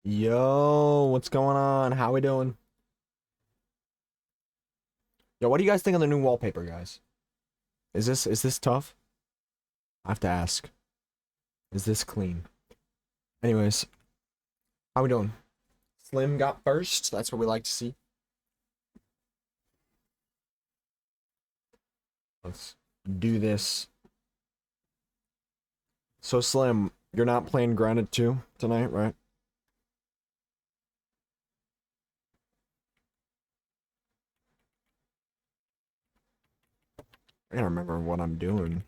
Yo, what's going on? How we doing? Yo, what do you guys think of the new wallpaper, guys? Is this tough? I have to ask. Is this clean? Anyways, how we doing? Slim got first. That's what we like to see. Let's do this. So Slim, you're not playing Grounded 2 tonight, right? I gotta remember what I'm doing.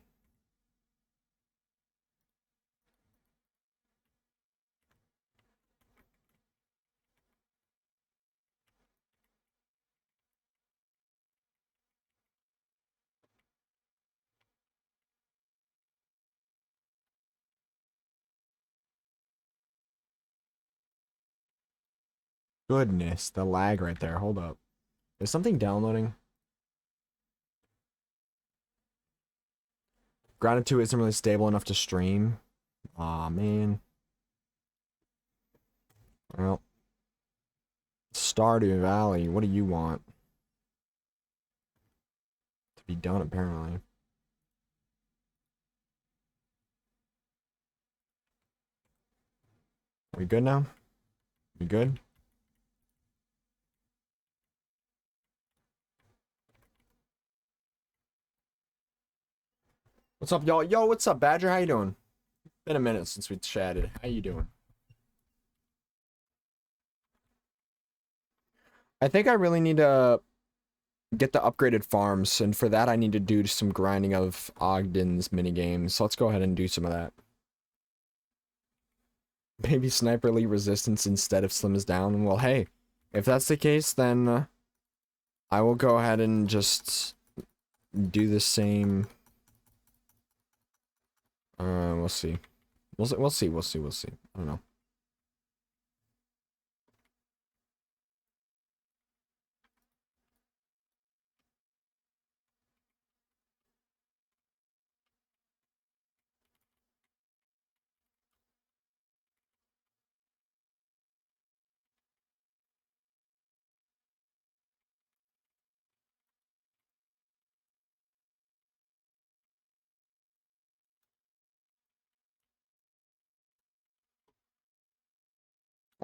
Goodness, the lag right there. Hold up. Is something downloading? Grounded 2 isn't really stable enough to stream. Aw, man. Well, Stardew Valley, what do you want to be done, apparently? Are we good now? We good? What's up, y'all? Yo, what's up, Badger? How you doing? Been a minute since we chatted. How you doing? I think I really need to get the upgraded farms, and for that I need to do some grinding of Ogden's minigames. So let's go ahead and do some of that. Maybe Sniper Elite Resistance instead of Slims Down. Well, hey, if that's the case, then I will go ahead and just do the same. We'll see. We'll see. I don't know.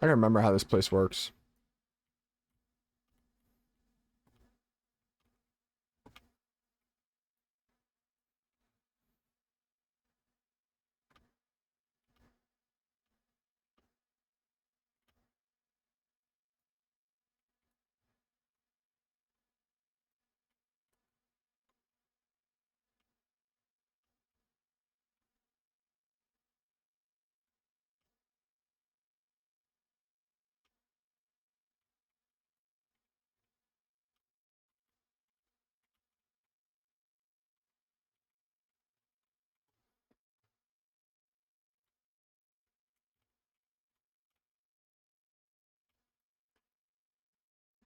I don't remember how this place works.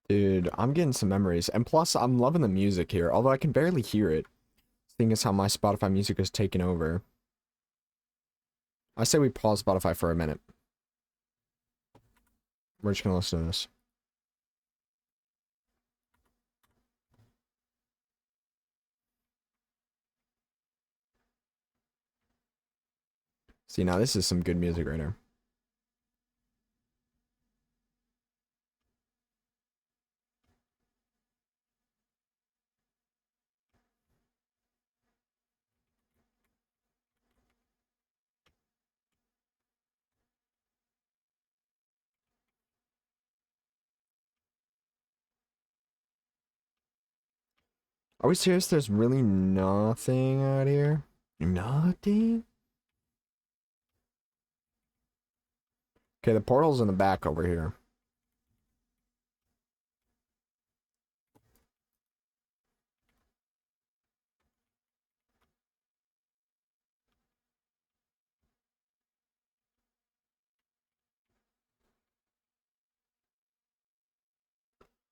Dude, I'm getting some memories. And plus, I'm loving the music here, although I can barely hear it. Seeing as how my Spotify music is taken over. I say we pause Spotify for a minute. We're just gonna listen to this. See, now this is some good music right here. Are we serious? There's really nothing out here? Nothing? Okay, the portal's in the back over here.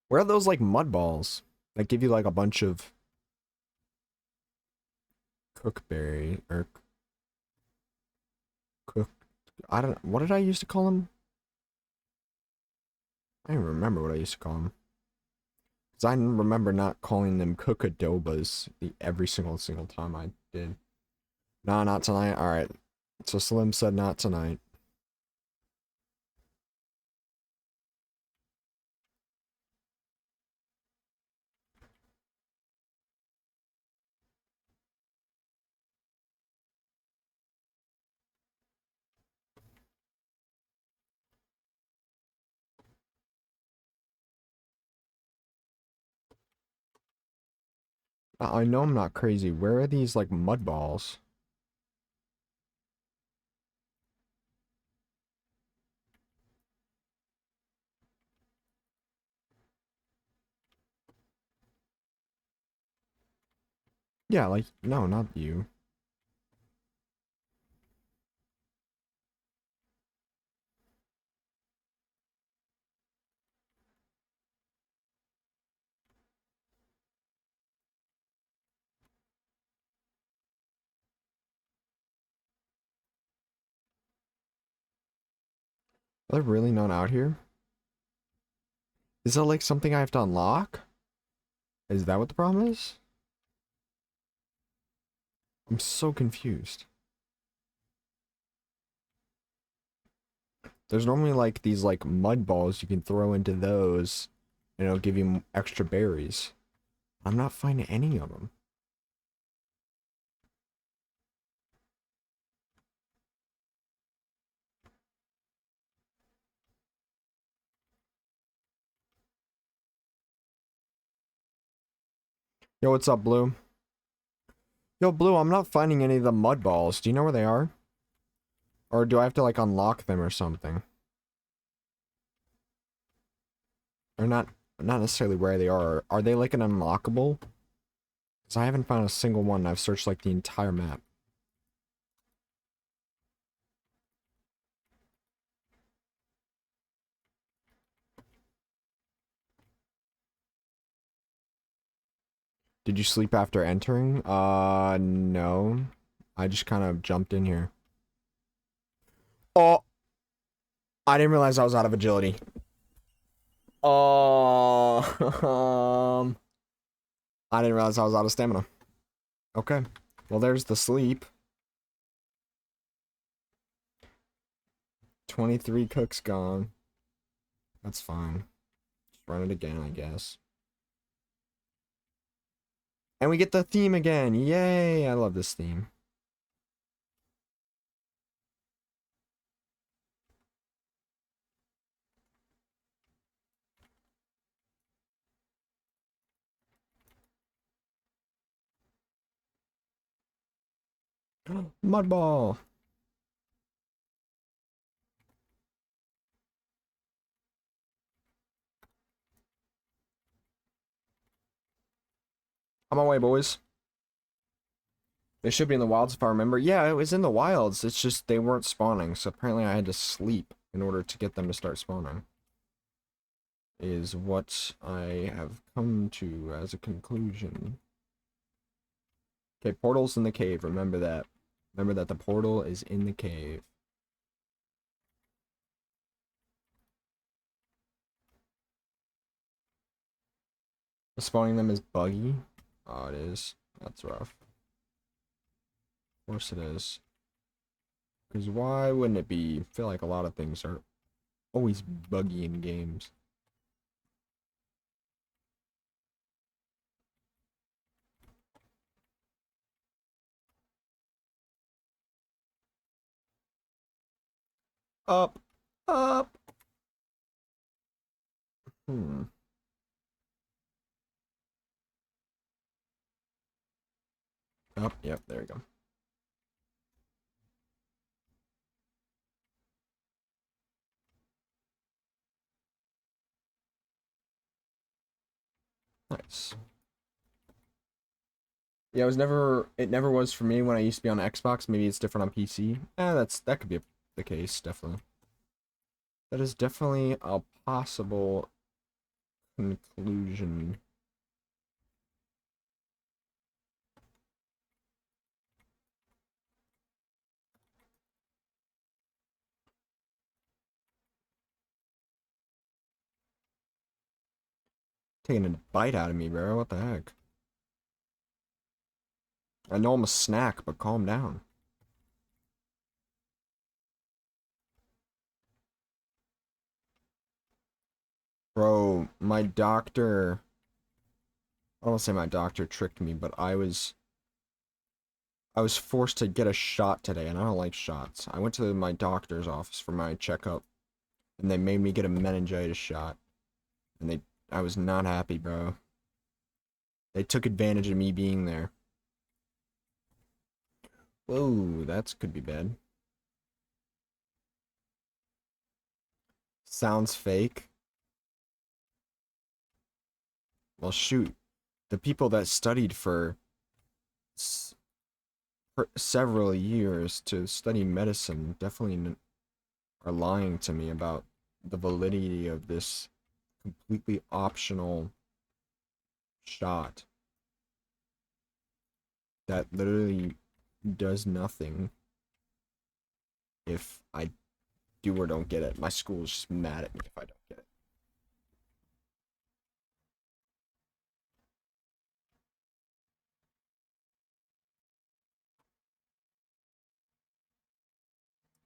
Where are those, like, mud balls? That give you, like, a bunch of cookberry, or cook... I don't... What did I used to call them? I don't remember what I used to call them. Because I remember not calling them cookadobas every single time I did. Nah, not tonight. Alright. So Slim said not tonight. I know I'm not crazy. Where are these, like, mud balls? Yeah, like, no, not you. Are they really not out here? Is that, like, something I have to unlock? Is that what the problem is? I'm so confused. There's normally, like, these, like, mud balls you can throw into those, and it'll give you extra berries. I'm not finding any of them. Yo, what's up, Blue? Yo, Blue, I'm not finding any of the mud balls. Do you know where they are? Or do I have to, like, unlock them or something? Or not necessarily where they are. Are they, like, an unlockable? Because I haven't found a single one. I've searched, like, the entire map. Did you sleep after entering? No. I just kind of jumped in here. Oh! I didn't realize I was out of agility. Oh, I didn't realize I was out of stamina. Okay. Well, there's the sleep. 23 cooks gone. That's fine. Just run it again, I guess. And we get the theme again. Yay! I love this theme. Mud ball. On my way, boys. They should be in the wilds if I remember. Yeah, it was in the wilds. It's just they weren't spawning, so apparently I had to sleep in order to get them to start spawning. Is what I have come to as a conclusion. Okay, portal's in the cave. Remember that. Remember that the portal is in the cave. Spawning them is buggy. Oh, it is. That's rough. Of course it is. Because why wouldn't it be? I feel like a lot of things are always buggy in games. Up. Up. Hmm. Up. Yep, there we go. Nice. Yeah, it never was for me when I used to be on Xbox. Maybe it's different on PC. That could be the case, definitely. That is definitely a possible conclusion. Taking a bite out of me, bro. What the heck? I know I'm a snack, but calm down. Bro, my doctor... I don't say my doctor tricked me, but I was forced to get a shot today, and I don't like shots. I went to my doctor's office for my checkup, and they made me get a meningitis shot. And I was not happy, bro. They took advantage of me being there. Whoa, that could be bad. Sounds fake. Well, shoot. The people that studied for several years to study medicine definitely are lying to me about the validity of this completely optional shot that literally does nothing if I do or don't get it. My school is just mad at me if I don't get it.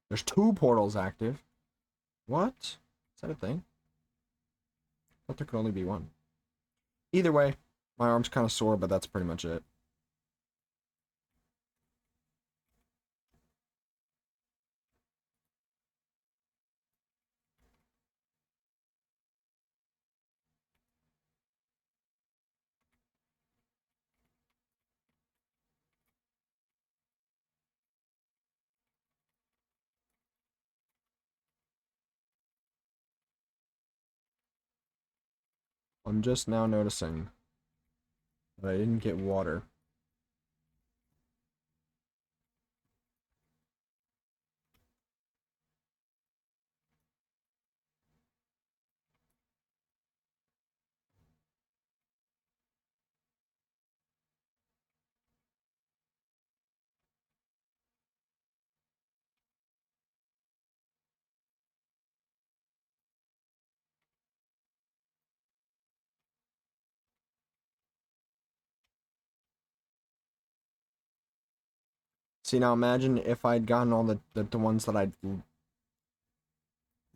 There's 2 portals active. What? Is that a thing? I thought there could only be one. Either way, my arm's kind of sore, but that's pretty much it. I'm just now noticing that I didn't get water. See, now imagine if I'd gotten all the ones that I'd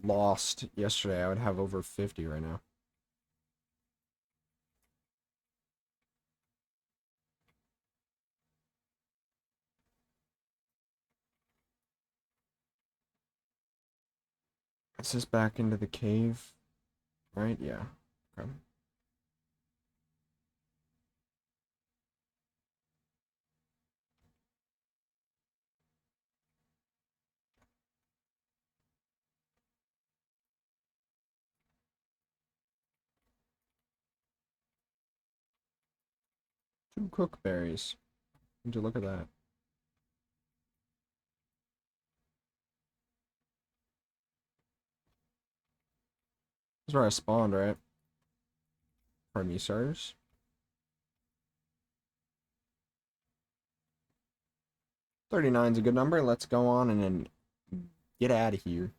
lost yesterday, I would have over 50 right now. Is this back into the cave? Right? Yeah. Okay. Two cookberries. Would you look at that? This is where I spawned, right? Pardon me, sirs. 39 is a good number. Let's go on and then get out of here.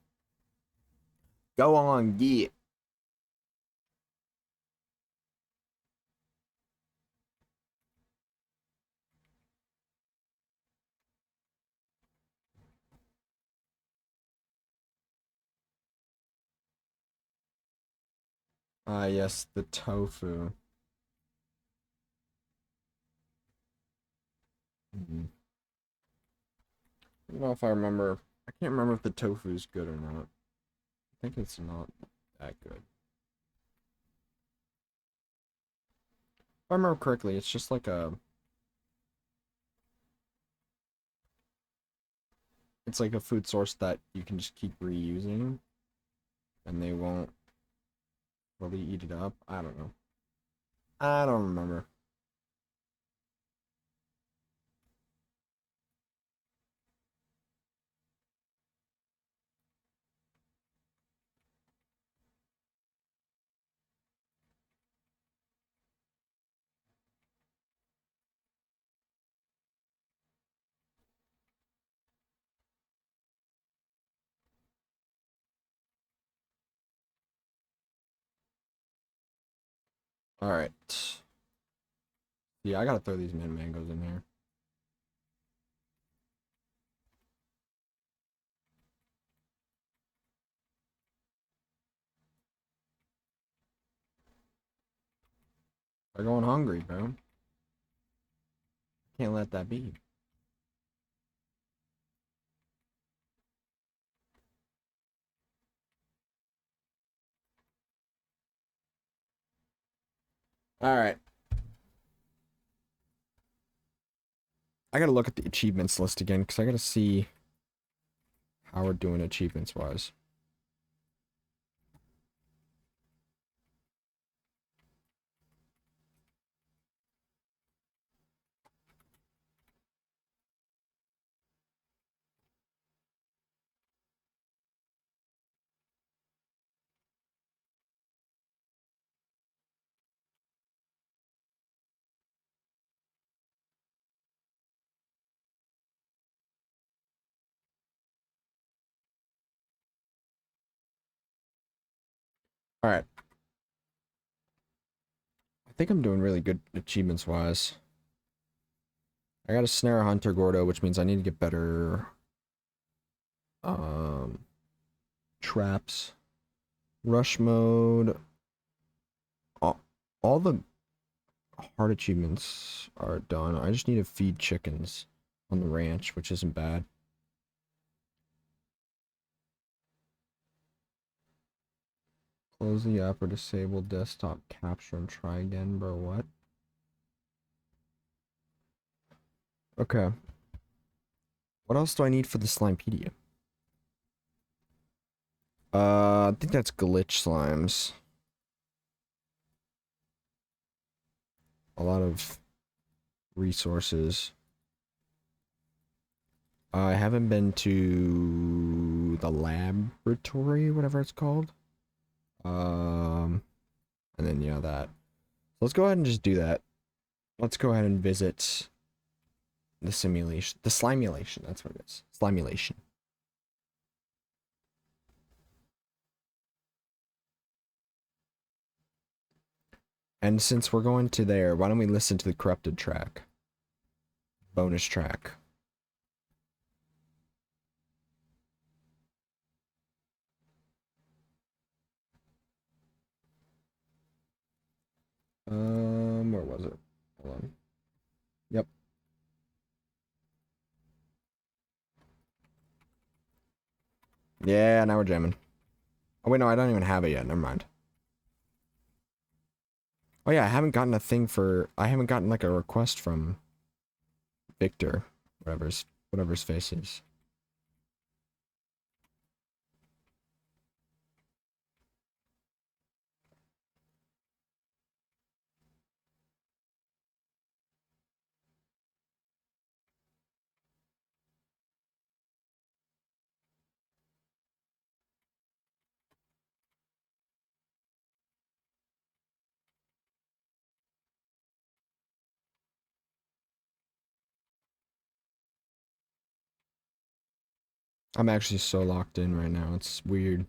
Go on, get. Ah, yes, the tofu. I don't know if I remember. I can't remember if the tofu is good or not. I think it's not that good. If I remember correctly, it's just like a... It's like a food source that you can just keep reusing. And they won't really eat it up. I don't know. I don't remember. Alright. Yeah, I gotta throw these mangoes in here. They're going hungry, bro. Can't let that be. Alright. I gotta look at the achievements list again, because I gotta see how we're doing achievements-wise. Alright. I think I'm doing really good achievements-wise. I got a snare hunter Gordo, which means I need to get better traps. Rush mode. All the hard achievements are done. I just need to feed chickens on the ranch, which isn't bad. Close the app or disable desktop capture and try again, bro. What? Okay. What else do I need for the Slimepedia? I think that's glitch slimes. A lot of resources. I haven't been to the laboratory, whatever it's called. And then, yeah, that. Let's go ahead and just do that. Let's go ahead and visit the simulation. The slimulation, that's what it is. Slimulation. And since we're going to there, why don't we listen to the corrupted track? Bonus track. Where was it? Hold on. Yep. Yeah, now we're jamming. Oh wait, no, I don't even have it yet. Never mind. Oh yeah, I haven't gotten a thing for. I haven't gotten like a request from Victor, whatever his face is. I'm actually so locked in right now. It's weird.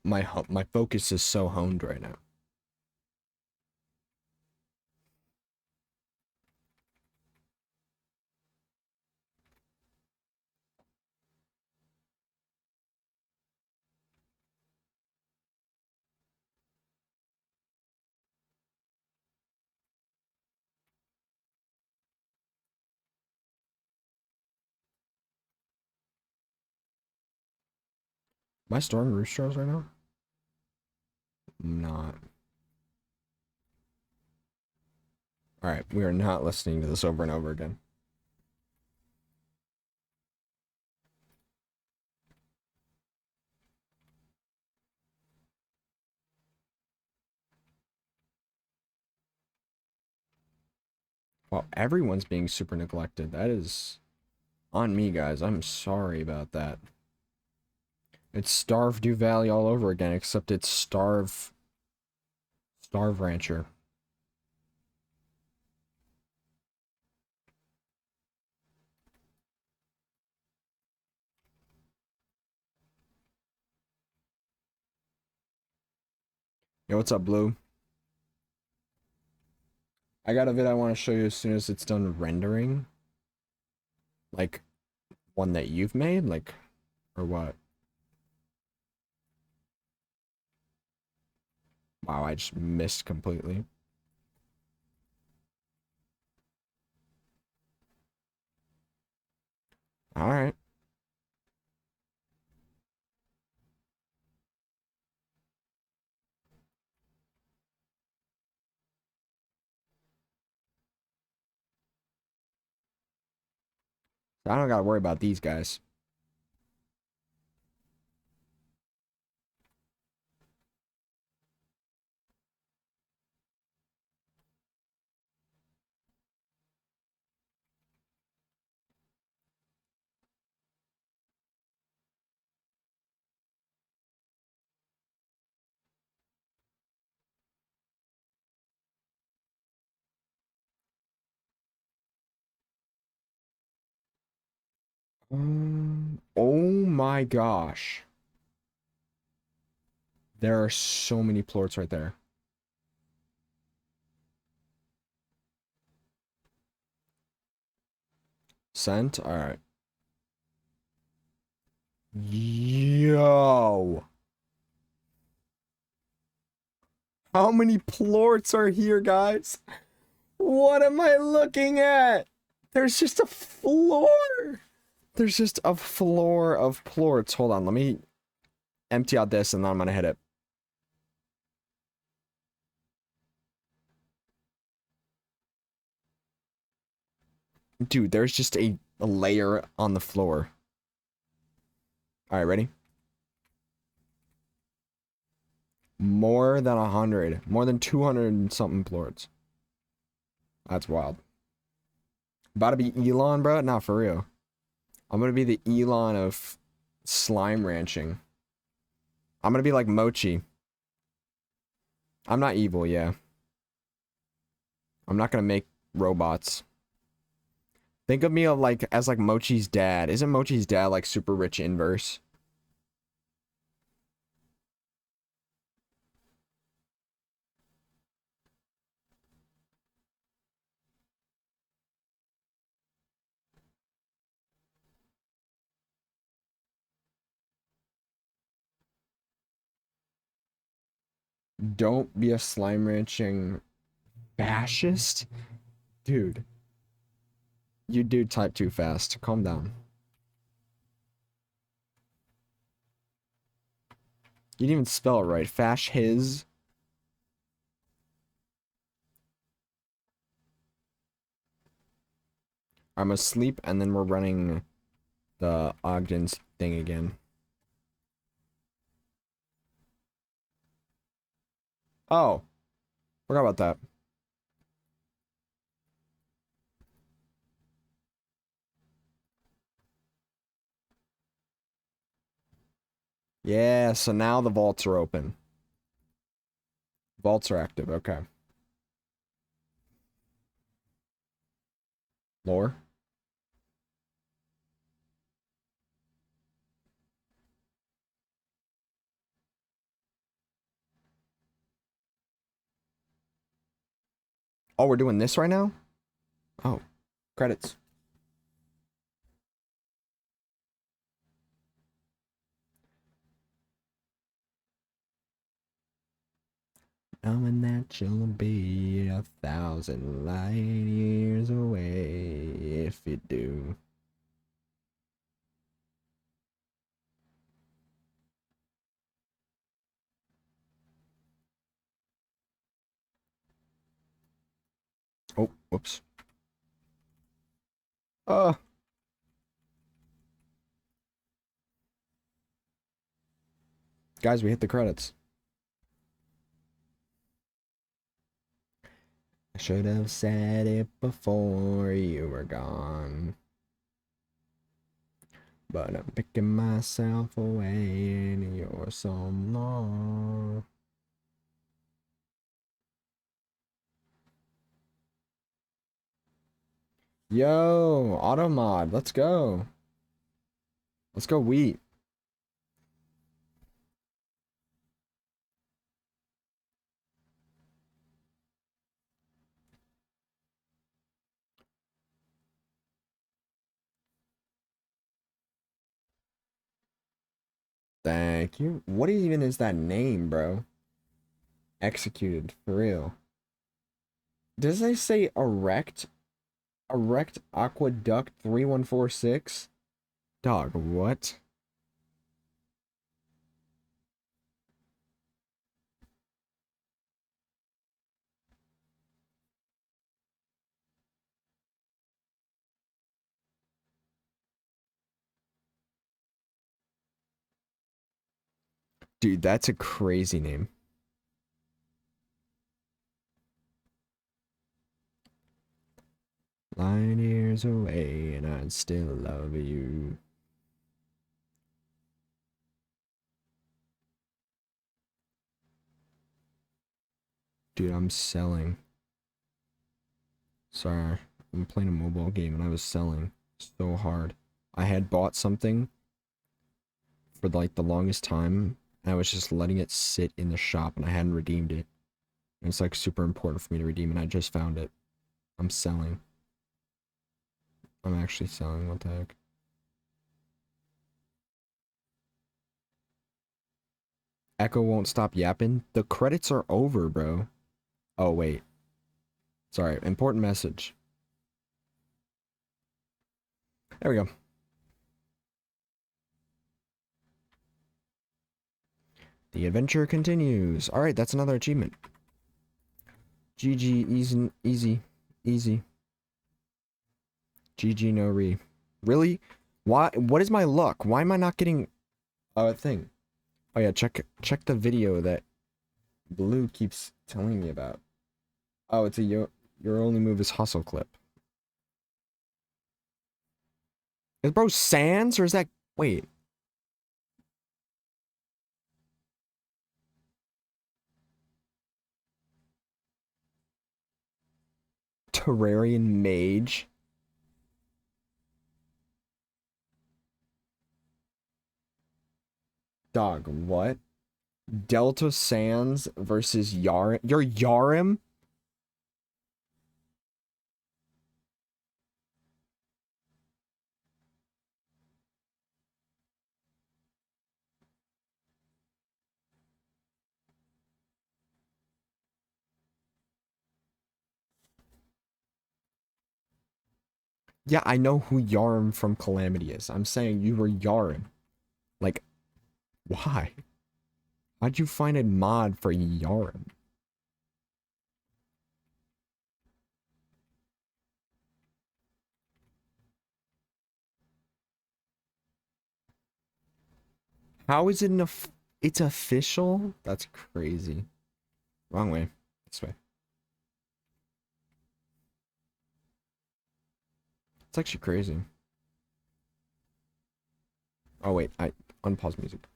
My focus is so honed right now. Am I storing roost straws right now? I'm not. Alright, we are not listening to this over and over again. Well, everyone's being super neglected. That is on me, guys. I'm sorry about that. It's Starve Valley all over again, except it's Starve Rancher. Yo, what's up, Blue? I got a vid I want to show you as soon as it's done rendering. Like, one that you've made? Like, or what? Wow, I just missed completely. Alright. I don't gotta worry about these guys. Oh my gosh. There are so many plorts right there. Sent? Alright. Yo! How many plorts are here, guys? What am I looking at? There's just a floor! There's just a floor of plorts. Hold on, let me empty out this and then I'm gonna hit it. Dude, there's just a layer on the floor. Alright, ready? More than 100. More than 200 and something plorts. That's wild. About to be Elon, bro? Nah, for real. I'm gonna be the Elon of slime ranching. I'm gonna be like Mochi. I'm not evil, yeah. I'm not gonna make robots. Think of me of like as like Mochi's dad. Isn't Mochi's dad like super rich inverse? Don't be a slime ranching fascist? Dude. You do type too fast. Calm down. You didn't even spell it right. Fash his. I'm asleep and then we're running the Ogden's thing again. Oh. Forgot about that. Yeah, so now the vaults are open. Vaults are active, okay. Lore? Oh, we're doing this right now? Oh, credits. Knowing that you'll be 1,000 light years away if you do. Oh, whoops. Uh. Guys, we hit the credits. I should have said it before you were gone. But I'm picking myself away and you're so long. Yo, Automod, let's go. Let's go wheat. Thank you. What even is that name, bro? Executed, for real. Does they say erect? Erect Aqueduct 3146? Dog, what? Dude, that's a crazy name. Light years away and I'd still love you. Dude, I'm selling. Sorry, I'm playing a mobile game and I was selling so hard. I had bought something for like the longest time and I was just letting it sit in the shop and I hadn't redeemed it. And it's like super important for me to redeem and I just found it. I'm selling. I'm actually selling, what the heck? Echo won't stop yapping. The credits are over, bro. Oh, wait. Sorry, important message. There we go. The adventure continues. Alright, that's another achievement. GG, easy, easy, easy. GG, no re. Really? Why? What is my luck? Why am I not getting a thing? Oh yeah, check the video that Blue keeps telling me about. Oh, it's a your only move is hustle clip. Is bro Sans or is that wait? Terrarian Mage? Dog, what? Delta Sans versus Yarim? You're Yarim? Yeah, I know who Yarim from Calamity is. I'm saying you were Yarim. Like, why? How'd you find a mod for Yarim? How is it it's official? That's crazy. Wrong way. This way. It's actually crazy. Oh wait, I unpause music.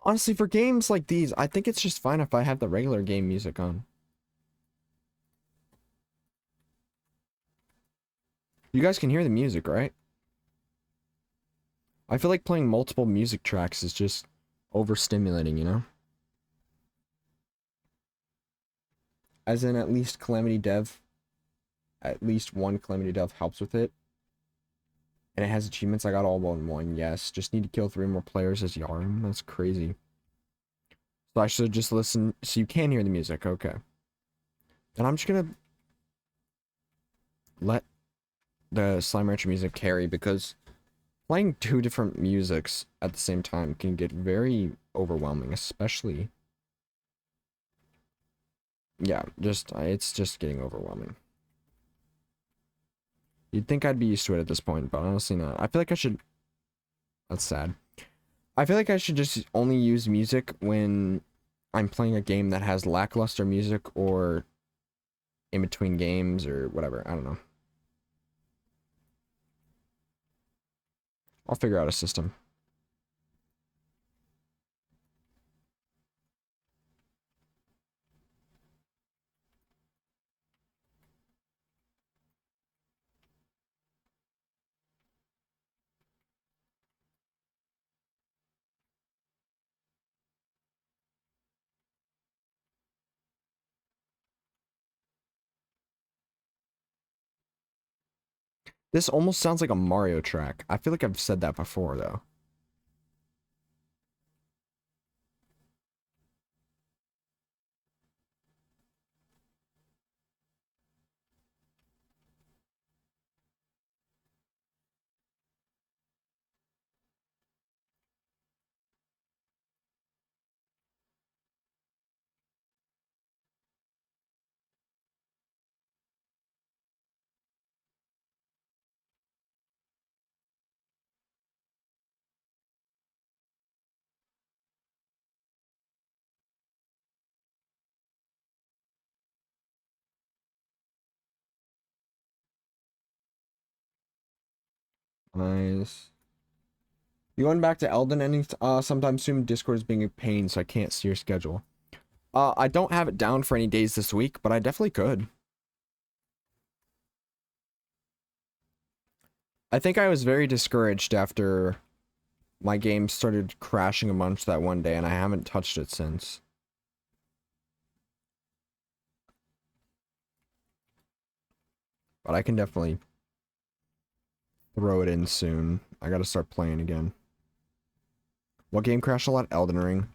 Honestly, for games like these, I think it's just fine if I have the regular game music on. You guys can hear the music, right? I feel like playing multiple music tracks is just overstimulating, you know? As in, at least Calamity Dev, at least one Calamity Dev helps with it. And it has achievements. I got all in one, yes. Just need to kill 3 more players as Yarm. That's crazy. So I should just listen. So you can hear the music, okay. And I'm just gonna let the Slime Rancher music carry because playing 2 different musics at the same time can get very overwhelming, especially. Yeah, it's just getting overwhelming. You'd think I'd be used to it at this point, but honestly not. I feel like I should. That's sad. I feel like I should just only use music when I'm playing a game that has lackluster music or in between games or whatever. I don't know. I'll figure out a system. This almost sounds like a Mario track. I feel like I've said that before, though. Nice. You going back to Elden any sometime soon? Discord is being a pain, so I can't see your schedule. I don't have it down for any days this week, but I definitely could. I think I was very discouraged after my game started crashing a bunch that one day, and I haven't touched it since. But I can definitely throw it in soon. I gotta start playing again. What game crashed a lot? Elden Ring.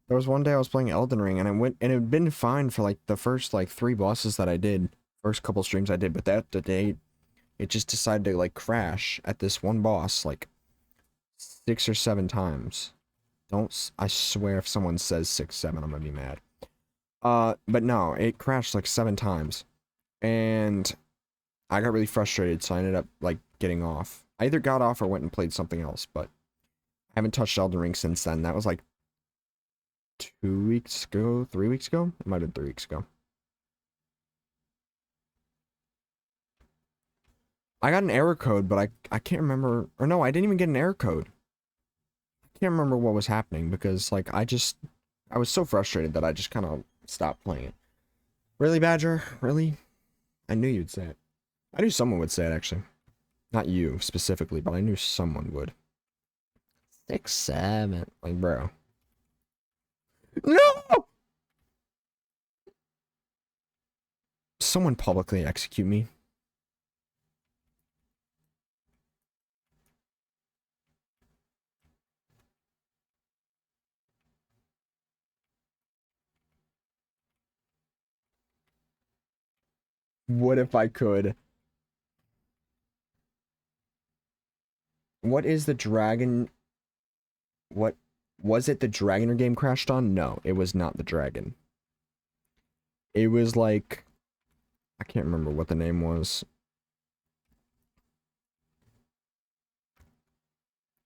There was one day I was playing Elden Ring, and it had been fine for like the first like 3 bosses that I did. First couple streams I did, but that day it just decided to like crash at this one boss like 6 or 7 times. I swear if someone says 6, 7, I'm gonna be mad. But no, it crashed like 7 times. And I got really frustrated, so I ended up like getting off. I either got off or went and played something else, but I haven't touched Elden Ring since then. That was like 2 weeks ago, 3 weeks ago? It might have been 3 weeks ago. I got an error code, but I can't remember, or no, I didn't even get an error code. I can't remember what was happening because like I was so frustrated that I just kind of stopped playing it. Really, Badger? Really? I knew you'd say it. I knew someone would say it, actually. Not you, specifically, but I knew someone would. 6, 7. Like, bro. No! Someone publicly execute me. What if I could? What is the dragon? What was it? The dragon your game crashed on? No, it was not the dragon. It was like I can't remember what the name was.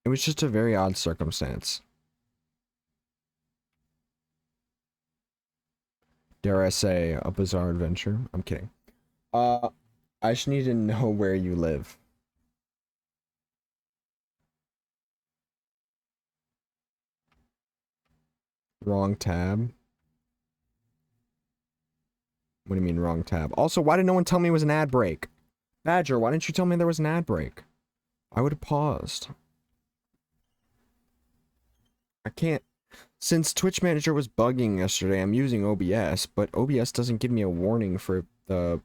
It was just a very odd circumstance. Dare I say, a bizarre adventure? I'm kidding. Uh, I just need to know where you live. Wrong tab. What do you mean wrong tab? Also, why did no one tell me it was an ad break? Badger, why didn't you tell me there was an ad break? I would have paused. I can't. Since Twitch Manager was bugging yesterday, I'm using OBS, but OBS doesn't give me a warning for the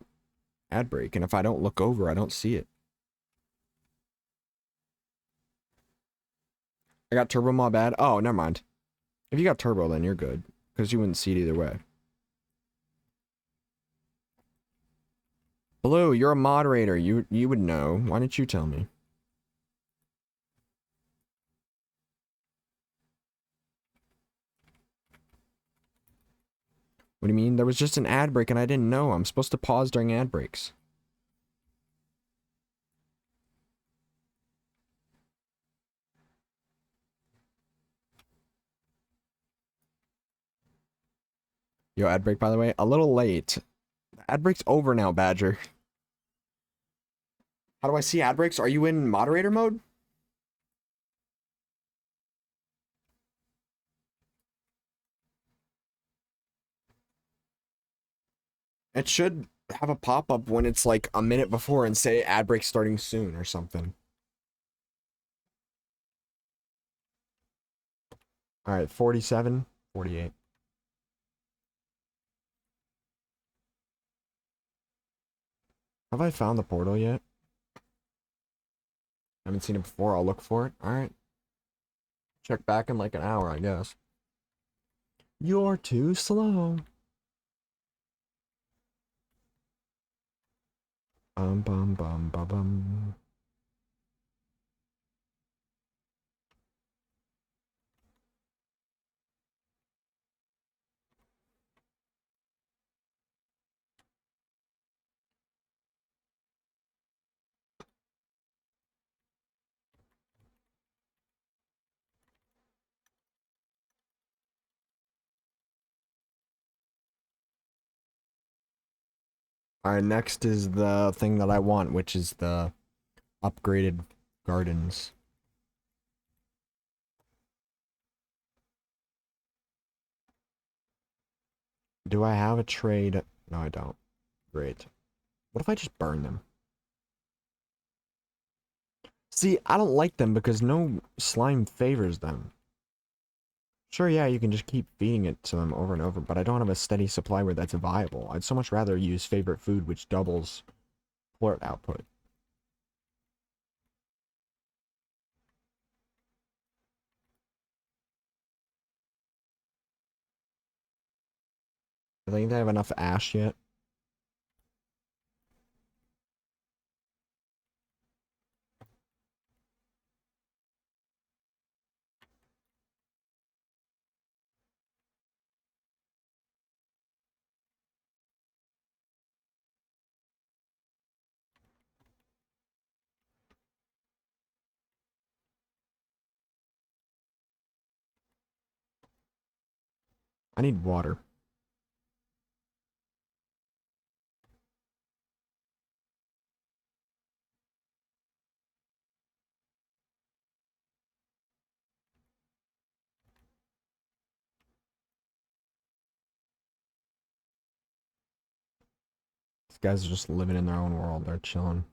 ad break, and if I don't look over, I don't see it. I got Turbo Mob ad? Oh, never mind. If you got Turbo, then you're good, because you wouldn't see it either way. Blue, you're a moderator. You would know. Why didn't you tell me? What do you mean? There was just an ad break and I didn't know. I'm supposed to pause during ad breaks. Yo, ad break, by the way. A little late. Ad break's over now, Badger. How do I see ad breaks? Are you in moderator mode? It should have a pop-up when it's like a minute before and say ad break starting soon or something. Alright, 47, 48. Have I found the portal yet? Haven't seen it before. I'll look for it. All right. Check back in like an hour, I guess. You're too slow. Bum bum bum bum. All right, next is the thing that I want, which is the upgraded gardens. Do I have a trade? No, I don't. Great. What if I just burn them? See, I don't like them because no slime favors them. Sure, yeah, you can just keep feeding it to them over and over, but I don't have a steady supply where that's viable. I'd so much rather use favorite food, which doubles plort output. I think they have enough ash yet. I need water. These guys are just living in their own world. They're chilling.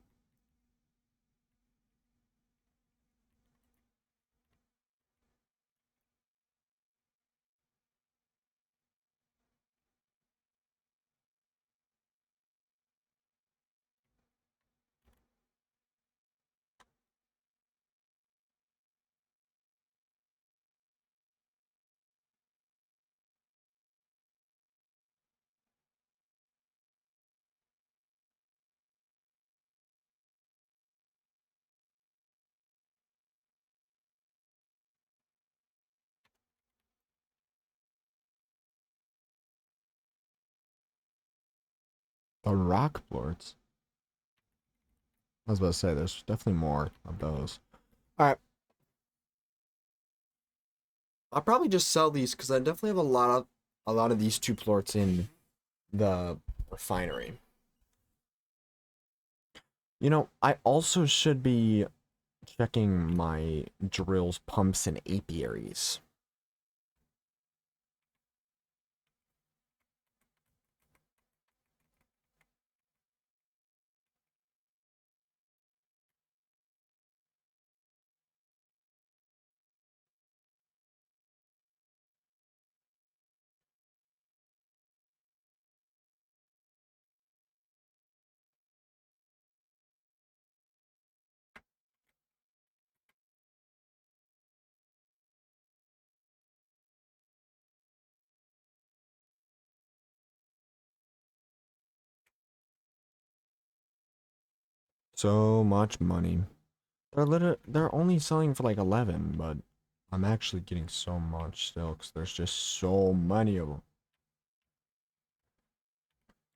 The rock plorts. I was about to say, there's definitely more of those. Alright. I'll probably just sell these because I definitely have a lot of these two plorts in the refinery. You know, I also should be checking my drills, pumps, and apiaries. So much money. They're only selling for like 11, but I'm actually getting so much still because there's just so many of them.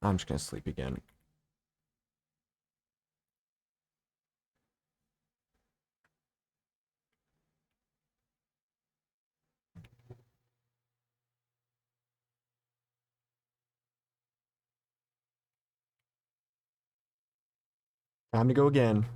I'm just gonna sleep again. Time to go again.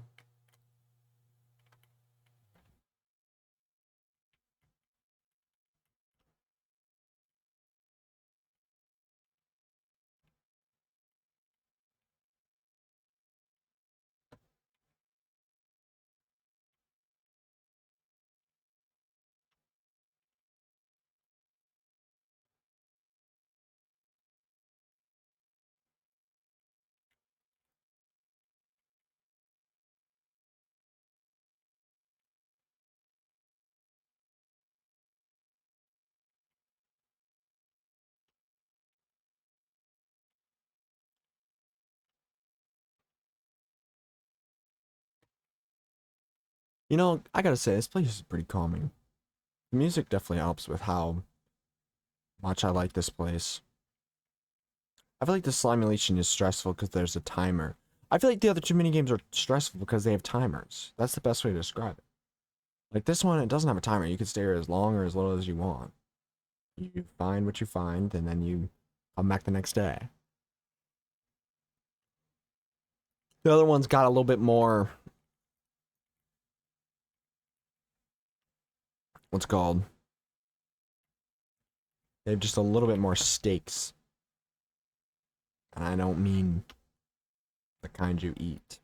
You know, I gotta say, this place is pretty calming. The music definitely helps with how much I like this place. I feel like the simulation is stressful because there's a timer. I feel like the other two mini games are stressful because they have timers. That's the best way to describe it. Like this one, it doesn't have a timer. You can stay here as long or as little as you want. You find what you find, and then you come back the next day. The other one's got a little bit more, what's it called? They have just a little bit more stakes. And I don't mean the kind you eat.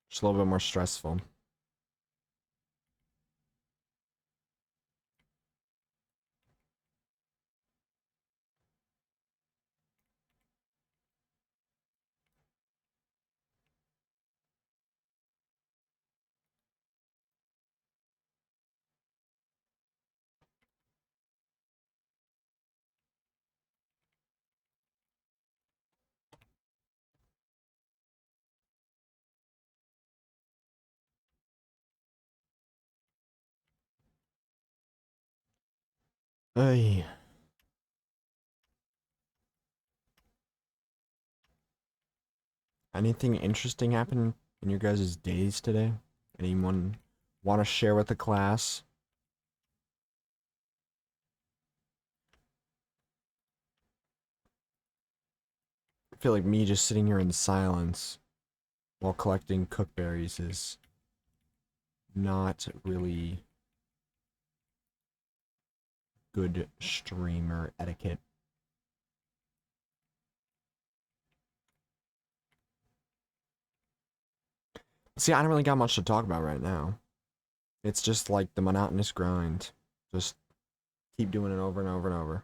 Just a little bit more stressful. Hey. Anything interesting happen in your guys' days today? Anyone want to share with the class? I feel like me just sitting here in silence while collecting cookberries is not really good streamer etiquette. See, I don't really got much to talk about right now. It's just like the monotonous grind. Just keep doing it over and over and over.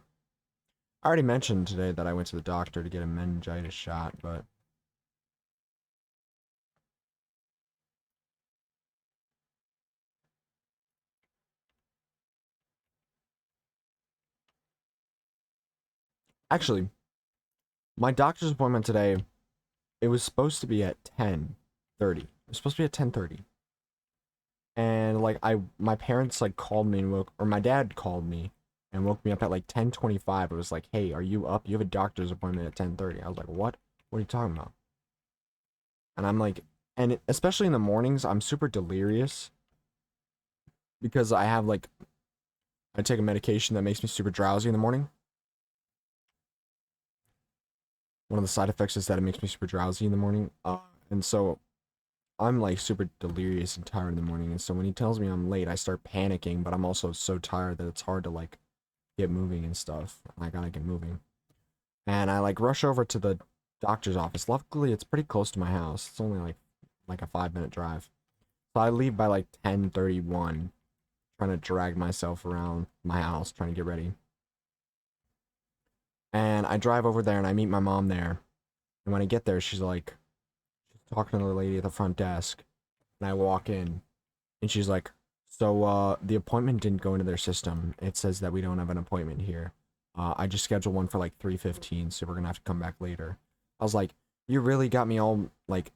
I already mentioned today that I went to the doctor to get a meningitis shot, but actually, my doctor's appointment today, it was supposed to be at 10:30. It was supposed to be at 10:30. And like my parents like called me and woke, or my dad called me and woke me up at like 10:25. It was like, "Hey, are you up? You have a doctor's appointment at 10:30." I was like, "What? What are you talking about?" And I'm like, especially in the mornings, I'm super delirious because I have like I take a medication that makes me super drowsy in the morning. One of the side effects is that it makes me super drowsy in the morning. And so I'm like super delirious and tired in the morning. And so when he tells me I'm late, I start panicking, but I'm also so tired that it's hard to like get moving and stuff. I gotta get moving. And I like rush over to the doctor's office. Luckily, it's pretty close to my house. It's only like a 5-minute drive. So I leave by like 10:31, trying to drag myself around my house, trying to get ready. And I drive over there and I meet my mom there. And when I get there, she's like, she's talking to the lady at the front desk. And I walk in and she's like, "So, the appointment didn't go into their system. It says that we don't have an appointment here. I just scheduled one for like 3:15, so we're gonna have to come back later." I was like, "You really got me all like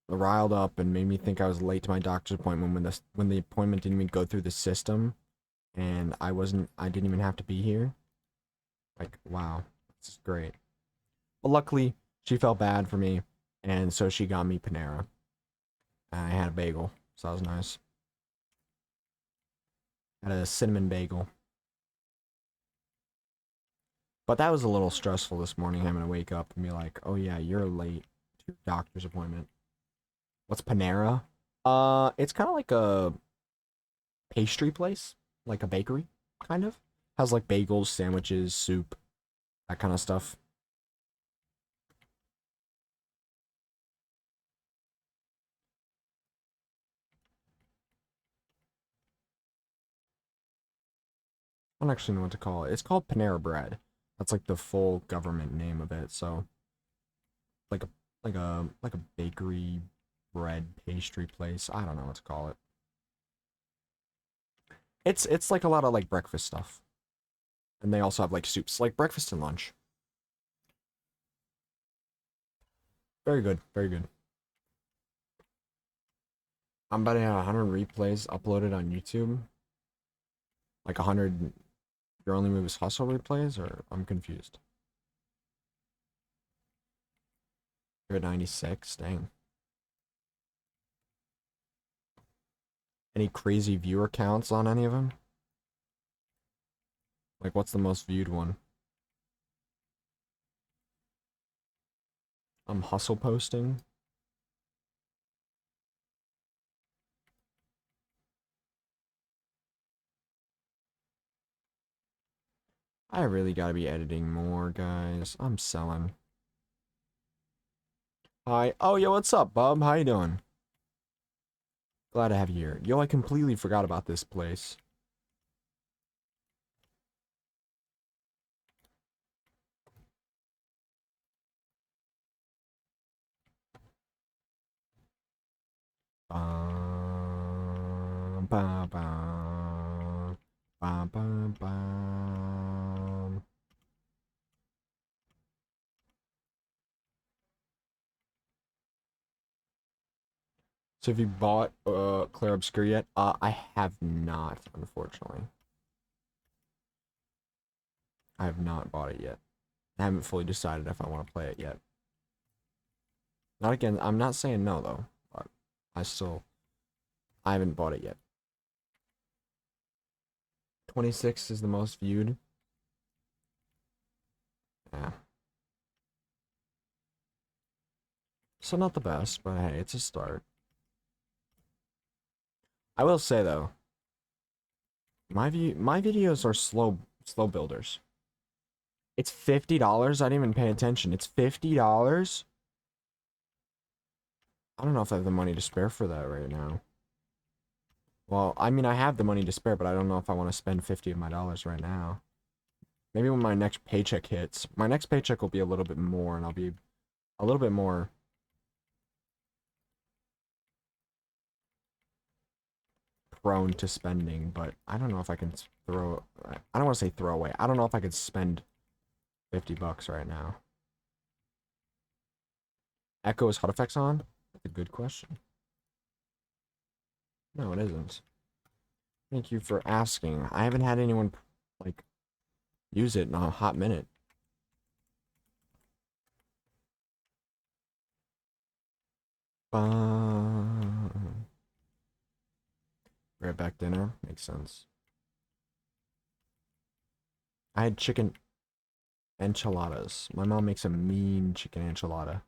riled up and made me think I was late to my doctor's appointment when the appointment didn't even go through the system and I didn't even have to be here." Like, wow, this is great. But luckily, she felt bad for me, and so she got me Panera. I had a bagel, so that was nice. I had a cinnamon bagel. But that was a little stressful this morning, having to wake up and be like, "Oh yeah, you're late to your doctor's appointment." What's Panera? It's kind of like a pastry place, like a bakery, kind of. Has like bagels, sandwiches, soup, that kind of stuff. I don't actually know what to call it. It's called Panera Bread. That's like the full government name of it. So like a like a bakery bread pastry place. I don't know what to call it. It's like a lot of like breakfast stuff. And they also have like soups, like breakfast and lunch. Very good, very good. I'm about to have 100 replays uploaded on YouTube. Like 100 Your Only Move is Hustle replays, or I'm confused. You're at 96, dang. Any crazy viewer counts on any of them? Like, what's the most viewed one? I'm hustle posting. I really gotta be editing more, guys. I'm selling. Hi. Oh, yo, what's up, bub? How you doing? Glad to have you here. Yo, I completely forgot about this place. Bum, bum, bum, bum, bum, bum. So have you bought Claire Obscure yet? I have not, unfortunately. I have not bought it yet. I haven't fully decided if I want to play it yet. Not again, I'm not saying no though, but I haven't bought it yet. 26 is the most viewed. Yeah. So not the best, but hey, it's a start. I will say though, my videos are slow builders. It's $50. I didn't even pay attention. It's $50. I don't know if I have the money to spare for that right now. Well, I mean, I have the money to spare, but I don't know if I want to spend 50 of my dollars right now. Maybe when my next paycheck hits. My next paycheck will be a little bit more, and I'll be a little bit more prone to spending, but I don't know if I can throw... I don't want to say throw away. I don't know if I could spend 50 bucks right now. Echo is HUD effects on? That's a good question. No, it isn't. Thank you for asking. I haven't had anyone, like, use it in a hot minute. Right back dinner. Makes sense. I had chicken enchiladas. My mom makes a mean chicken enchilada.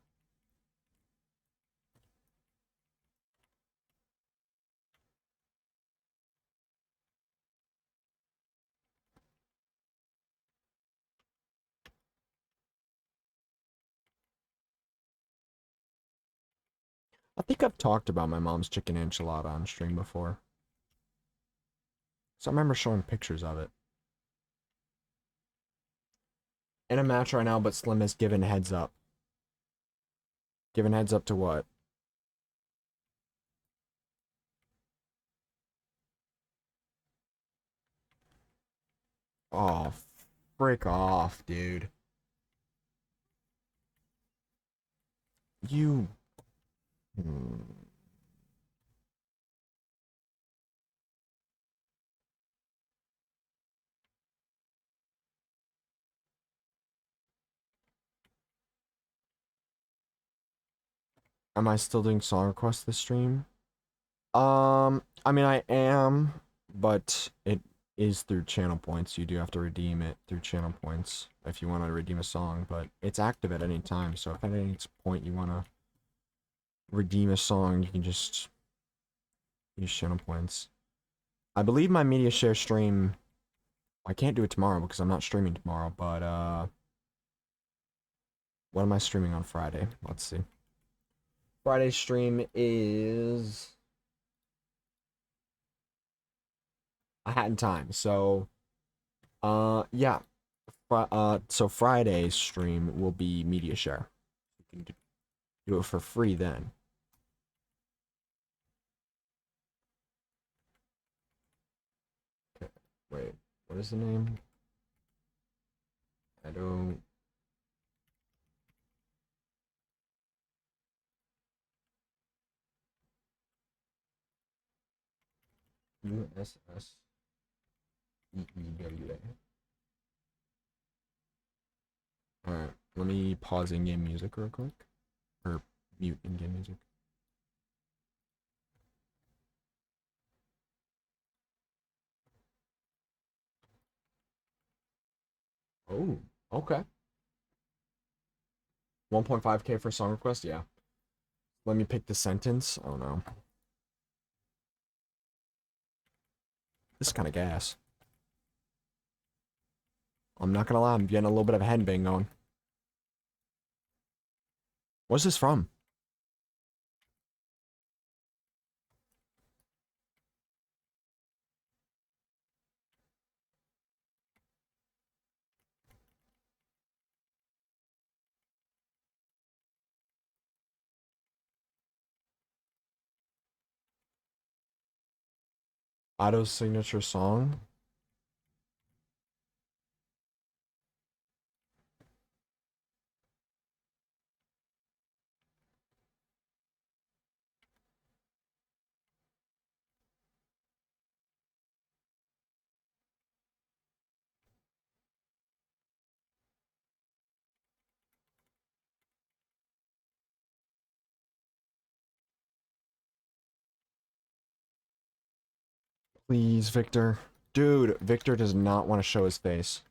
I think I've talked about my mom's chicken enchilada on stream before. So I remember showing pictures of it. In a match right now, but Slim has given heads up. Given heads up to what? Oh, frick off, dude. You... Hmm. Am I still doing song requests this stream? I mean, I am, but it is through channel points. You do have to redeem it through channel points if you want to redeem a song, but it's active at any time. So if at any point you want to redeem a song, you can just use channel points. I believe my media share stream, I can't do it tomorrow because I'm not streaming tomorrow, but what am I streaming on Friday? Let's see. Friday's stream is a hat in time. So yeah. So Friday's stream will be media share. You can do it for free then. Okay, wait, what is the name? I don't... USSEEWA. Alright, let me pause in-game music real quick. Or mute in-game music. Oh, okay. 1.5K for song request? Yeah. Let me pick the sentence. Oh no. This is kind of gas. I'm not gonna lie, I'm getting a little bit of a headbang going. What's this from? Otto's signature song? Please, Victor. Dude, Victor does not want to show his face.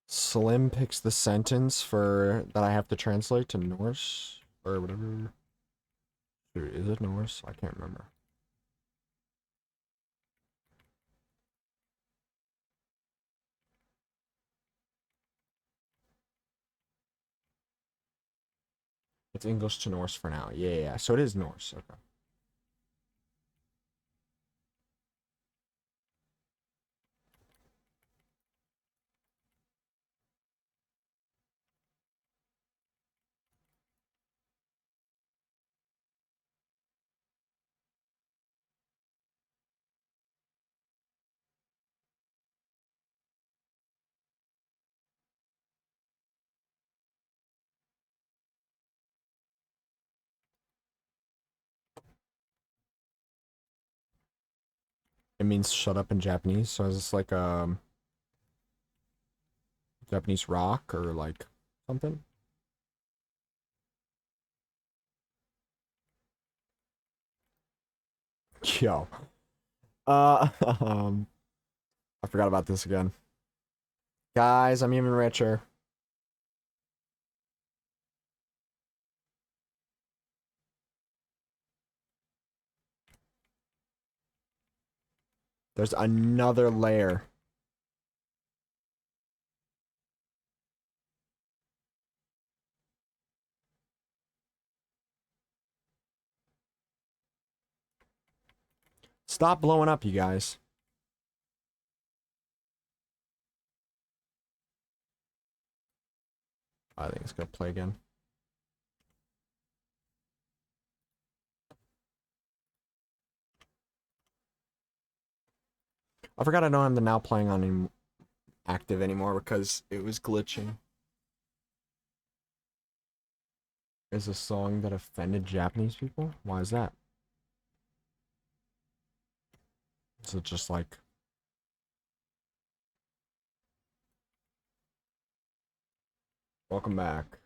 Slim picks the sentence for that I have to translate to Norse or whatever. Dude, is it Norse? I can't remember. It's English to Norse for now. Yeah, yeah. So it is Norse. Okay. It means shut up in Japanese. So is this like Japanese rock or like something? Yo. Um, I forgot about this again. Guys, I'm even richer. There's another layer. Stop blowing up, you guys. I think it's gonna play again. I forgot I don't have the now playing on active anymore because it was glitching. Is a song that offended Japanese people? Why is that? Is it just like... Welcome back.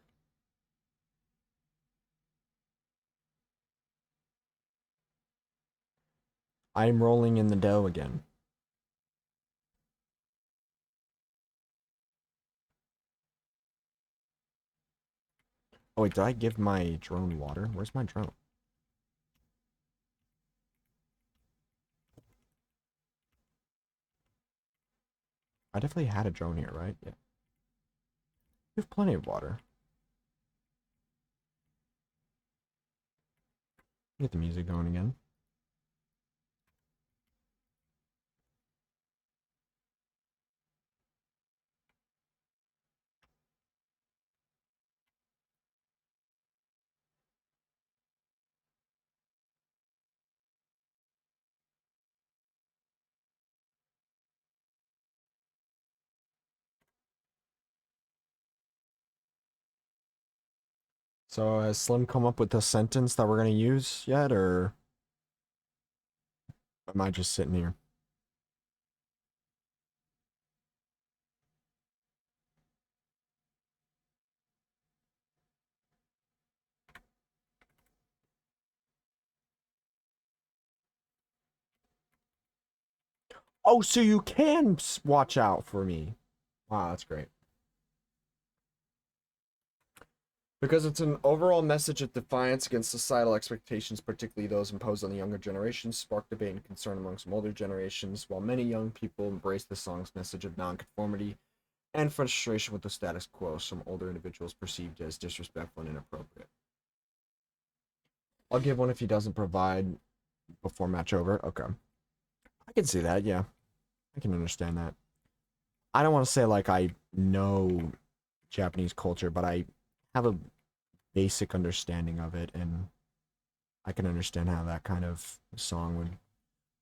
I'm rolling in the dough again. Oh wait, did I give my drone water? Where's my drone? I definitely had a drone here, right? Yeah. We have plenty of water. Get the music going again. So has Slim come up with a sentence that we're gonna use yet, or am I just sitting here? Oh, so you can watch out for me. Wow, that's great. Because it's an overall message of defiance against societal expectations, particularly those imposed on the younger generations, sparked debate and concern among some older generations, while many young people embrace the song's message of nonconformity and frustration with the status quo some older individuals perceived as disrespectful and inappropriate. I'll give one if he doesn't provide before match over. Okay. I can see that, yeah. I can understand that. I don't want to say like I know Japanese culture, but I have a basic understanding of it, and I can understand how that kind of song would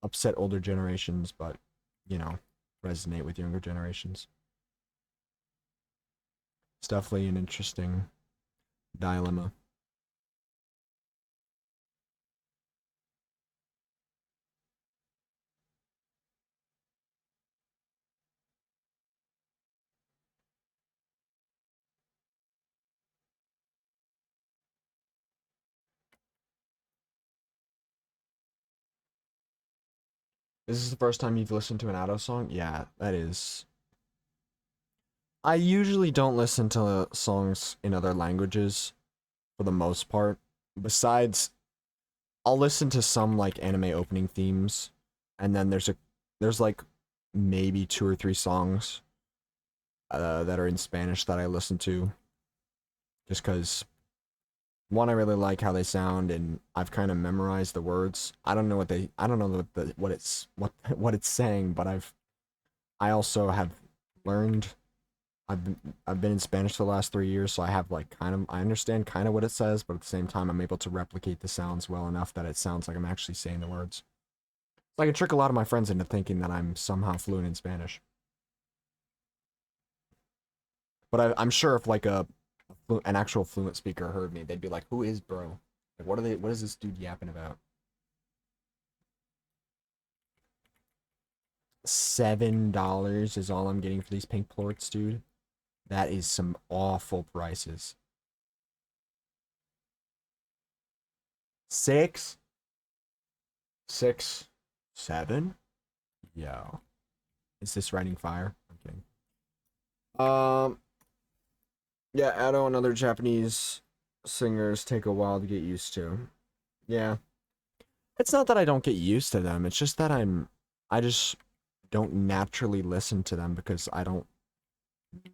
upset older generations, but, you know, resonate with younger generations. It's definitely an interesting dilemma. Is this the first time you've listened to an Ado song? Yeah, that is. I usually don't listen to songs in other languages for the most part. Besides, I'll listen to some like anime opening themes, and then there's like maybe two or three songs that are in Spanish that I listen to, just because one, I really like how they sound, and I've kind of memorized the words. I don't know what it's saying, but I also have learned. I've been in Spanish for the last 3 years, so I have like I understand kind of what it says, but at the same time, I'm able to replicate the sounds well enough that it sounds like I'm actually saying the words. So I can trick a lot of my friends into thinking that I'm somehow fluent in Spanish. But I'm sure if like an actual fluent speaker heard me, they'd be like, "Who is bro? Like, what are they? What is this dude yapping about?" $7 is all I'm getting for these pink plorts, dude. That is some awful prices. 6, 6, 7. Yo, is this writing fire? I'm kidding. Um, yeah, Ado and other Japanese singers take a while to get used to. Yeah, it's not that I don't get used to them. It's just that I just don't naturally listen to them because I don't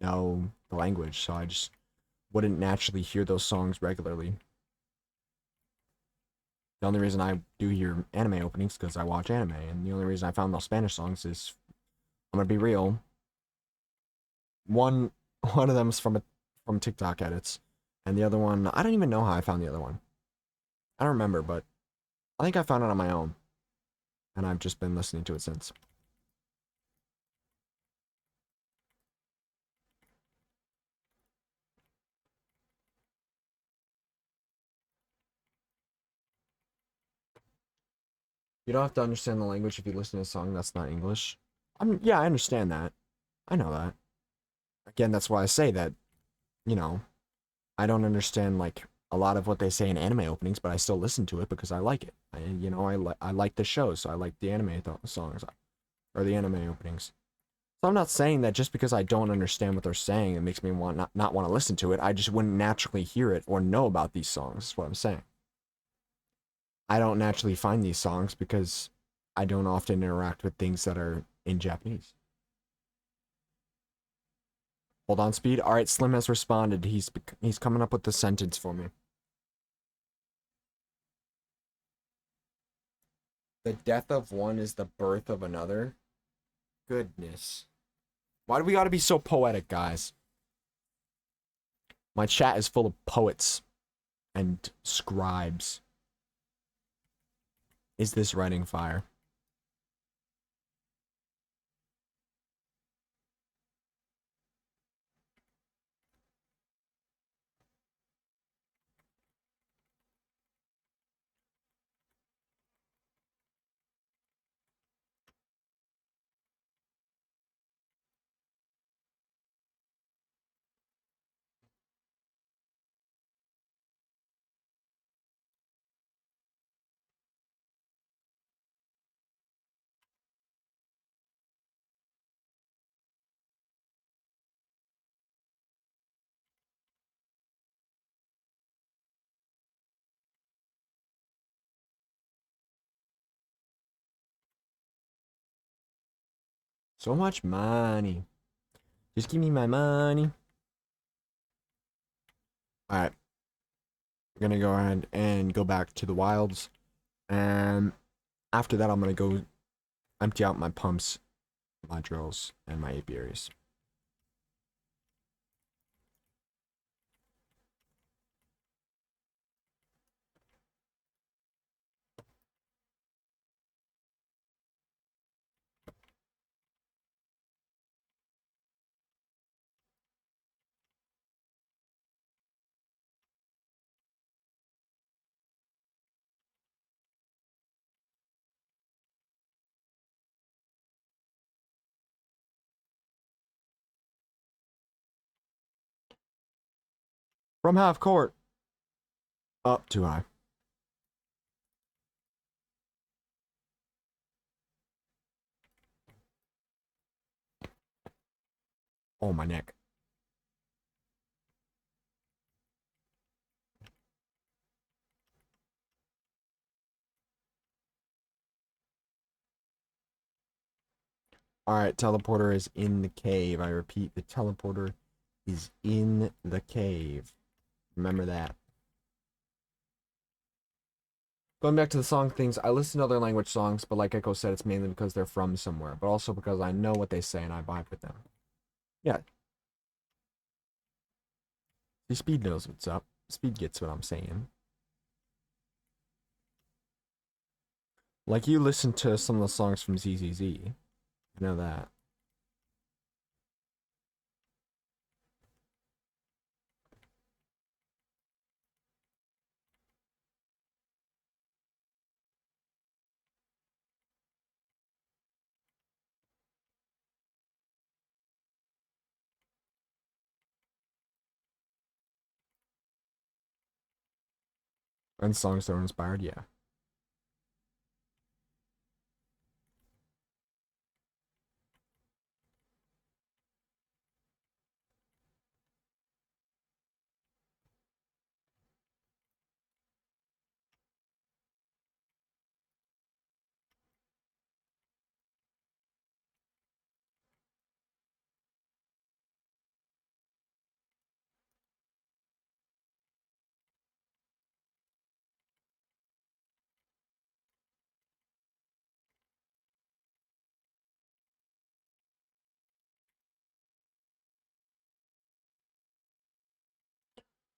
know the language, so I just wouldn't naturally hear those songs regularly. The only reason I do hear anime openings because I watch anime, and the only reason I found those Spanish songs is, I'm gonna be real. One one of them's from TikTok edits, and the other one I don't even know how I found the other one. I don't remember, but I think I found it on my own, and I've just been listening to it since. You don't have to understand the language if you listen to a song that's not English. Yeah, I understand that. I know that. Again, that's why I say that, you know, I don't understand like a lot of what they say in anime openings, but I still listen to it because I like it. I like the show, so I like the anime songs or the anime openings. So I'm not saying that just because I don't understand what they're saying, it makes me not want to listen to it. I just wouldn't naturally hear it or know about these songs. Is what I'm saying. I don't naturally find these songs because I don't often interact with things that are in Japanese. Hold on, speed. All right, Slim has responded. He's coming up with the sentence for me. The death of one is the birth of another. Goodness. Why do we gotta be so poetic, guys? My chat is full of poets and scribes. Is this writing fire? So much money. Just give me my money. Alright. We're gonna go ahead and go back to the wilds. And after that, I'm gonna go empty out my pumps, my drills, and my apiaries. From half court. Up too high. Oh, my neck. Alright, teleporter is in the cave. I repeat, the teleporter is in the cave. Remember that. Going back to the song things, I listen to other language songs, but like Echo said, it's mainly because they're from somewhere, but also because I know what they say and I vibe with them. Yeah. See, Speed knows what's up. Speed gets what I'm saying. Like, you listen to some of the songs from ZZZ. I know that. And songs that are inspired, yeah.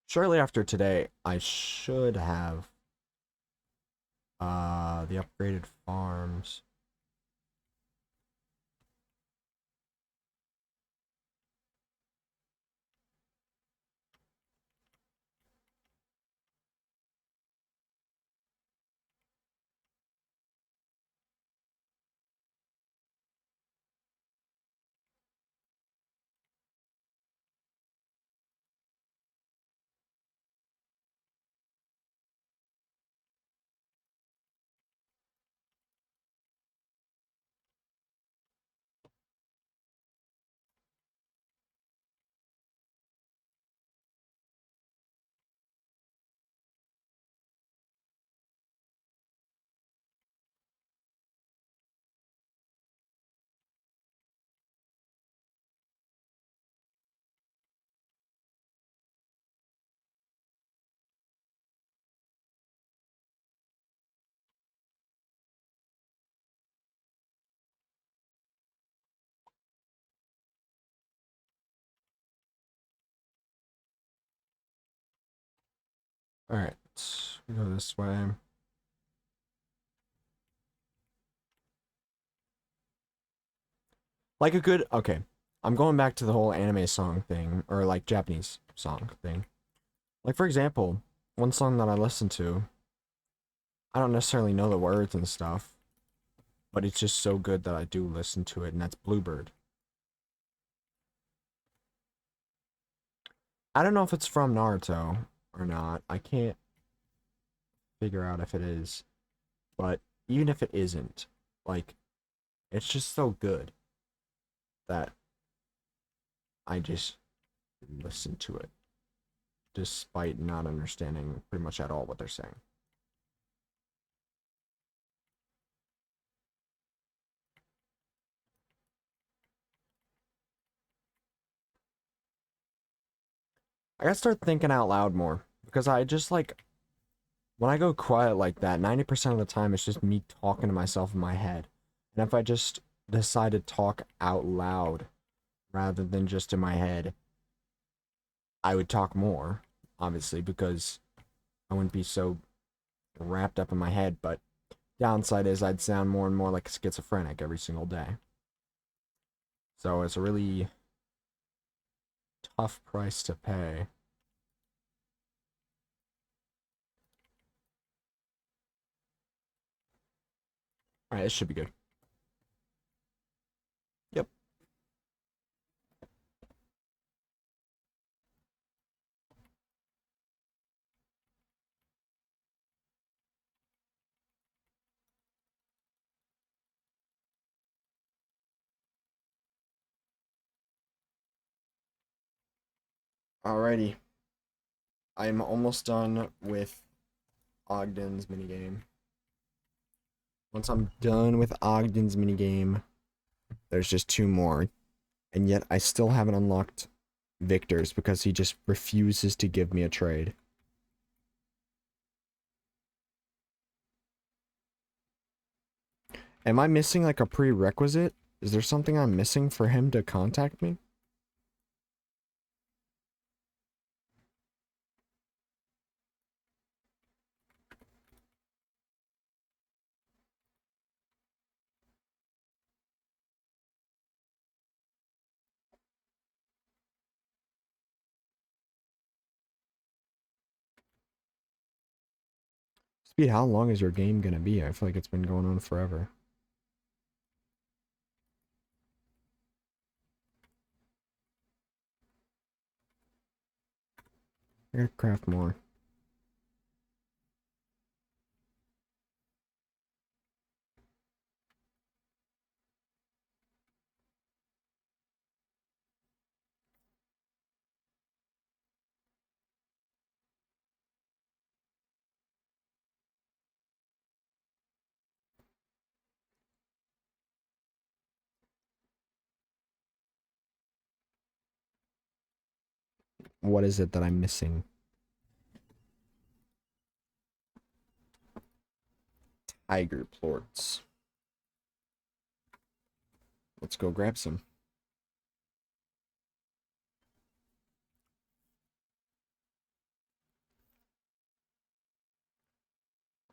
Shortly after today, I should have the upgraded farms. Alright, we go this way. Like a good, okay. I'm going back to the whole anime song thing, or like Japanese song thing. Like, for example, one song that I listen to, I don't necessarily know the words and stuff, but it's just so good that I do listen to it, and that's Bluebird. I don't know if it's from Naruto or not. I can't figure out if it is. But even if it isn't, like, it's just so good that I just listen to it, despite not understanding pretty much at all what they're saying. I gotta start thinking out loud more. Because I just like, when I go quiet like that, 90% of the time it's just me talking to myself in my head. And if I just decide to talk out loud rather than just in my head, I would talk more, obviously, because I wouldn't be so wrapped up in my head. But downside is I'd sound more and more like a schizophrenic every single day. So it's a really tough price to pay. Alright, this should be good. Yep. Alrighty. I'm almost done with Ogden's minigame. Once I'm done with Ogden's minigame, there's just two more. And yet I still haven't unlocked Victor's because he just refuses to give me a trade. Am I missing like a prerequisite? Is there something I'm missing for him to contact me? Speed, how long is your game gonna be? I feel like it's been going on forever. I gotta craft more. What is it that I'm missing? Tiger plorts. Let's go grab some.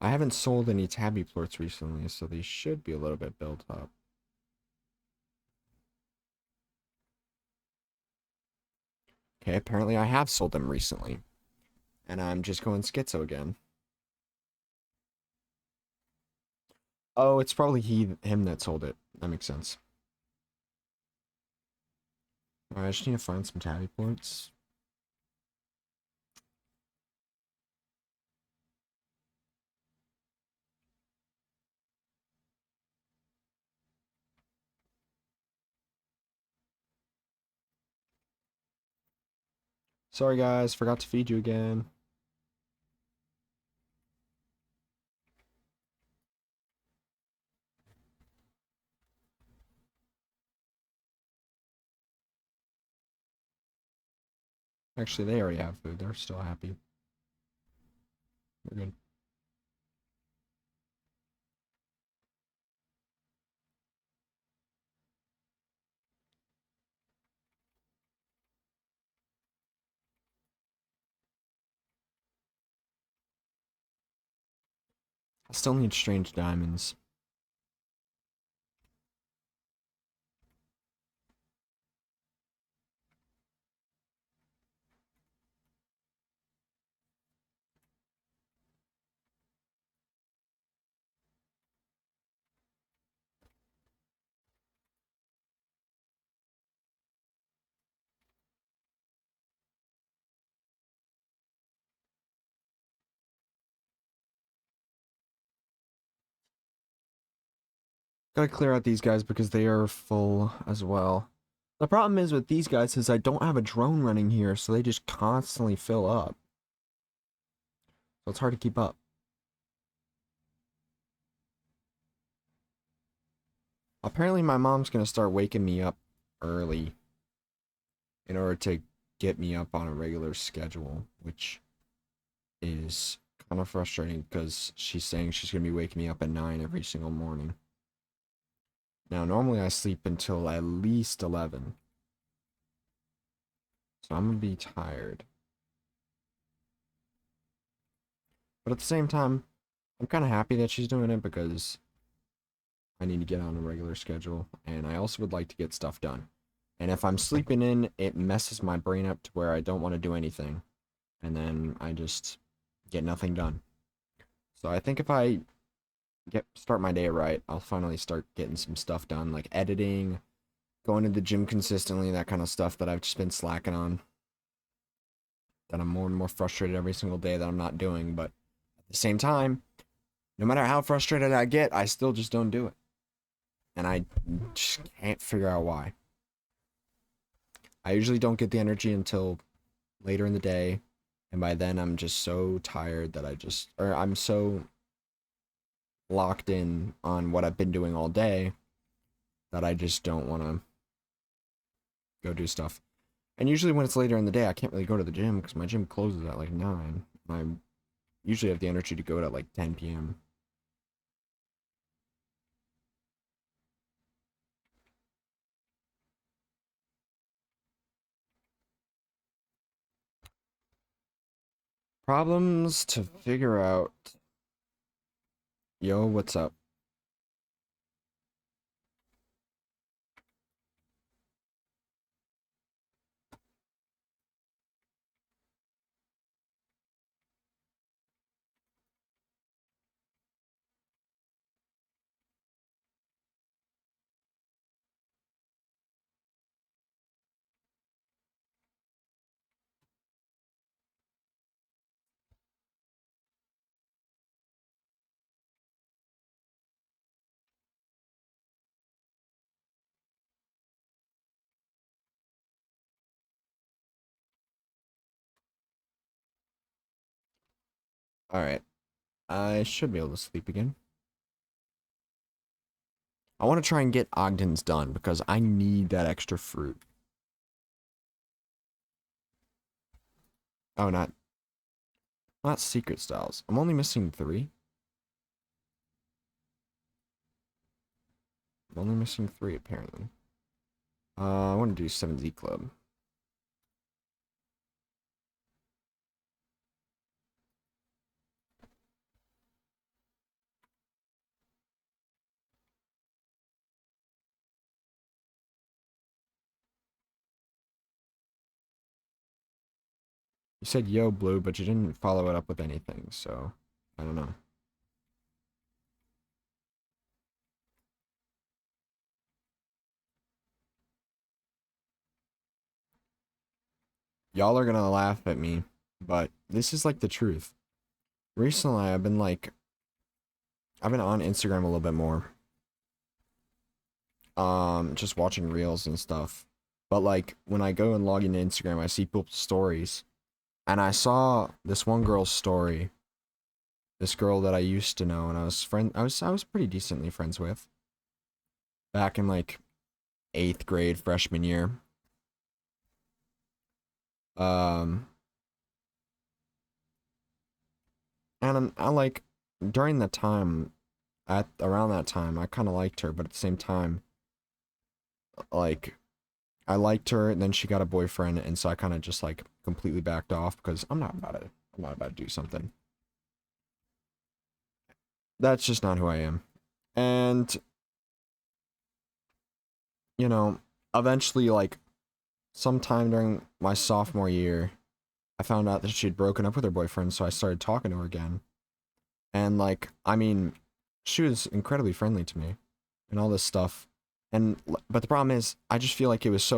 I haven't sold any tabby plorts recently, so they should be a little bit built up. Okay, apparently I have sold them recently. And I'm just going schizo again. Oh, it's probably him that sold it. That makes sense. Alright, I just need to find some tabby plorts. Sorry guys, forgot to feed you again. Actually, they already have food. They're still happy. We're good. I still need strange diamonds. Gotta clear out these guys because they are full as well. The problem is with these guys is I don't have a drone running here, so they just constantly fill up. So it's hard to keep up. Apparently my mom's gonna start waking me up early in order to get me up on a regular schedule, which is kind of frustrating because she's saying she's going to be waking me up at 9 every single morning. Now, normally I sleep until at least 11. So I'm going to be tired. But at the same time, I'm kind of happy that she's doing it because I need to get on a regular schedule. And I also would like to get stuff done. And if I'm sleeping in, it messes my brain up to where I don't want to do anything. And then I just get nothing done. So I think if I start my day right, I'll finally start getting some stuff done, like editing, going to the gym consistently, that kind of stuff that I've just been slacking on. That I'm more and more frustrated every single day that I'm not doing, but at the same time, no matter how frustrated I get, I still just don't do it. And I just can't figure out why. I usually don't get the energy until later in the day, and by then I'm just so tired that I'm so locked in on what I've been doing all day that I just don't want to go do stuff. And usually when it's later in the day, I can't really go to the gym because my gym closes at like 9. I usually have the energy to go at like 10 p.m. Problems to figure out. Yo, what's up? Alright. I should be able to sleep again. I want to try and get Ogden's done because I need that extra fruit. Oh, not secret styles. I'm only missing 3. I'm only missing 3 apparently. I want to do 7Z Club. You said yo blue, but you didn't follow it up with anything, so I don't know. Y'all are gonna laugh at me, but this is like the truth. Recently, I've been on Instagram a little bit more. Just watching reels and stuff. But like when I go and log into Instagram, I see people's stories, and I saw this one girl's story. This girl that I used to know, and I was pretty decently friends with. Back in like 8th grade, freshman year. Um, and I like during that time, at around that time, I kind of liked her, but at the same time, like I liked her, and then she got a boyfriend, and so I kind of just like completely backed off because I'm not about to do something. That's just not who I am. And you know, eventually, like sometime during my sophomore year, I found out that she'd broken up with her boyfriend, so I started talking to her again. And like, I mean, she was incredibly friendly to me and all this stuff. And but the problem is, I just feel like it was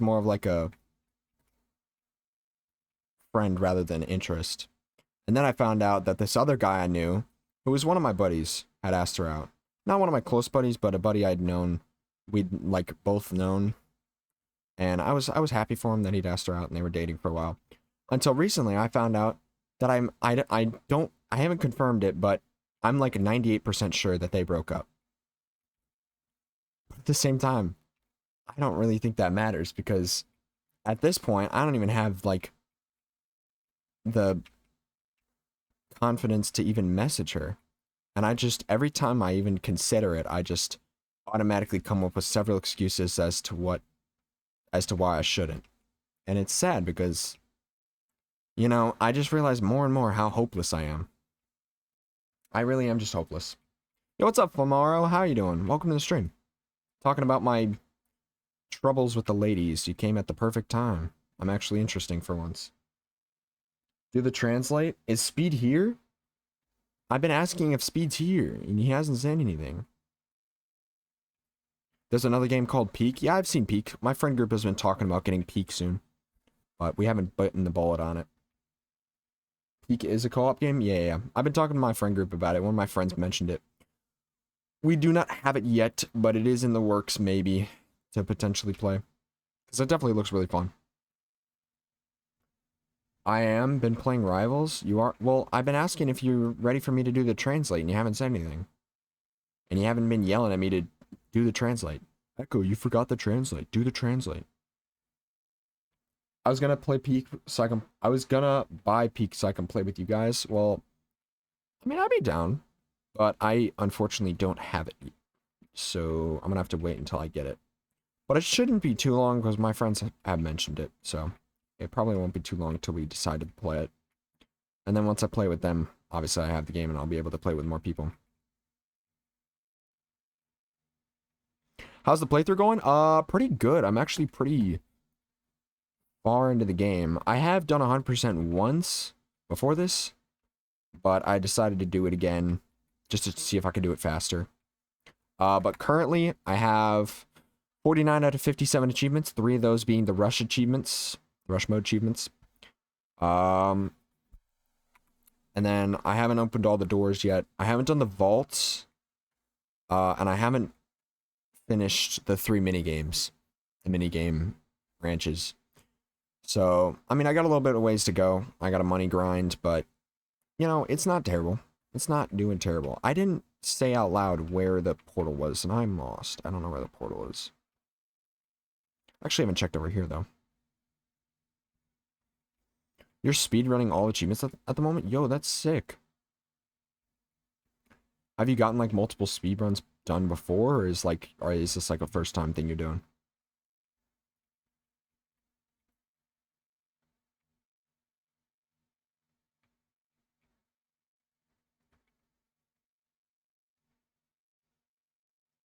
more of like a friend rather than interest. And then I found out that this other guy I knew, who was one of my buddies, had asked her out. Not one of my close buddies, but a buddy I'd known. We'd like both known. And I was happy for him that he'd asked her out and they were dating for a while. Until recently I found out that I haven't confirmed it, but I'm like 98% sure that they broke up. But at the same time, I don't really think that matters because at this point, I don't even have, like, the confidence to even message her. And I just, every time I even consider it, I just automatically come up with several excuses as to why I shouldn't. And it's sad because, you know, I just realize more and more how hopeless I am. I really am just hopeless. Yo, what's up, Flamaro? How you doing? Welcome to the stream. Talking about my troubles with the ladies. You came at the perfect time. I'm actually interesting for once. Do the translate? Is Speed here? I've been asking if Speed's here, and he hasn't said anything. There's another game called Peak. Yeah, I've seen Peak. My friend group has been talking about getting Peak soon, but we haven't bitten the bullet on it. Peak is a co-op game? Yeah. I've been talking to my friend group about it. One of my friends mentioned it. We do not have it yet, but it is in the works, maybe, to potentially play. Because it definitely looks really fun. I am been playing Rivals. You are? Well, I've been asking if you're ready for me to do the translate, and you haven't said anything. And you haven't been yelling at me to do the translate. Echo, you forgot the translate. Do the translate. I was gonna play Peak so I was gonna buy Peak so I can play with you guys. Well, I mean, I'd be down, but I unfortunately don't have it. So I'm gonna have to wait until I get it. But it shouldn't be too long because my friends have mentioned it. So it probably won't be too long until we decide to play it. And then once I play with them, obviously I have the game and I'll be able to play with more people. How's the playthrough going? Pretty good. I'm actually pretty far into the game. I have done 100% once before this, but I decided to do it again just to see if I could do it faster. But currently, I have 49 out of 57 achievements, 3 of those being the rush achievements, rush mode achievements. And then I haven't opened all the doors yet. I haven't done the vaults, and I haven't finished the 3 minigames, the minigame branches. So, I mean, I got a little bit of ways to go. I got a money grind, but, you know, it's not terrible. It's not doing terrible. I didn't say out loud where the portal was, and I'm lost. I don't know where the portal is. Actually, I haven't checked over here, though. You're speedrunning all achievements at the moment? Yo, that's sick. Have you gotten, like, multiple speedruns done before, or is this, like, a first-time thing you're doing?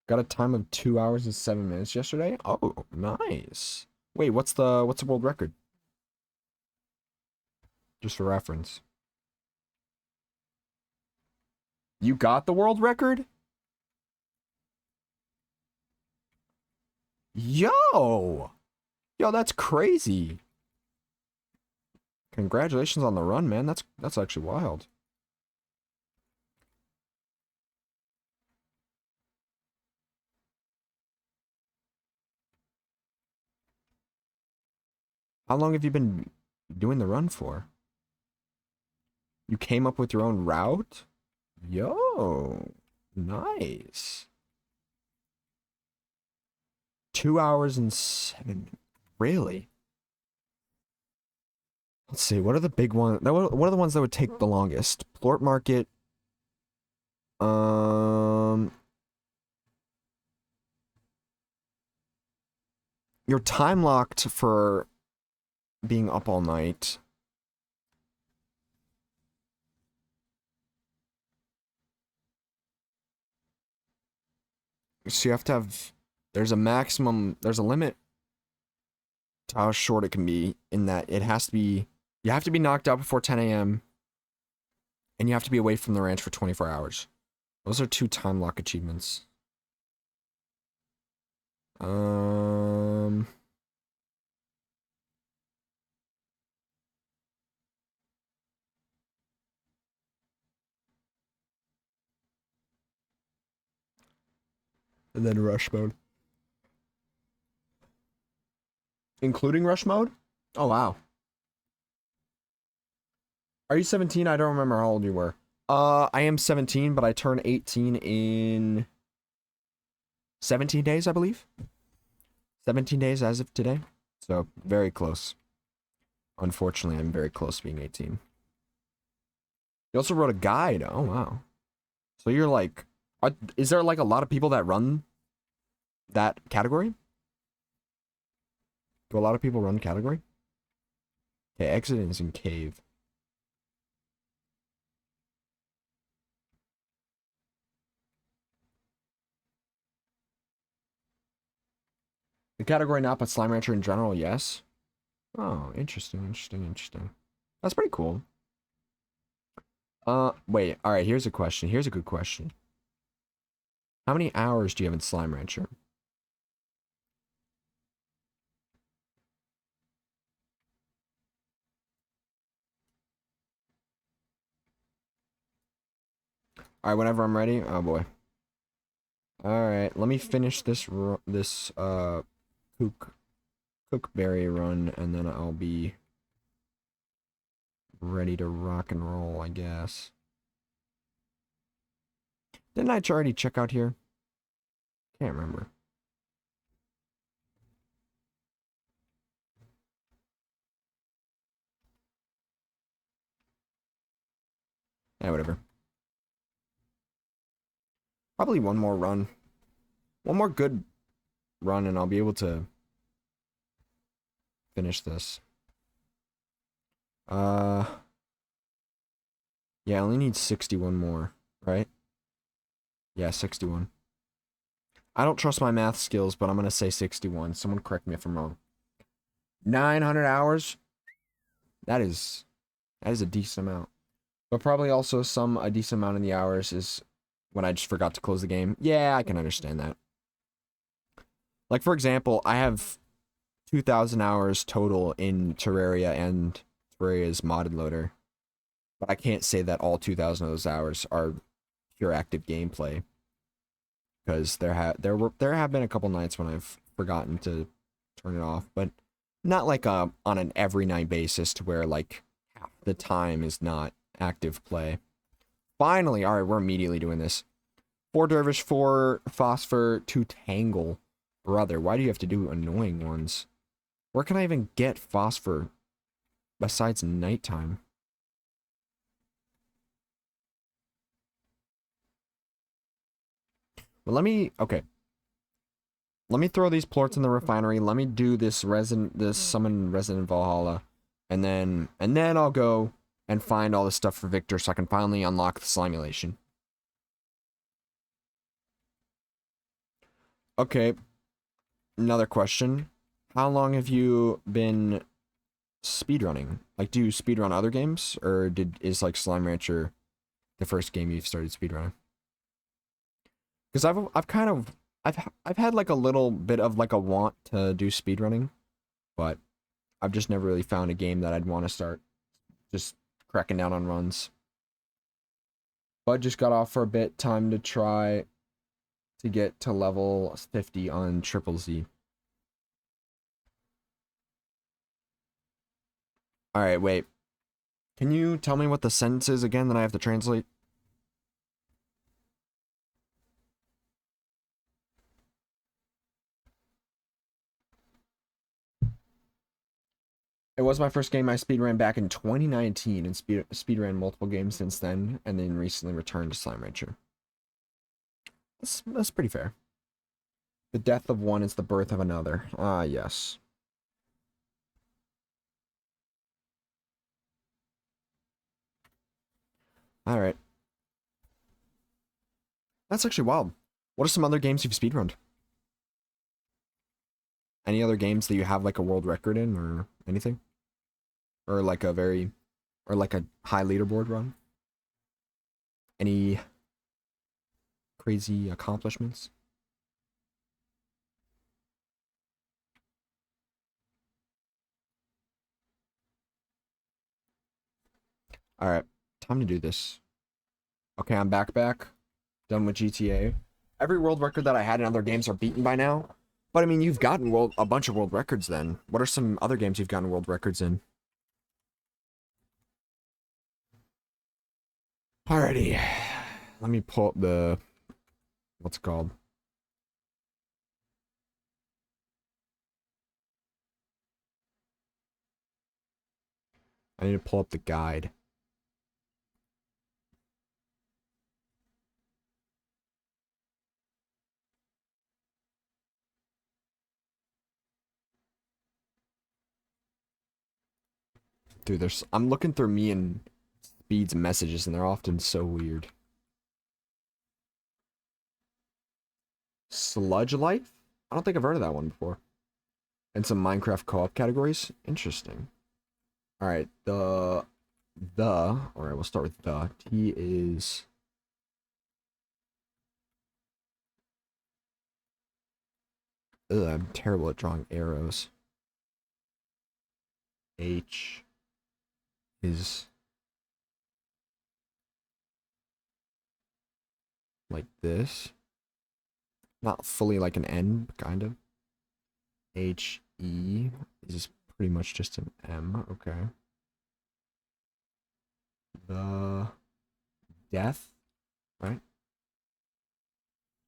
Got a time of 2 hours and 7 minutes yesterday. Oh, nice. Wait, what's the world record? Just for reference. You got the world record? Yo! Yo, that's crazy. Congratulations on the run, man. That's actually wild. How long have you been doing the run for? You came up with your own route? Yo, nice. 2 hours and 7. Really? Let's see. What are the big ones? What are the ones that would take the longest? Plort Market. You're time locked for being up all night. So you have to have, there's a limit to how short it can be, in that it has to be, you have to be knocked out before 10 a.m. and you have to be away from the ranch for 24 hours. Those are 2 time lock achievements. And then rush mode. Including rush mode? Oh, wow. Are you 17? I don't remember how old you were. I am 17, but I turn 18 in 17 days, I believe. 17 days as of today. So, very close. Unfortunately, I'm very close to being 18. You also wrote a guide. Oh, wow. So you're like... is there like a lot of people that run that category? Do a lot of people run the category? Okay, exit is in cave. The category not, but Slime Rancher in general, yes. Oh, interesting. That's pretty cool. Wait, alright, here's a question. Here's a good question. How many hours do you have in Slime Rancher? Alright, whenever I'm ready. Oh boy. Alright, let me finish this cookberry run, and then I'll be ready to rock and roll, I guess. Didn't I already check out here? Can't remember. Yeah, whatever. Probably one more run. One more good run, and I'll be able to finish this. Yeah, I only need 61 more, right? Yeah, 61. I don't trust my math skills, but I'm gonna say 61. Someone correct me if I'm wrong. 900 hours? That is a decent amount. But probably also a decent amount in the hours is when I just forgot to close the game. Yeah, I can understand that. Like, for example, I have 2,000 hours total in Terraria and Terraria's modded loader. But I can't say that all 2,000 of those hours are pure active gameplay. Because there have been a couple nights when I've forgotten to turn it off, but not like on an every night basis to where like half the time is not active play. Finally, all right, we're immediately doing this. 4 Dervish, 4 Phosphor, 2 Tangle. Brother, why do you have to do annoying ones? Where can I even get Phosphor besides nighttime? Well, okay. Let me throw these plorts in the refinery. Let me do this summon Resident Valhalla. And then I'll go and find all the stuff for Victor so I can finally unlock the Slimulation. Okay. Another question. How long have you been speedrunning? Like, do you speedrun other games? Or is like Slime Rancher the first game you've started speedrunning? Because I've had like a little bit of like a want to do speedrunning, but I've just never really found a game that I'd want to start just cracking down on runs. But just got off for a bit, time to try to get to level 50 on Triple Z. Alright, wait. Can you tell me what the sentence is again that I have to translate? It was my first game I speedran back in 2019 and speedran multiple games since then, and then recently returned to Slime Rancher. That's pretty fair. The death of one is the birth of another. Ah, yes. Alright. That's actually wild. What are some other games you've speedrunned? Any other games that you have like a world record in or anything? Or like a high leaderboard run? Any crazy accomplishments? Alright, time to do this. Okay, I'm back. Done with GTA. Every world record that I had in other games are beaten by now. But I mean, you've gotten a bunch of world records then. What are some other games you've gotten world records in? Alrighty. Let me pull up the... what's it called? I need to pull up the guide. Dude, I'm looking through me and Speed's messages, and they're often so weird. Sludge Life? I don't think I've heard of that one before. And some Minecraft co-op categories? Interesting. Alright, alright, we'll start with the. T is... Ugh, I'm terrible at drawing arrows. H is... like this. Not fully like an N, but kind of. H, E is pretty much just an M, okay. The death, right?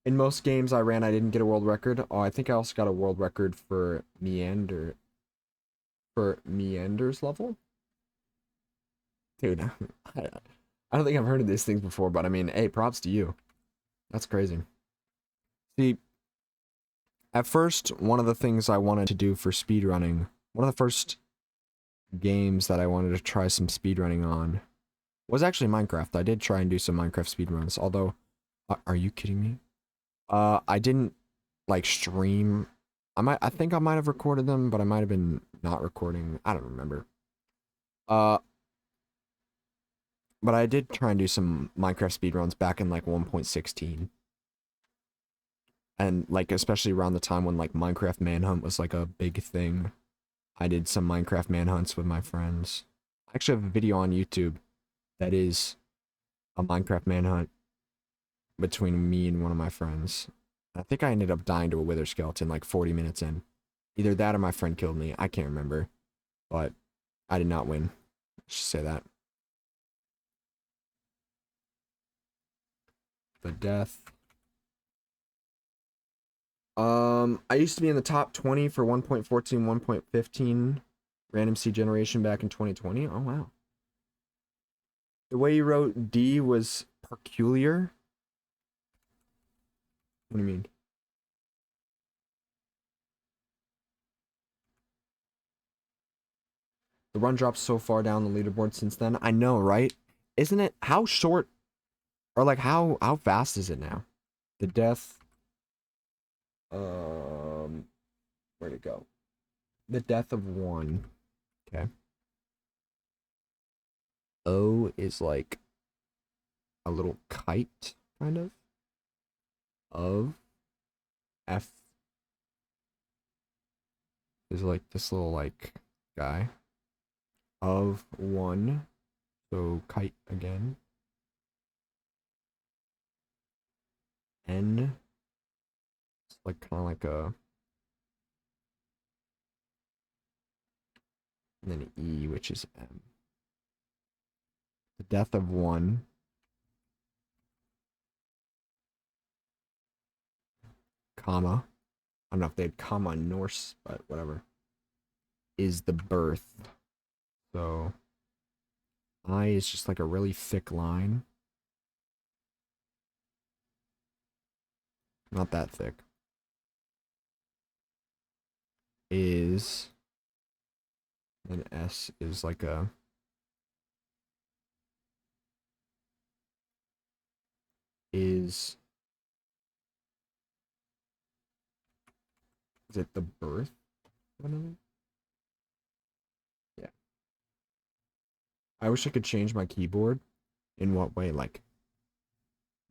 In most games I ran, I didn't get a world record. Oh, I think I also got a world record for Meander's level. Dude, I don't think I've heard of these things before, but I mean, hey, props to you. That's crazy. See, at first, one of the things I wanted to do for speedrunning, one of the first games that I wanted to try some speedrunning on was actually Minecraft. I did try and do some Minecraft speedruns, although, are you kidding me? I didn't, like, stream. I think I might have recorded them, but I might have been not recording. I don't remember. But I did try and do some Minecraft speedruns back in, like, 1.16. And, like, especially around the time when, like, Minecraft Manhunt was, like, a big thing. I did some Minecraft Manhunts with my friends. I actually have a video on YouTube that is a Minecraft Manhunt between me and one of my friends. I think I ended up dying to a wither skeleton like 40 minutes in. Either that or my friend killed me. I can't remember. But I did not win. Let's just say that. The death. I used to be in the top 20 for 1.14, 1.15 random seed generation back in 2020. Oh, wow. The way you wrote D was peculiar. What do you mean? The run dropped so far down the leaderboard since then. I know, right? Isn't it? How short or like how fast is it now? The death. Where'd it go? The death of one. Okay. O is like a little kite, kind of. Of. F is like this little like guy. Of one. So kite again. N. It's like kind of like a. And then E, which is M. The death of one. Comma. I don't know if they had comma in Norse, but whatever. Is the birth. So I is just like a really thick line. Not that thick. Is. And S is like a. Is it the birth? Yeah. I wish I could change my keyboard. In what way? Like,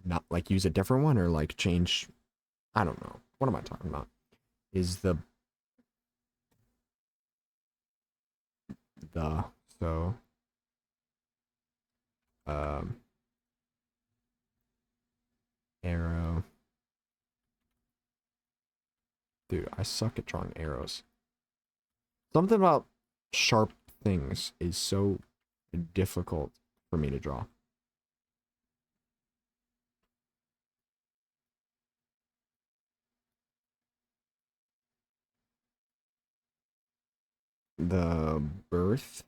not like use a different one or like change. I don't know. What am I talking about? Is the. So. Um. Arrow. Dude, I suck at drawing arrows. Something about sharp things is so difficult for me to draw. The birth.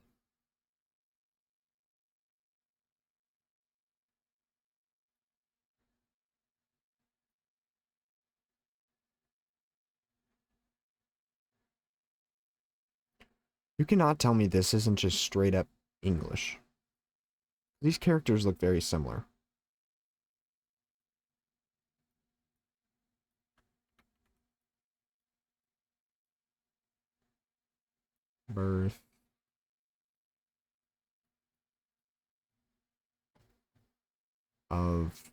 You cannot tell me this isn't just straight up English. These characters look very similar. Birth of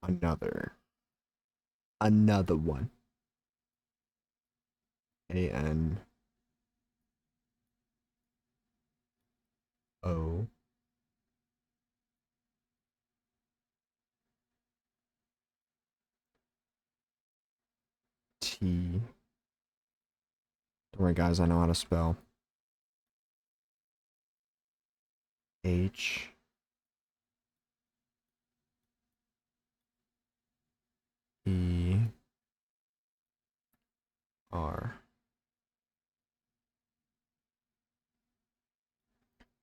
another one. A-N O T. Don't worry, guys, I know how to spell. H E R.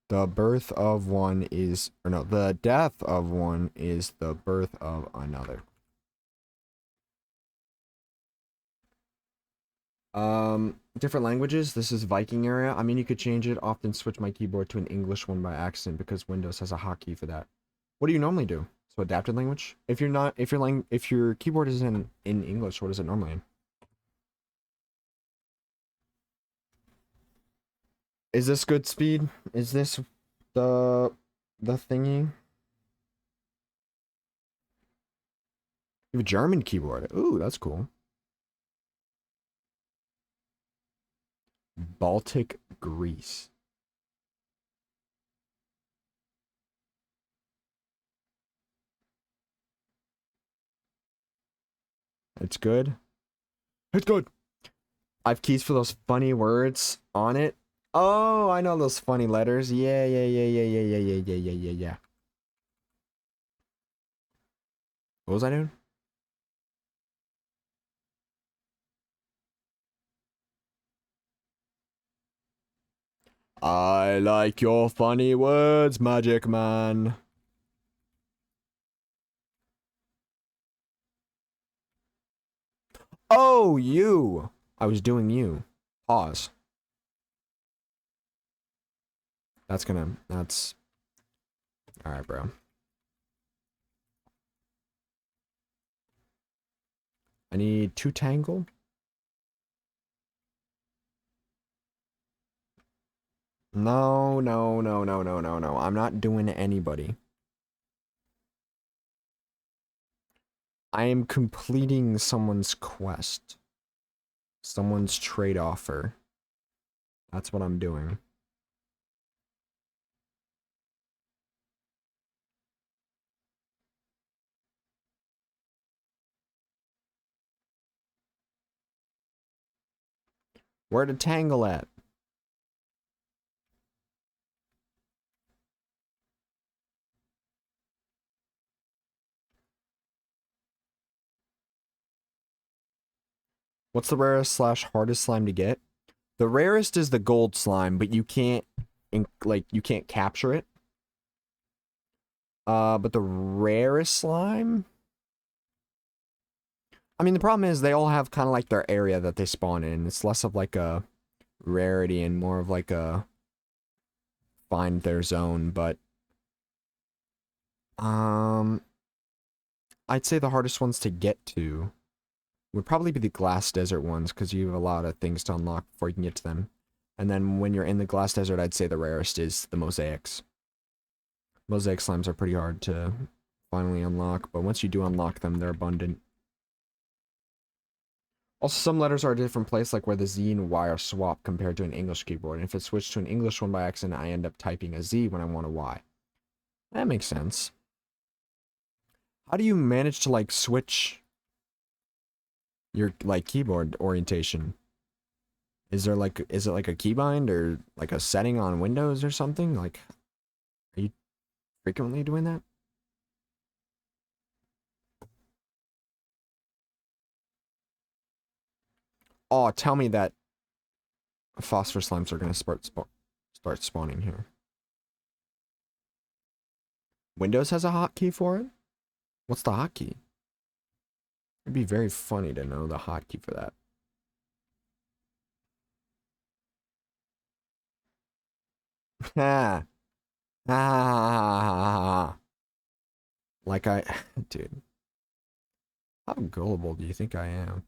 The birth of one is, or no, the death of one is the birth of another. Different languages. This is Viking area. I mean, you could change it. Often switch my keyboard to an English one by accident because Windows has a hotkey for that. What do you normally do? So adapted language? If you're not, if your keyboard is in English, what is it normally in? Is this good speed? Is this the thingy? You have a German keyboard. Ooh, that's cool. Baltic Greece. It's good. It's good. I have keys for those funny words on it. Oh, I know those funny letters. Yeah, yeah, yeah, yeah, yeah, yeah, yeah, yeah, yeah, yeah, yeah. What was I doing? I like your funny words, Magic Man. Oh, you. I was doing you. Pause. That's... Alright, bro. I need 2 tangle. No, no, no, no, no, no, no. I'm not doing anybody. I am completing someone's quest. Someone's trade offer. That's what I'm doing. Where to tangle at? What's the rarest slash hardest slime to get? The rarest is the gold slime, but you can't, you can't capture it. But the rarest slime? I mean, the problem is they all have kind of like their area that they spawn in. It's less of like a rarity and more of like a find their zone, but I'd say the hardest ones to get to would probably be the glass desert ones because you have a lot of things to unlock before you can get to them. And then when you're in the glass desert, I'd say the rarest is the mosaics. Mosaic slimes are pretty hard to finally unlock, but once you do unlock them, they're abundant. Also, some letters are a different place, like where the Z and Y are swapped compared to an English keyboard. And if it's switched to an English one by accident, I end up typing a Z when I want a Y. That makes sense. How do you manage to, like, switch your, like, keyboard orientation? Is it like a keybind or like a setting on Windows or something? Like, are you frequently doing that? Oh, tell me that phosphor slimes are gonna start start spawning here. Windows has a hotkey for it? What's the hotkey? It'd be very funny to know the hotkey for that. Ha. Ah. Like dude. How gullible do you think I am?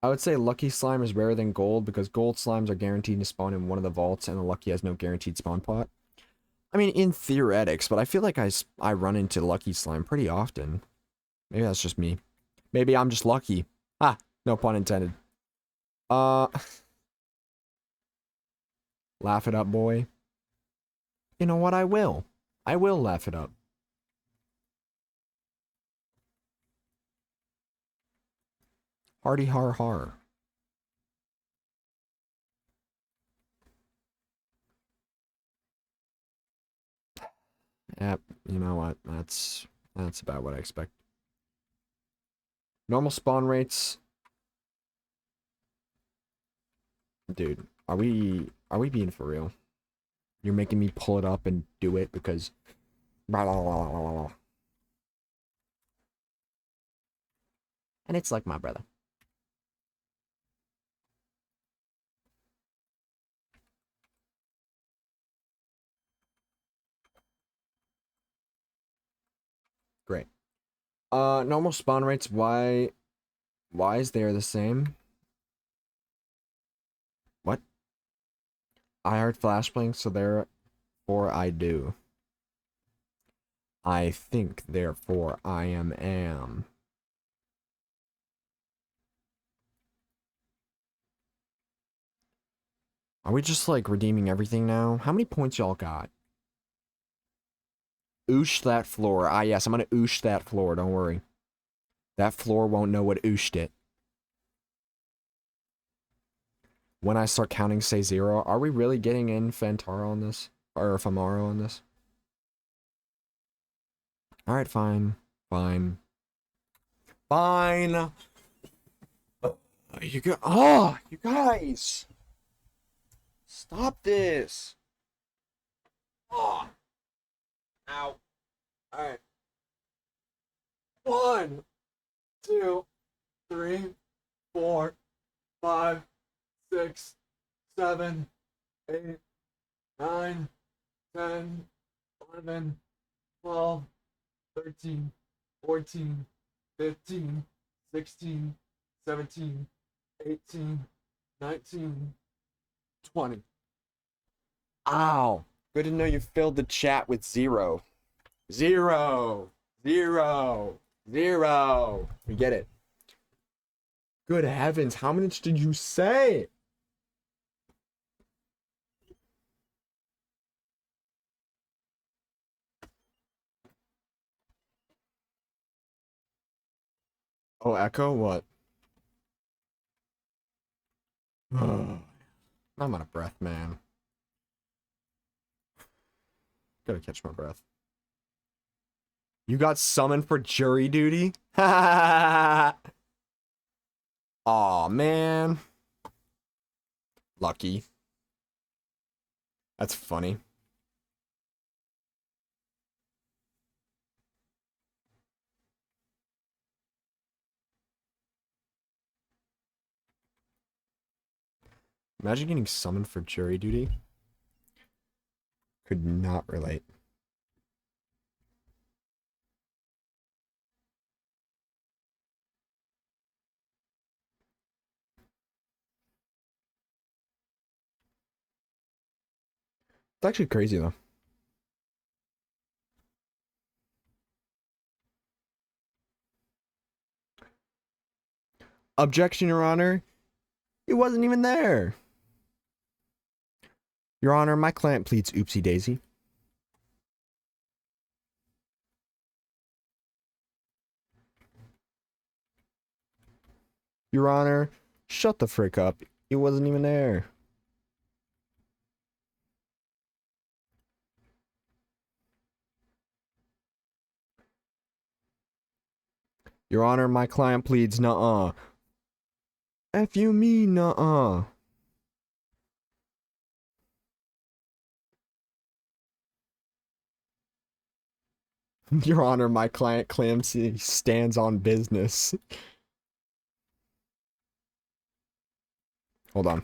I would say Lucky Slime is rarer than Gold because Gold Slimes are guaranteed to spawn in one of the vaults and the Lucky has no guaranteed spawn pot. I mean, in theoretics, but I feel like I run into Lucky Slime pretty often. Maybe that's just me. Maybe I'm just lucky. Ah, no pun intended. Laugh it up, boy. You know what? I will. I will laugh it up. Hardy har har. Yep, you know what? That's about what I expect. Normal spawn rates. Dude, are we being for real? You're making me pull it up and do it because and it's like my brother. Great. Normal spawn rates, why is there the same? What? I heard flashbang, so therefore I do. I think, therefore I am. Are we just like redeeming everything now? How many points y'all got? Oosh that floor. Ah yes, I'm gonna oosh that floor, don't worry. That floor won't know what ooshed it. When I start counting, say 0. Are we really getting in Fantaro on this? Or Famaro on this? Alright, fine. Fine. Fine! You guys! Stop this! Oh! Ow. Alright. 1, 2, 3, 4, 5, 6, 7, 8, 9, 10, 11, 12, 13, 14, 15, 16, 17, 18, 19, 20. Ow. Good to know you filled the chat with 0. 0. 0. 0. We get it. Good heavens, how much did you say? Oh, Echo? What? I'm out of breath, man. Gotta catch my breath. You got summoned for jury duty? Aw, man. Lucky. That's funny. Imagine getting summoned for jury duty. Could not relate. It's actually crazy, though. Objection, Your Honor. He wasn't even there. Your Honor, my client pleads oopsie daisy. Your Honor, shut the frick up. He wasn't even there. Your Honor, my client pleads nuh-uh. F you mean, nuh-uh. Your Honor, my client claims he stands on business. Hold on.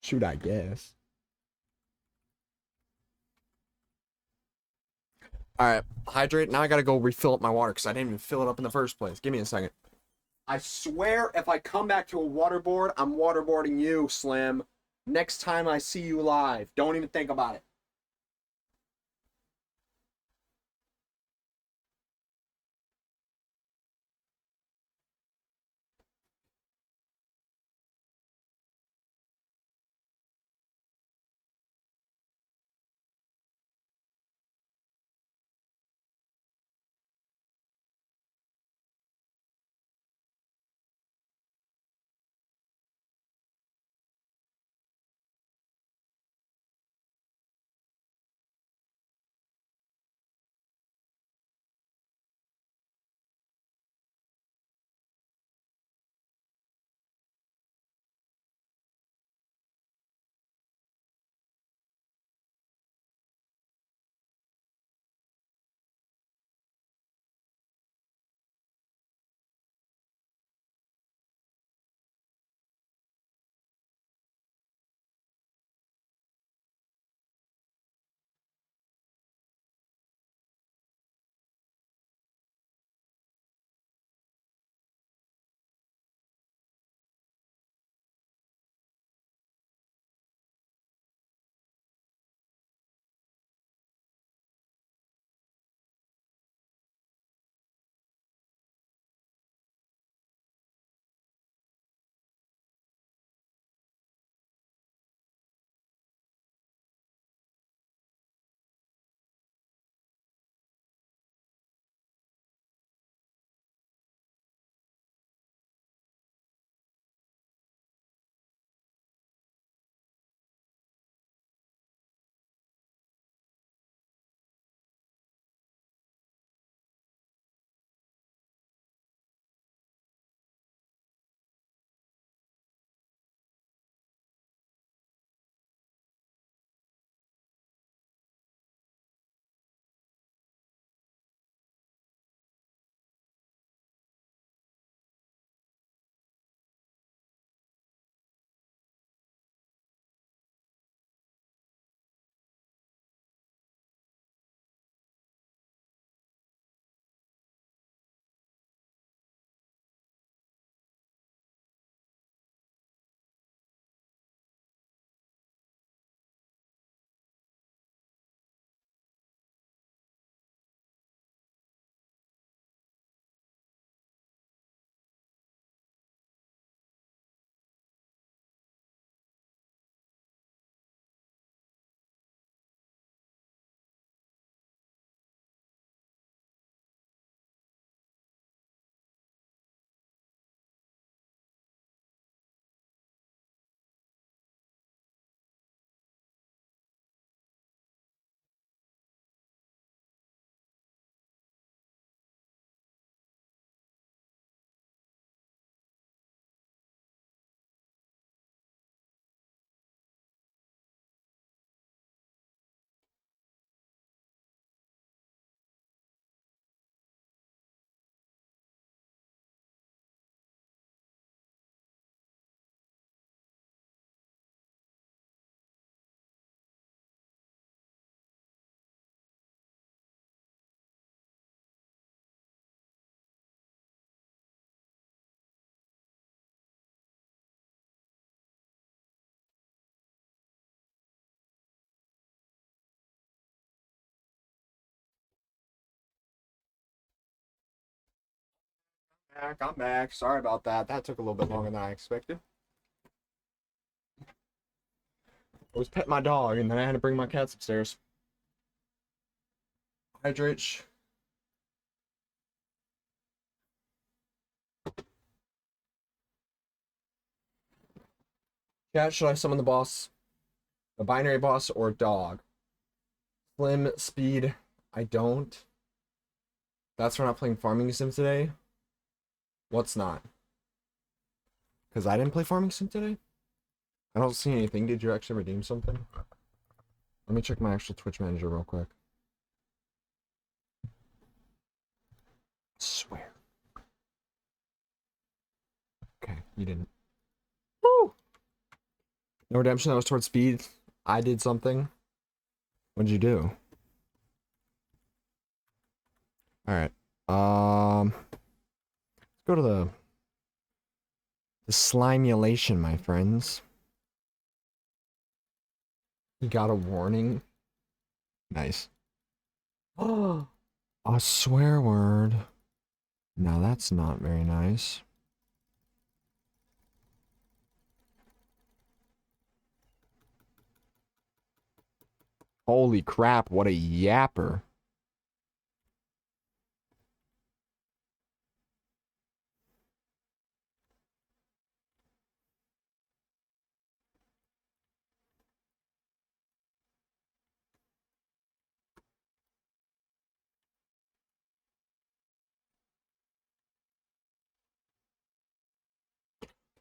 Shoot, I guess. Alright, hydrate. Now I gotta go refill up my water because I didn't even fill it up in the first place. Give me a second. I swear if I come back to a waterboard, I'm waterboarding you, Slim. Next time I see you live. Don't even think about it. I'm back. Sorry about that. That took a little bit longer than I expected. I was petting my dog, and then I had to bring my cats upstairs. Hydrate. Cat, should I summon the boss? A binary boss or dog? Slim, speed, I don't. That's for not playing Farming Sim today. What's not? Because I didn't play Farming Sim today? I don't see anything. Did you actually redeem something? Let me check my actual Twitch manager real quick. I swear. Okay, you didn't. Woo! No redemption, that was towards speed. I did something. What did you do? Alright. Let's go to the slimulation, my friends. You got a warning. Nice. Oh, a swear word. Now that's not very nice. Holy crap, what a yapper.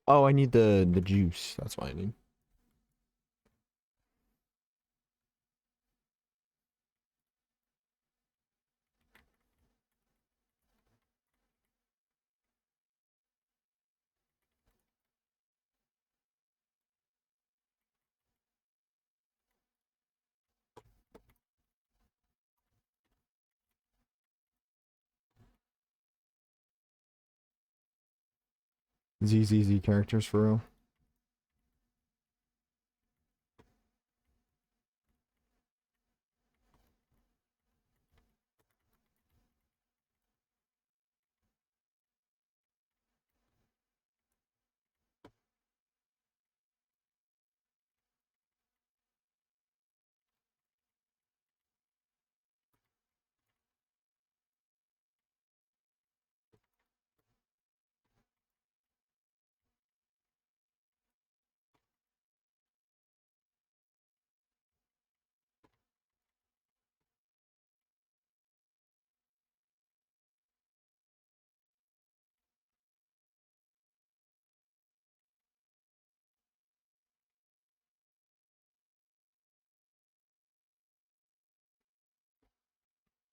Oh, I need the juice. That's what I need. ZZZ characters for real.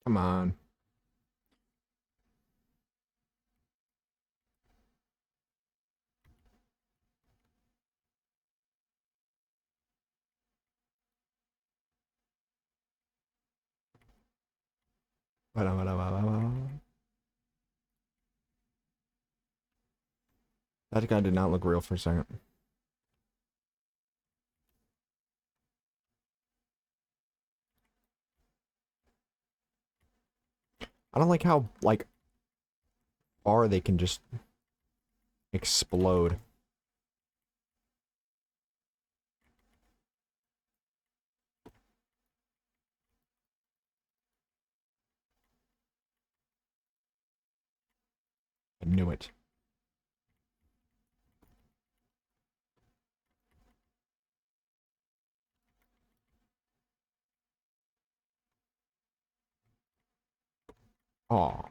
Come on. That guy did not look real for a second. I don't like how, like, far they can just explode. I knew it. Aw.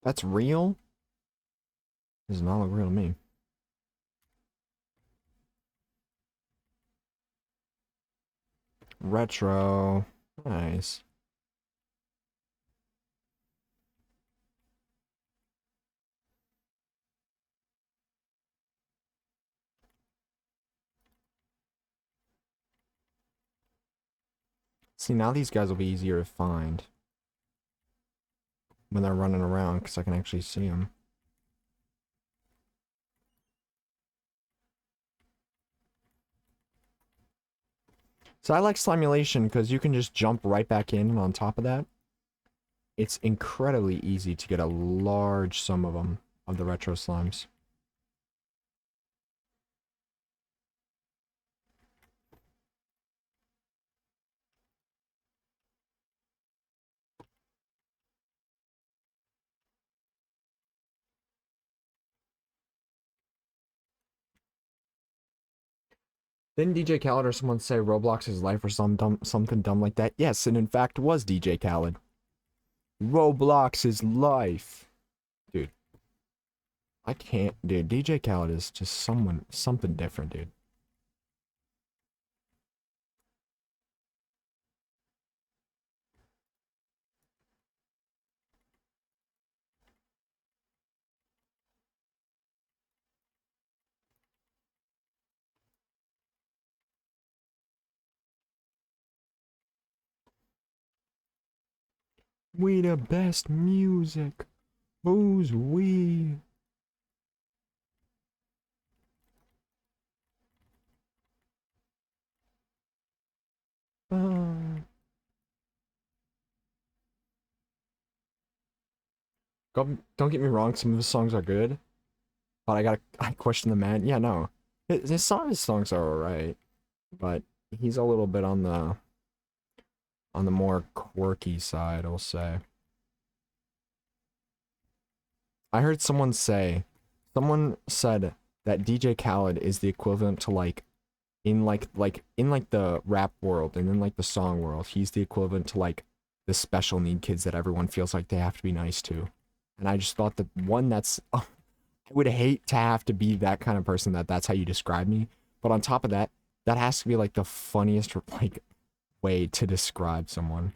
That's real? Does not look real to me. Retro. Nice. See, now these guys will be easier to find when they're running around because I can actually see them. So I like Slimulation because you can just jump right back in, and on top of that, it's incredibly easy to get a large sum of them, of the retro slimes. Didn't DJ Khaled or someone say Roblox is life or something dumb like that? Yes, and in fact was DJ Khaled. Roblox is life. Dude. I can't, dude. DJ Khaled is just something different, dude. We the best music. Who's we? Uh, don't get me wrong, some of his songs are good, but I question the man. Yeah, no. His songs are alright, but he's a little bit on the more quirky side, I'll say. I heard someone said that DJ Khaled is the equivalent to like in like the rap world and in like the song world, he's the equivalent to like the special need kids that everyone feels like they have to be nice to. And I just thought that one that's I would hate to have to be that kind of person that's how you describe me. But on top of that, that has to be like the funniest like way to describe someone.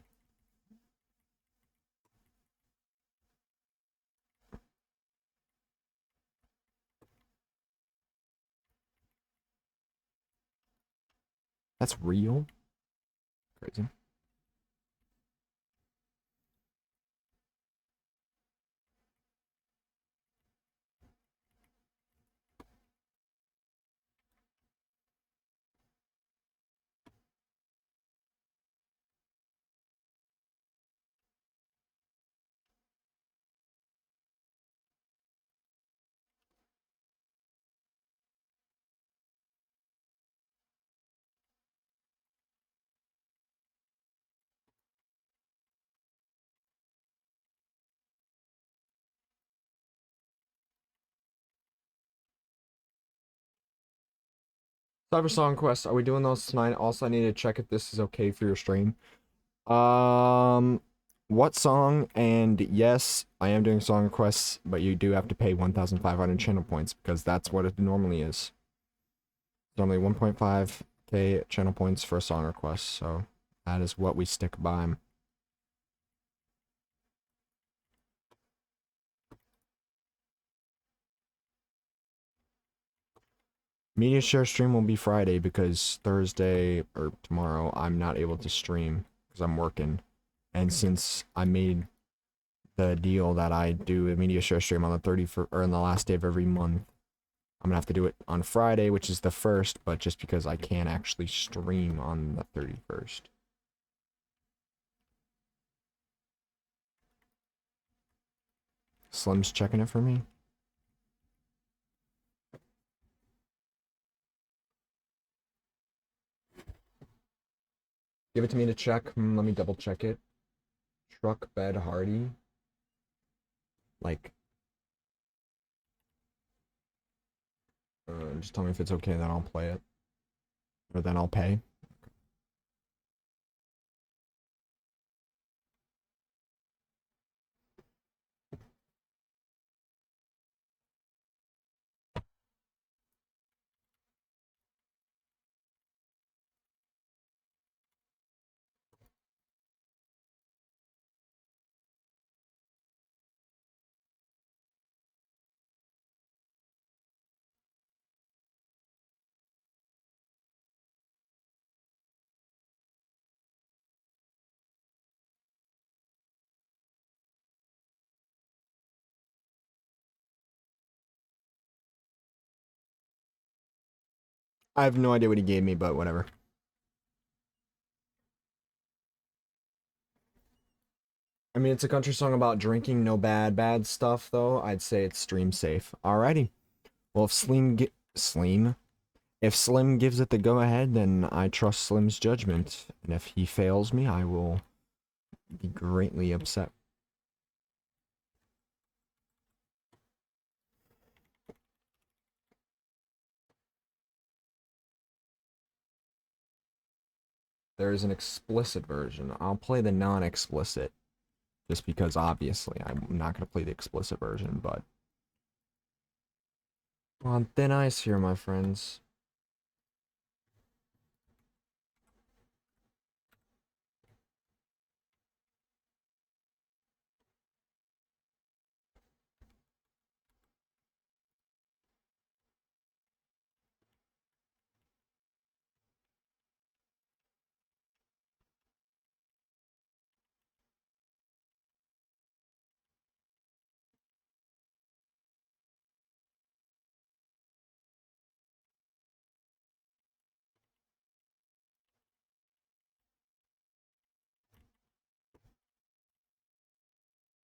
That's real. Crazy. Cyber Song Quest, are we doing those tonight? Also, I need to check if this is okay for your stream. Um, what song? And yes, I am doing song requests, but you do have to pay 1,500 channel points because that's what it normally is. Normally 1.5k channel points for a song request, so that is what we stick by. Media share stream will be Friday because Thursday or tomorrow I'm not able to stream because I'm working. And since I made the deal that I do a media share stream on the 31st or on the last day of every month, I'm gonna have to do it on Friday, which is the 1st, but just because I can't actually stream on the 31st. Slim's checking it for me. Give it to me to check. Let me double check it. Truck bed Hardy. Like, just tell me if it's okay, then I'll play it. Or then I'll pay. I have no idea what he gave me, but whatever. I mean, it's a country song about drinking, no bad stuff, though. I'd say it's stream safe. Alrighty. Well, if if Slim gives it the go-ahead, then I trust Slim's judgment. And if he fails me, I will be greatly upset. There is an explicit version. I'll play the non-explicit. Just because, obviously, I'm not going to play the explicit version, but... on thin ice here, my friends.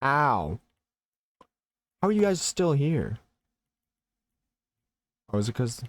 Ow. How are you guys still here? Oh, is it because...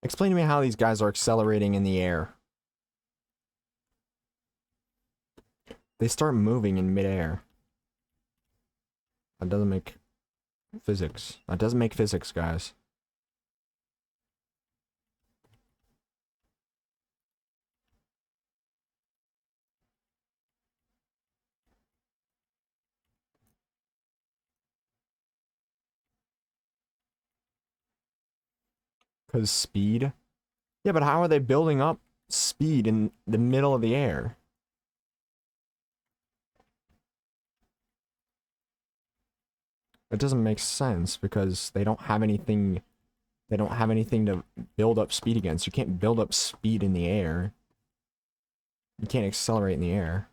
Explain to me how these guys are accelerating in the air. They start moving in midair. That doesn't make physics. That doesn't make physics, guys. Because speed? Yeah, but how are they building up speed in the middle of the air? It doesn't make sense because they don't have anything to build up speed against. You can't build up speed in the air. You can't accelerate in the air.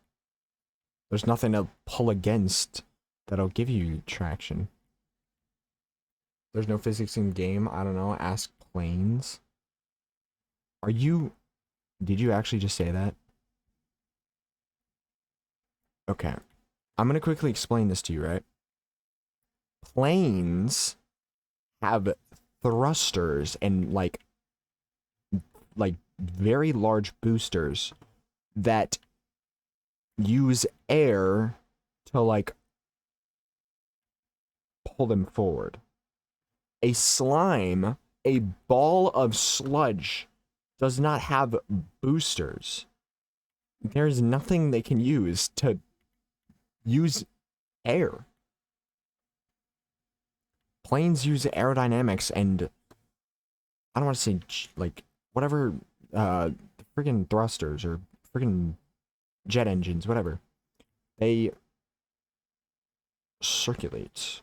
There's nothing to pull against that'll give you traction. There's no physics in game. I don't know. Ask planes. Did you actually just say that? Okay. I'm gonna quickly explain this to you, right? Planes have thrusters and like very large boosters that use air to like pull them forward. A slime, a ball of sludge, does not have boosters. There's nothing they can use to use air. Planes use aerodynamics and I don't want to say like whatever friggin' thrusters or friggin' jet engines, whatever. They circulate.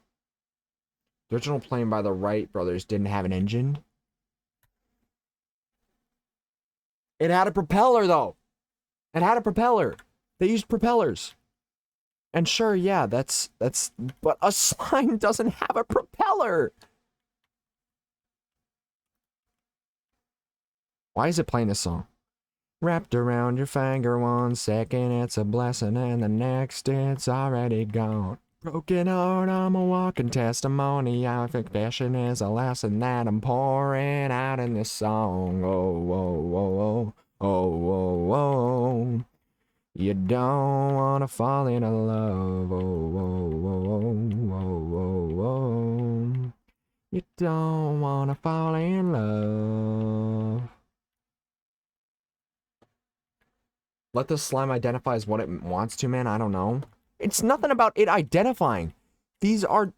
The original plane by the Wright brothers didn't have an engine. It had a propeller though. It had a propeller. They used propellers. And sure, yeah, that's but a slime doesn't have a propeller. Why is it playing this song? Wrapped around your finger 1 second, it's a blessing, and the next it's already gone. Broken heart, I'm a walking testimony. Our confession is a lesson that I'm pouring out in this song. Oh, oh, oh, oh, oh, oh, oh. You don't wanna fall in love. Oh, oh, oh, oh, oh, oh. You don't wanna fall in love. Let the slime identify as what it wants to, man. I don't know. It's nothing about it identifying. These are...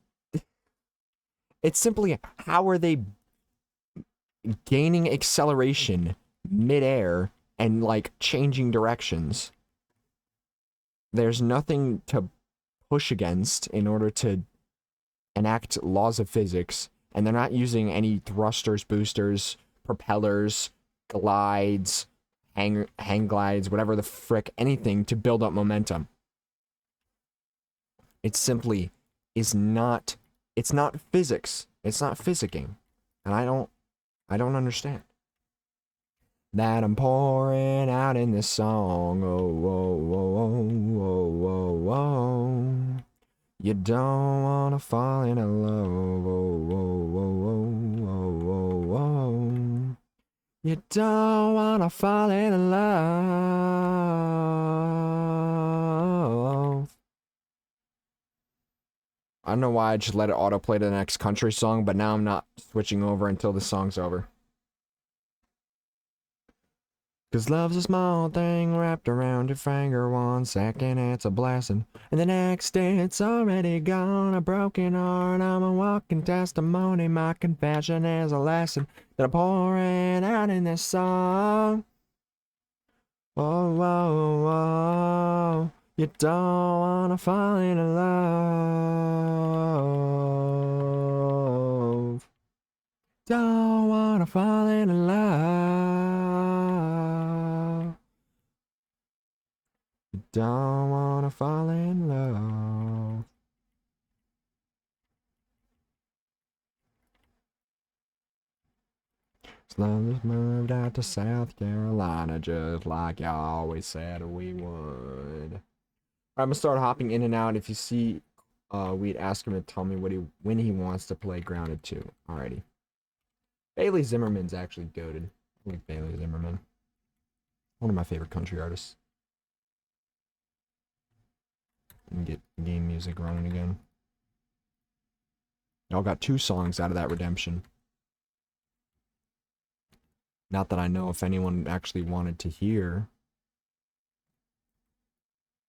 It's simply, how are they gaining acceleration midair and, like, changing directions? There's nothing to push against in order to enact laws of physics, and they're not using any thrusters, boosters, propellers, glides, hang glides, whatever the frick, anything to build up momentum. It simply is not, it's not physics. It's not physicking. And I don't understand. That I'm pouring out in this song. Oh, whoa, whoa, whoa, whoa, whoa. You don't wanna fall in love. Oh, whoa, whoa, whoa, whoa, whoa, whoa. You don't wanna fall in love. I don't know why I just let it autoplay to the next country song, but now I'm not switching over until the song's over. Cause love's a small thing wrapped around your finger. 1 second it's a blessing, and the next it's already gone. A broken heart, I'm a walking testimony. My confession is a lesson that I'm pouring out in this song. Whoa, whoa, whoa. You don't wanna fall in love. Don't wanna fall in love. You don't wanna fall in love. Slowly moved out to South Carolina just like y'all always said we would. I'm gonna start hopping in and out. If you see we'd ask him to tell me when he wants to play Grounded 2. Alrighty. Bailey Zimmerman's actually goated. I like Bailey Zimmerman. One of my favorite country artists. And get game music running again. Y'all got 2 songs out of that Redemption. Not that I know if anyone actually wanted to hear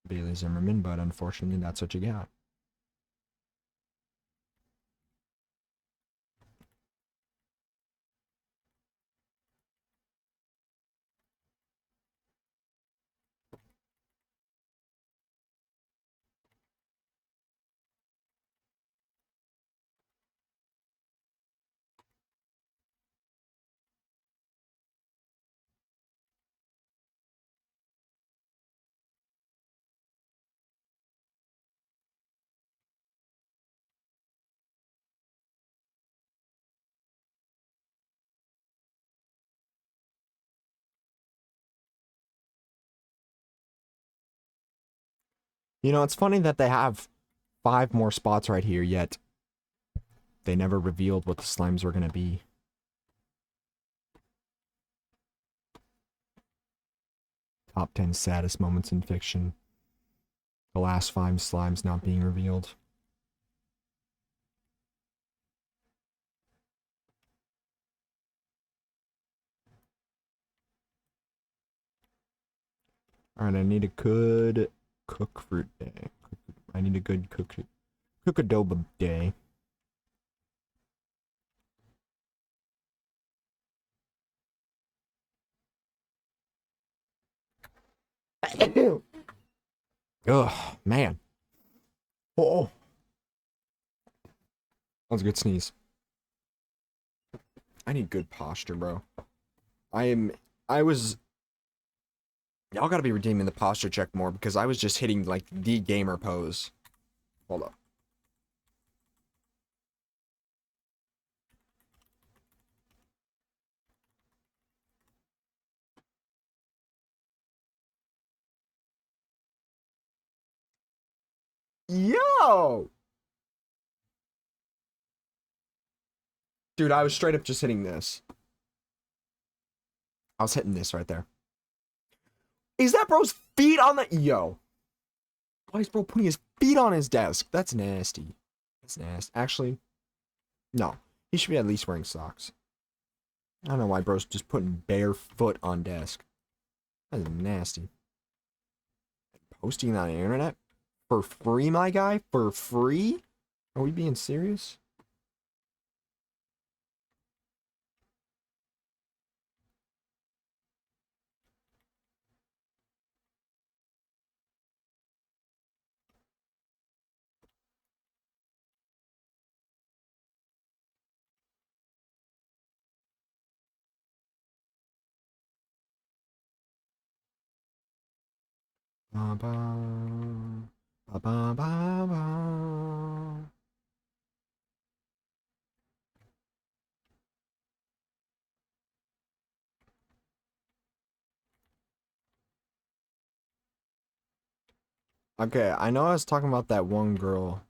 Bailey Zimmerman, but unfortunately that's what you got. You know, it's funny that they have 5 more spots right here, yet they never revealed what the slimes were going to be. Top 10 saddest moments in fiction. The last 5 slimes not being revealed. Alright, I need a good cook fruit day. I need a good cook-adobe day. Ugh, man. Oh. That was a good sneeze. I need good posture, bro. Y'all gotta be redeeming the posture check more, because I was just hitting, like, the gamer pose. Hold up. Yo! Dude, I was straight up just hitting this. I was hitting this right there. Is that bro's feet on the... Yo. Why is bro putting his feet on his desk? That's nasty. That's nasty. Actually, no. He should be at least wearing socks. I don't know why bro's just putting bare foot on desk. That's nasty. Posting on the internet? For free, my guy? For free? Are we being serious? Ba ba ba ba ba ba. Okay, I know I was talking about that one girl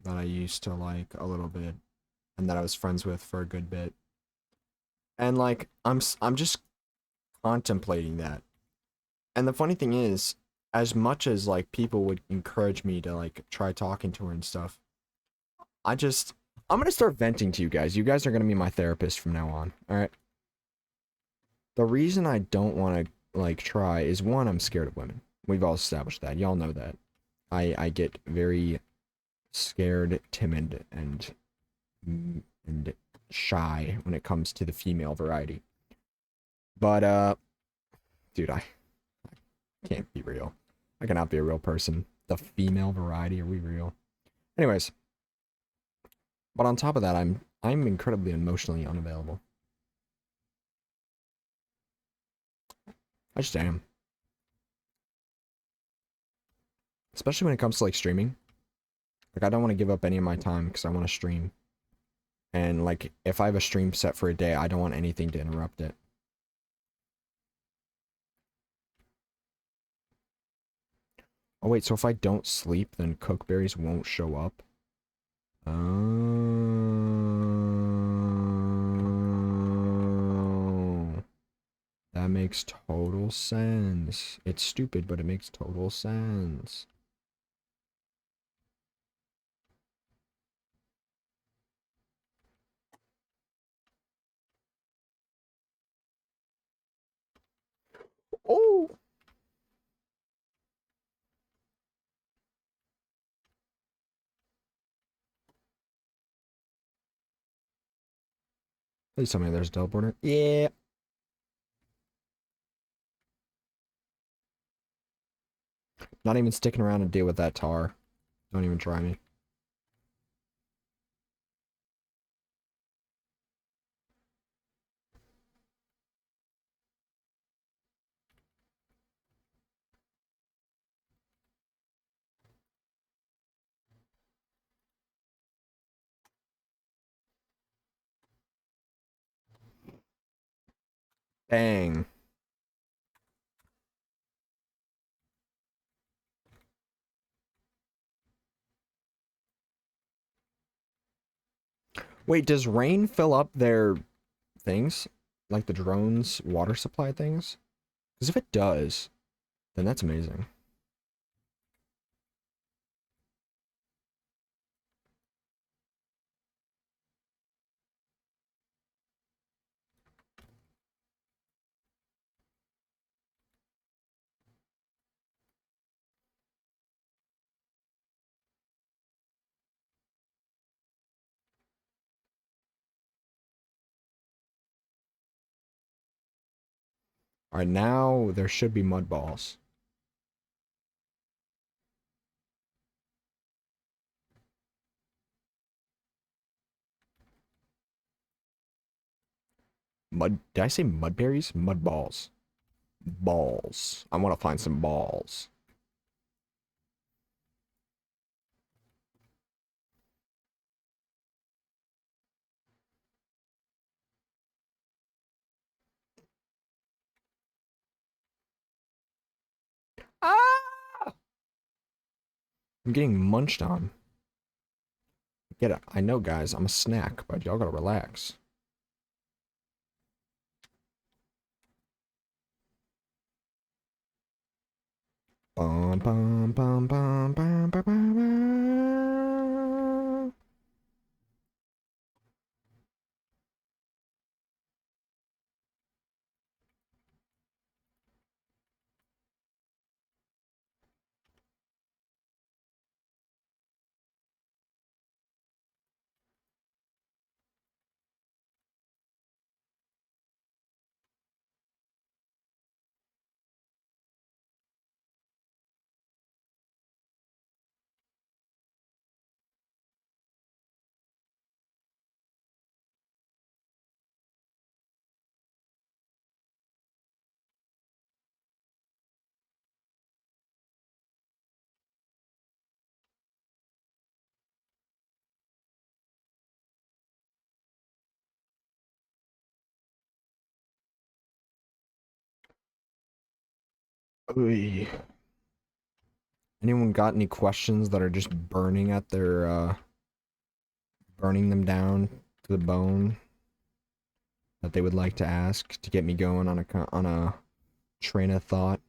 that I used to like a little bit and that I was friends with for a good bit. And like I'm just contemplating that. And the funny thing is, as much as like people would encourage me to like try talking to her and stuff, I'm gonna start venting to you guys. You guys are gonna be my therapist from now on. All right. The reason I don't want to like try is one, I'm scared of women. We've all established that. Y'all know that. I get very scared, timid, and shy when it comes to the female variety. But dude, I can't be real. I cannot be a real person. The female variety, are we real? Anyways, but on top of that, I'm incredibly emotionally unavailable. I just am. Especially when it comes to like streaming. Like I don't want to give up any of my time because I want to stream. And like if I have a stream set for a day, I don't want anything to interrupt it. Oh wait, so if I don't sleep, then cookberries won't show up? Oh. That makes total sense. It's stupid, but it makes total sense. Oh! Please tell me there's a teleporter. Yeah. Not even sticking around to deal with that tar. Don't even try me. Dang. Wait, does rain fill up their things? Like the drone's water supply things? Because if it does, then that's amazing. Alright, now there should be mud balls. Did I say mud berries? Mud balls. Balls. I want to find some balls. Ah! I'm getting munched on. Get it. I know, guys, I'm a snack, but y'all gotta relax. Bum, bum, bum, bum, bum, bum, bum. Oy. Anyone got any questions that are just burning at their burning them down to the bone that they would like to ask to get me going on a train of thought?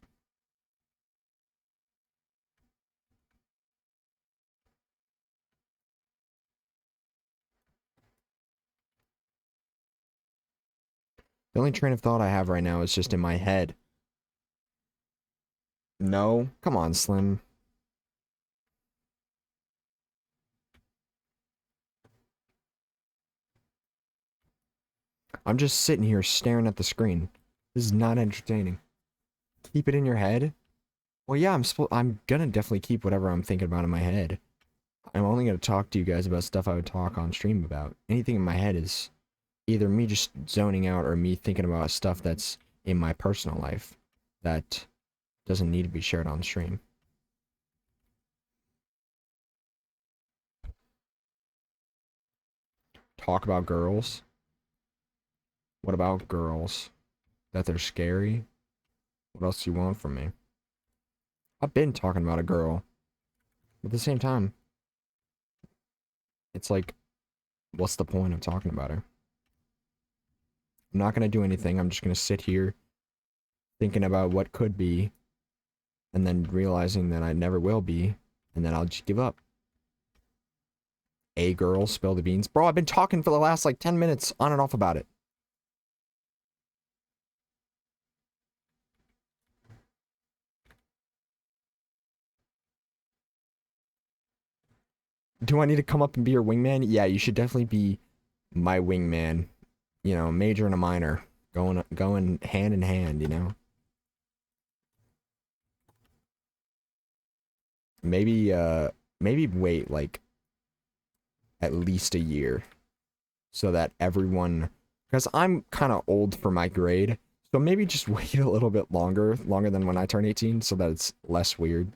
The only train of thought I have right now is just in my head. No? Come on, Slim. I'm just sitting here staring at the screen. This is not entertaining. Keep it in your head? Well, yeah, I'm gonna definitely keep whatever I'm thinking about in my head. I'm only gonna talk to you guys about stuff I would talk on stream about. Anything in my head is either me just zoning out or me thinking about stuff that's in my personal life that doesn't need to be shared on stream. Talk about girls. What about girls? That they're scary? What else do you want from me? I've been talking about a girl. But at the same time, it's like, what's the point of talking about her? I'm not gonna do anything. I'm just gonna sit here thinking about what could be and then realizing that I never will be, and then I'll just give up. A girl, spill the beans. Bro, I've been talking for the last like 10 minutes on and off about it. Do I need to come up and be your wingman? Yeah, you should definitely be my wingman. You know, major and a minor. Going hand in hand, you know? Maybe wait like at least a year so that everyone, because I'm kind of old for my grade, so maybe just wait a little bit longer than when I turn 18 so that it's less weird.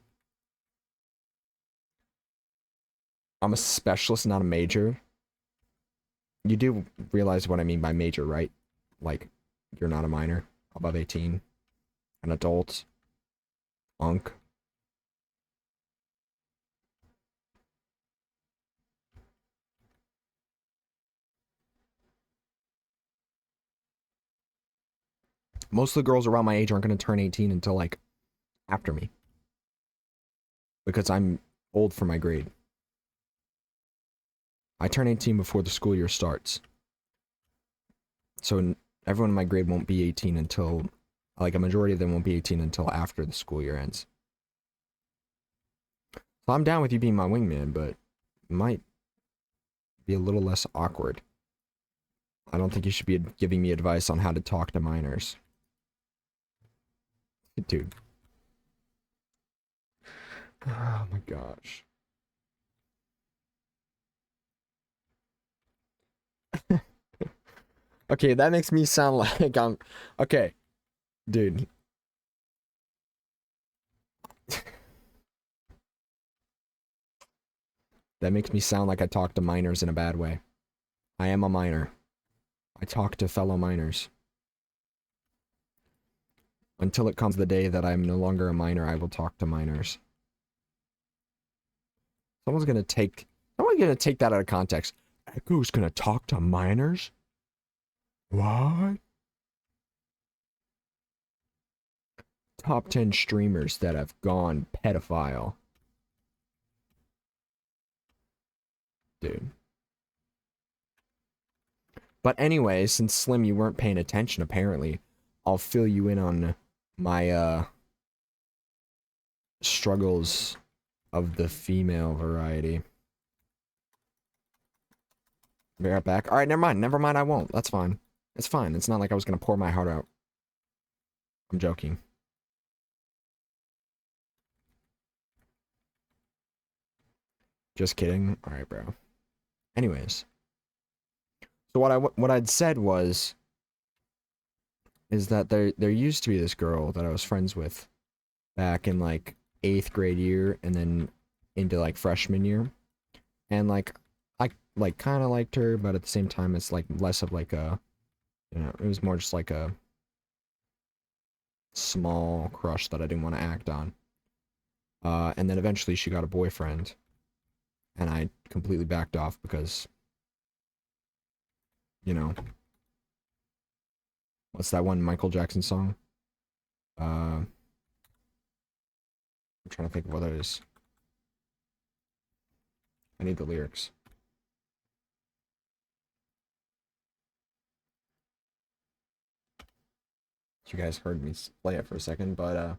I'm a specialist, not a major. You do realize what I mean by major, right? Like, you're not a minor, above 18, an adult, unk. Most of the girls around my age aren't going to turn 18 until, like, after me. Because I'm old for my grade. I turn 18 before the school year starts. So everyone in my grade won't be 18 until, like, a majority of them won't be 18 until after the school year ends. So I'm down with you being my wingman, but it might be a little less awkward. I don't think you should be giving me advice on how to talk to minors. Dude. Oh my gosh. Okay, that makes me sound like I'm... Okay, dude. That makes me sound like I talk to minors in a bad way. I am a minor. I talk to fellow minors. Until it comes the day that I'm no longer a minor, I will talk to minors. Someone's gonna take that out of context. Echo's gonna talk to minors? What? top 10 streamers that have gone pedophile. Dude. But anyway, since Slim, you weren't paying attention, apparently, I'll fill you in on my, struggles of the female variety. Be right back. Alright, never mind. Never mind, I won't. That's fine. It's fine. It's not like I was gonna pour my heart out. I'm joking. Just kidding. Alright, bro. Anyways. So what I'd said is that there used to be this girl that I was friends with back in like 8th grade year and then into like freshman year. And like I like kind of liked her, but at the same time it's like less of like a, you know, it was more just like a small crush that I didn't want to act on. And then eventually she got a boyfriend and I completely backed off because, you know, what's that one Michael Jackson song? I'm trying to think of what that is. I need the lyrics. You guys heard me play it for a second, but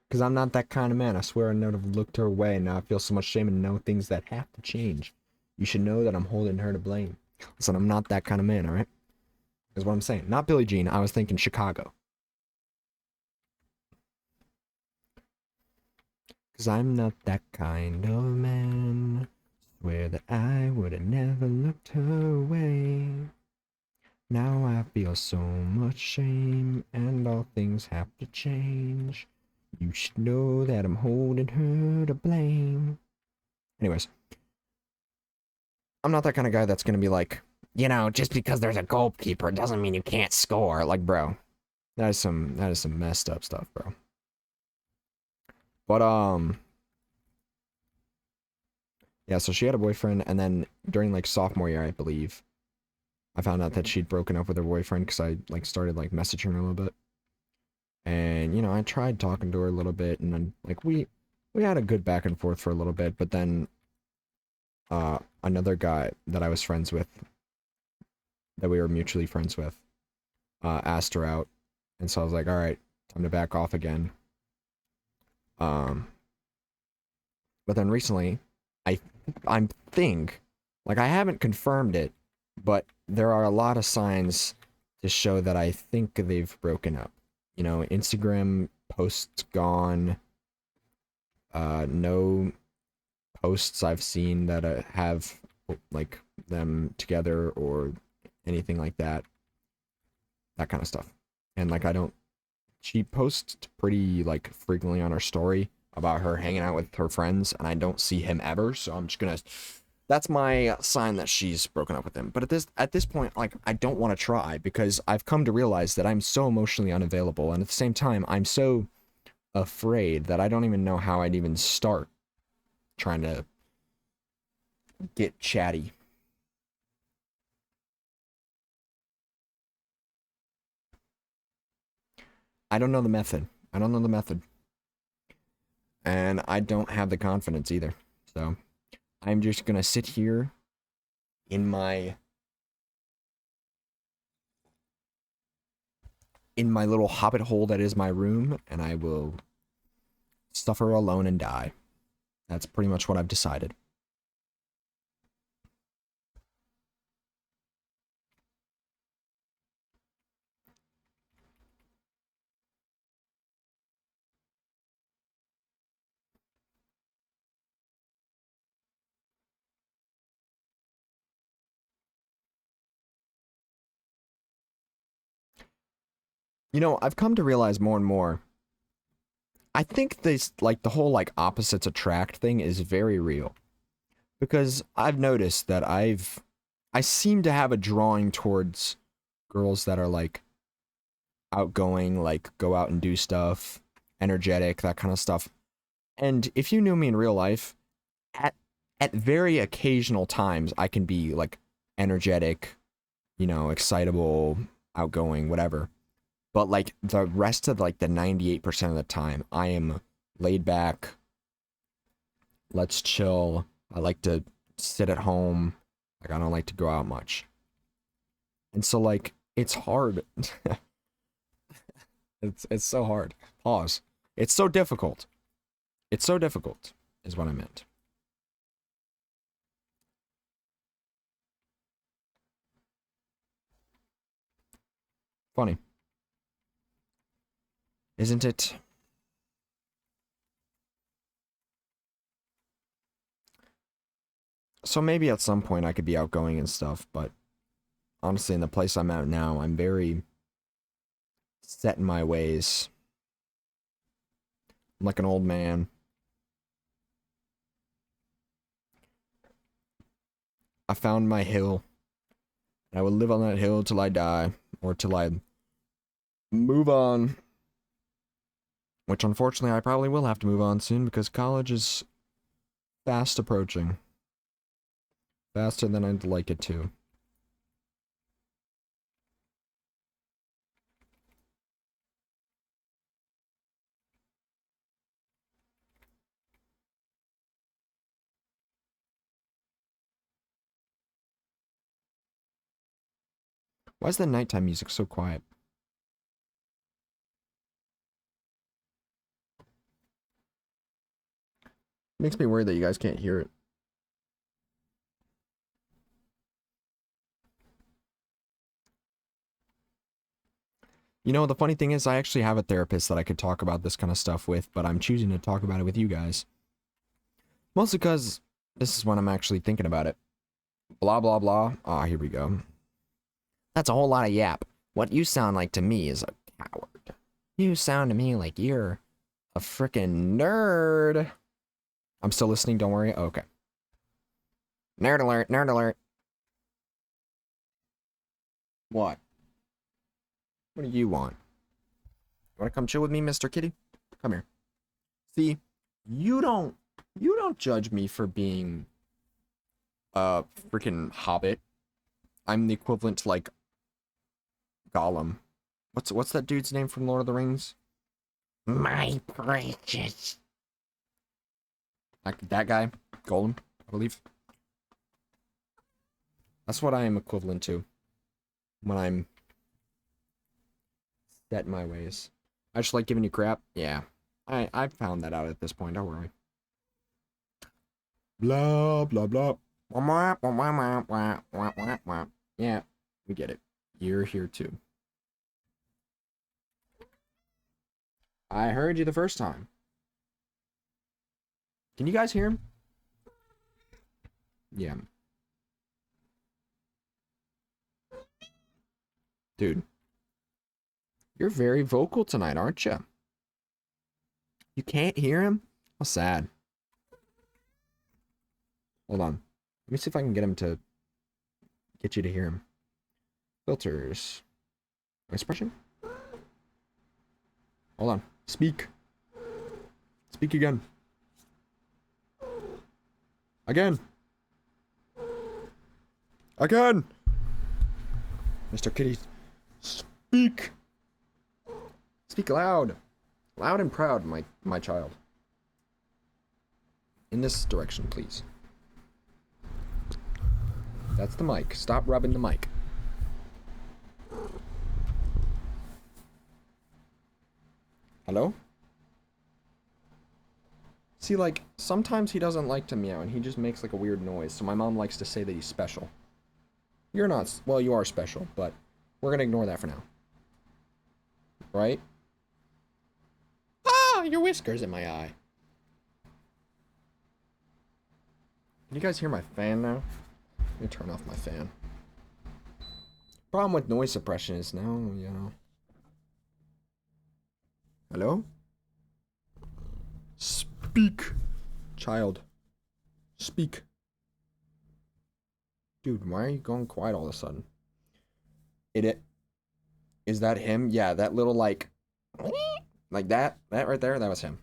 because I'm not that kind of man. I swear I never looked her way. Now I feel so much shame and know things that have to change. You should know that I'm holding her to blame. Listen, I'm not that kind of man, alright? Is what I'm saying. Not Billie Jean. I was thinking Chicago. Because I'm not that kind of man. Swear that I would have never looked her way. Now I feel so much shame, and all things have to change. You should know that I'm holding her to blame. Anyways, I'm not that kind of guy that's gonna be like, you know, just because there's a goalkeeper doesn't mean you can't score. Like, bro, that is some messed up stuff, bro. But yeah. So she had a boyfriend, and then during like sophomore year, I believe, I found out that she'd broken up with her boyfriend because I like started like messaging her a little bit. And you know, I tried talking to her a little bit, and then like we had a good back and forth for a little bit, but then another guy that I was friends with, that we were mutually friends with, asked her out, and so I was like, all right, time to back off again. Um, but then recently, I I think, like, I haven't confirmed it, but there are a lot of signs to show that I think they've broken up. You know, Instagram posts gone. No posts I've seen that have like them together or anything like that. That kind of stuff. And like I don't. She posts pretty like frequently on her story about her hanging out with her friends, and I don't see him ever. So I'm just gonna. That's my sign that she's broken up with him. But at this point, like I don't want to try because I've come to realize that I'm so emotionally unavailable, and at the same time, I'm so afraid that I don't even know how I'd even start trying to get chatty. I don't know the method. I don't know the method. And I don't have the confidence either. So I'm just gonna sit here in my little hobbit hole that is my room, and I will suffer alone and die. That's pretty much what I've decided. You know, I've come to realize more and more. I think this, like, the whole, like, opposites attract thing is very real. Because I've noticed that I seem to have a drawing towards girls that are, like, outgoing, like, go out and do stuff, energetic, that kind of stuff. And if you knew me in real life, at at very occasional times, I can be, like, energetic, you know, excitable, outgoing, whatever. But like the rest of like the 98% of the time, I am laid back. Let's chill. I like to sit at home. Like I don't like to go out much. And so like it's hard. It's so hard. Pause. It's so difficult. It's so difficult is what I meant. Funny, isn't it? So maybe at some point I could be outgoing and stuff, but honestly, in the place I'm at now, I'm very set in my ways. I'm like an old man. I found my hill. I will live on that hill till I die, or till I move on. Which unfortunately I probably will have to move on soon because college is fast approaching. Faster than I'd like it to. Why is the nighttime music so quiet? Makes me worried that you guys can't hear it. You know, the funny thing is I actually have a therapist that I could talk about this kind of stuff with, but I'm choosing to talk about it with you guys. Mostly because this is when I'm actually thinking about it. Blah, blah, blah. Ah, here we go. That's a whole lot of yap. What you sound like to me is a coward. You sound to me like you're a freaking nerd. I'm still listening, don't worry. Oh, okay. Nerd alert, nerd alert. What? What do you want? You want to come chill with me, Mr. Kitty? Come here. See, you don't judge me for being a freaking hobbit. I'm the equivalent to like Gollum. What's that dude's name from Lord of the Rings? My precious. Like that guy, Gollum, I believe. That's what I am equivalent to when I'm set in my ways. I just like giving you crap. Yeah, I found that out at this point. Don't worry. Blah blah blah. Yeah, we get it. You're here too. I heard you the first time. Can you guys hear him? Yeah. Dude. You're very vocal tonight, aren't you? You can't hear him? How sad. Hold on. Let me see if I can get him to get you to hear him. Filters. Expression? Hold on. Speak. Speak again. Again. Again. Mr. Kitty. Speak. Speak loud. Loud and proud, my child. In this direction, please. That's the mic. Stop rubbing the mic. Hello? See, like, sometimes he doesn't like to meow, and he just makes, like, a weird noise, so my mom likes to say that he's special. You're not, well, you are special, but we're gonna ignore that for now. Right? Ah, your whiskers in my eye. Can you guys hear my fan now? Let me turn off my fan. Problem with noise suppression is now, you know. Hello? Speak, child. Speak. Dude, why are you going quiet all of a sudden? It is that him? Yeah, that little like that right there, that was him.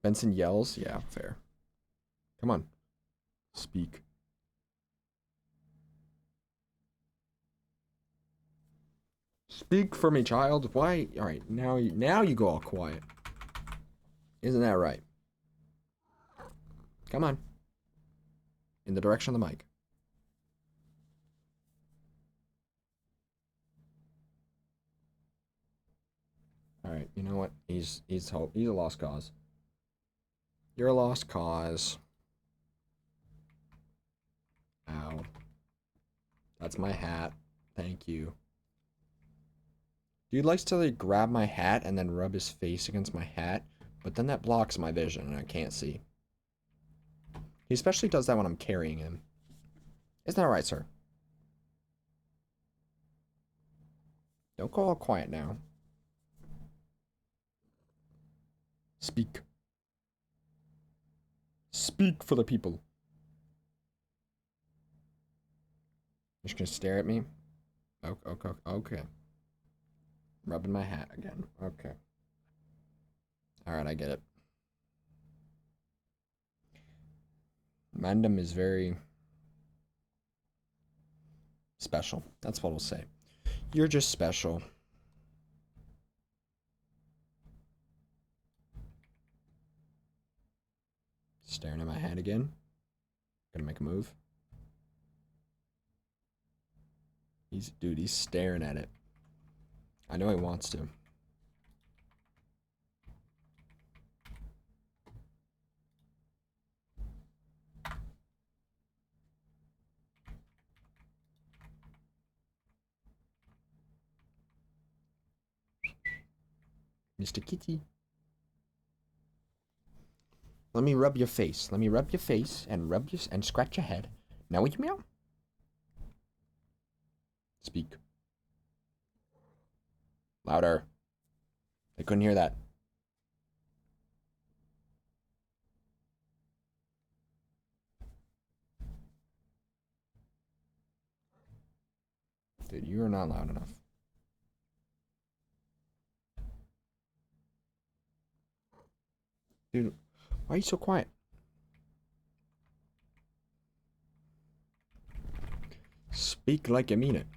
Benson yells. Yeah, fair. Come on. Speak. Speak for me, child. Why? All right, now you go all quiet. Isn't that right? Come on. In the direction of the mic. All right, you know what? He's a lost cause. You're a lost cause. Ow. That's my hat. Thank you. Dude likes to like grab my hat and then rub his face against my hat, but then that blocks my vision and I can't see. He especially does that when I'm carrying him. Isn't that right, sir? Don't go all quiet now. Speak. Speak for the people. You're just gonna stare at me? Okay. Rubbing my hat again. Okay. Alright, I get it. Mandem is very special. That's what we'll say. You're just special. Staring at my hat again. Gonna make a move. He's staring at it. I know he wants to. Mr. Kitty. Let me rub your face. Let me rub your face and scratch your head. Now will you meow? Speak. Louder. I couldn't hear that. Dude, you are not loud enough. Dude, why are you so quiet? Speak like you mean it.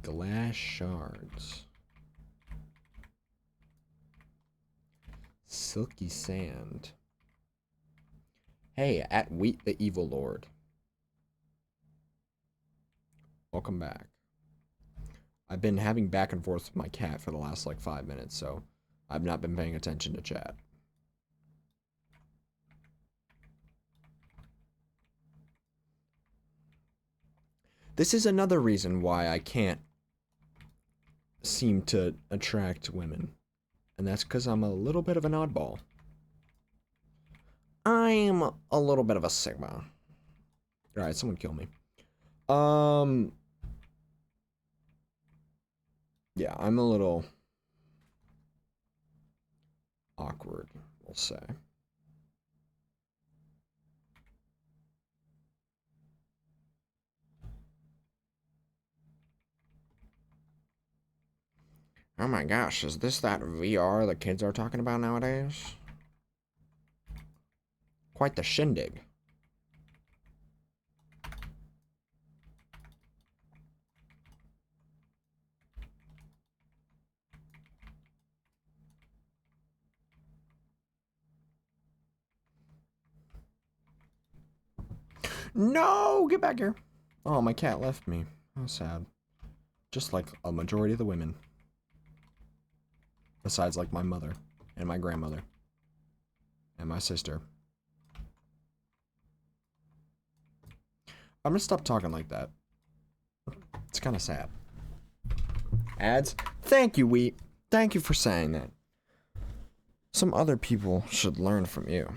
Glass shards. Silky sand. Hey, at Wheat the Evil Lord. Welcome back. I've been having back and forth with my cat for the last like 5 minutes, so I've not been paying attention to chat. This is another reason why I can't seem to attract women. And that's because I'm a little bit of an oddball. I'm a little bit of a Sigma. Alright, someone kill me. Yeah, I'm a little awkward, we'll say. Oh my gosh, is this that VR the kids are talking about nowadays? Quite the shindig. No! Get back here! Oh, my cat left me. How sad. Just like a majority of the women. Besides, like, my mother. And my grandmother. And my sister. I'm gonna stop talking like that. It's kind of sad. Ads? Thank you, Wheat. Thank you for saying that. Some other people should learn from you.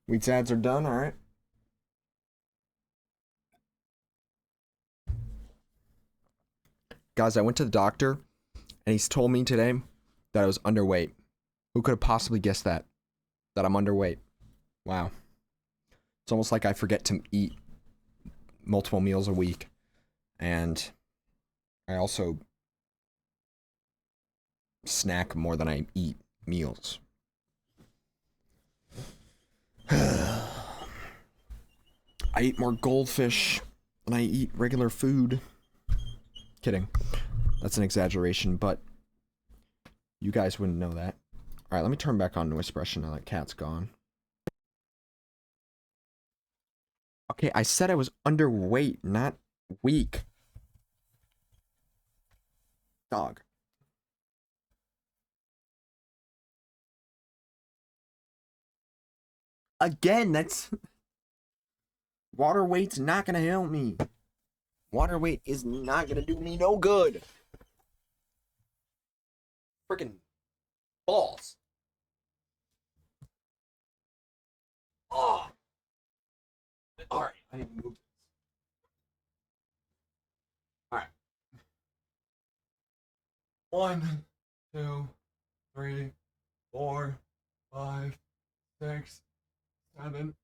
Wheat's ads are done, alright. Guys, I went to the doctor and he's told me today that I was underweight. Who could have possibly guessed that? That I'm underweight. Wow. It's almost like I forget to eat multiple meals a week. And I also snack more than I eat meals. I eat more goldfish than I eat regular food. Kidding. That's an exaggeration, but you guys wouldn't know that. Alright, let me turn back on noise suppression now that cat's gone. Okay, I said I was underweight, not weak. Dog. Again, that's... Water weight's not gonna help me. Water weight is not gonna do me no good. Freaking balls. Oh. Alright, I need to move this. Alright. 1, 2, 3, 4, 5, 6, 7,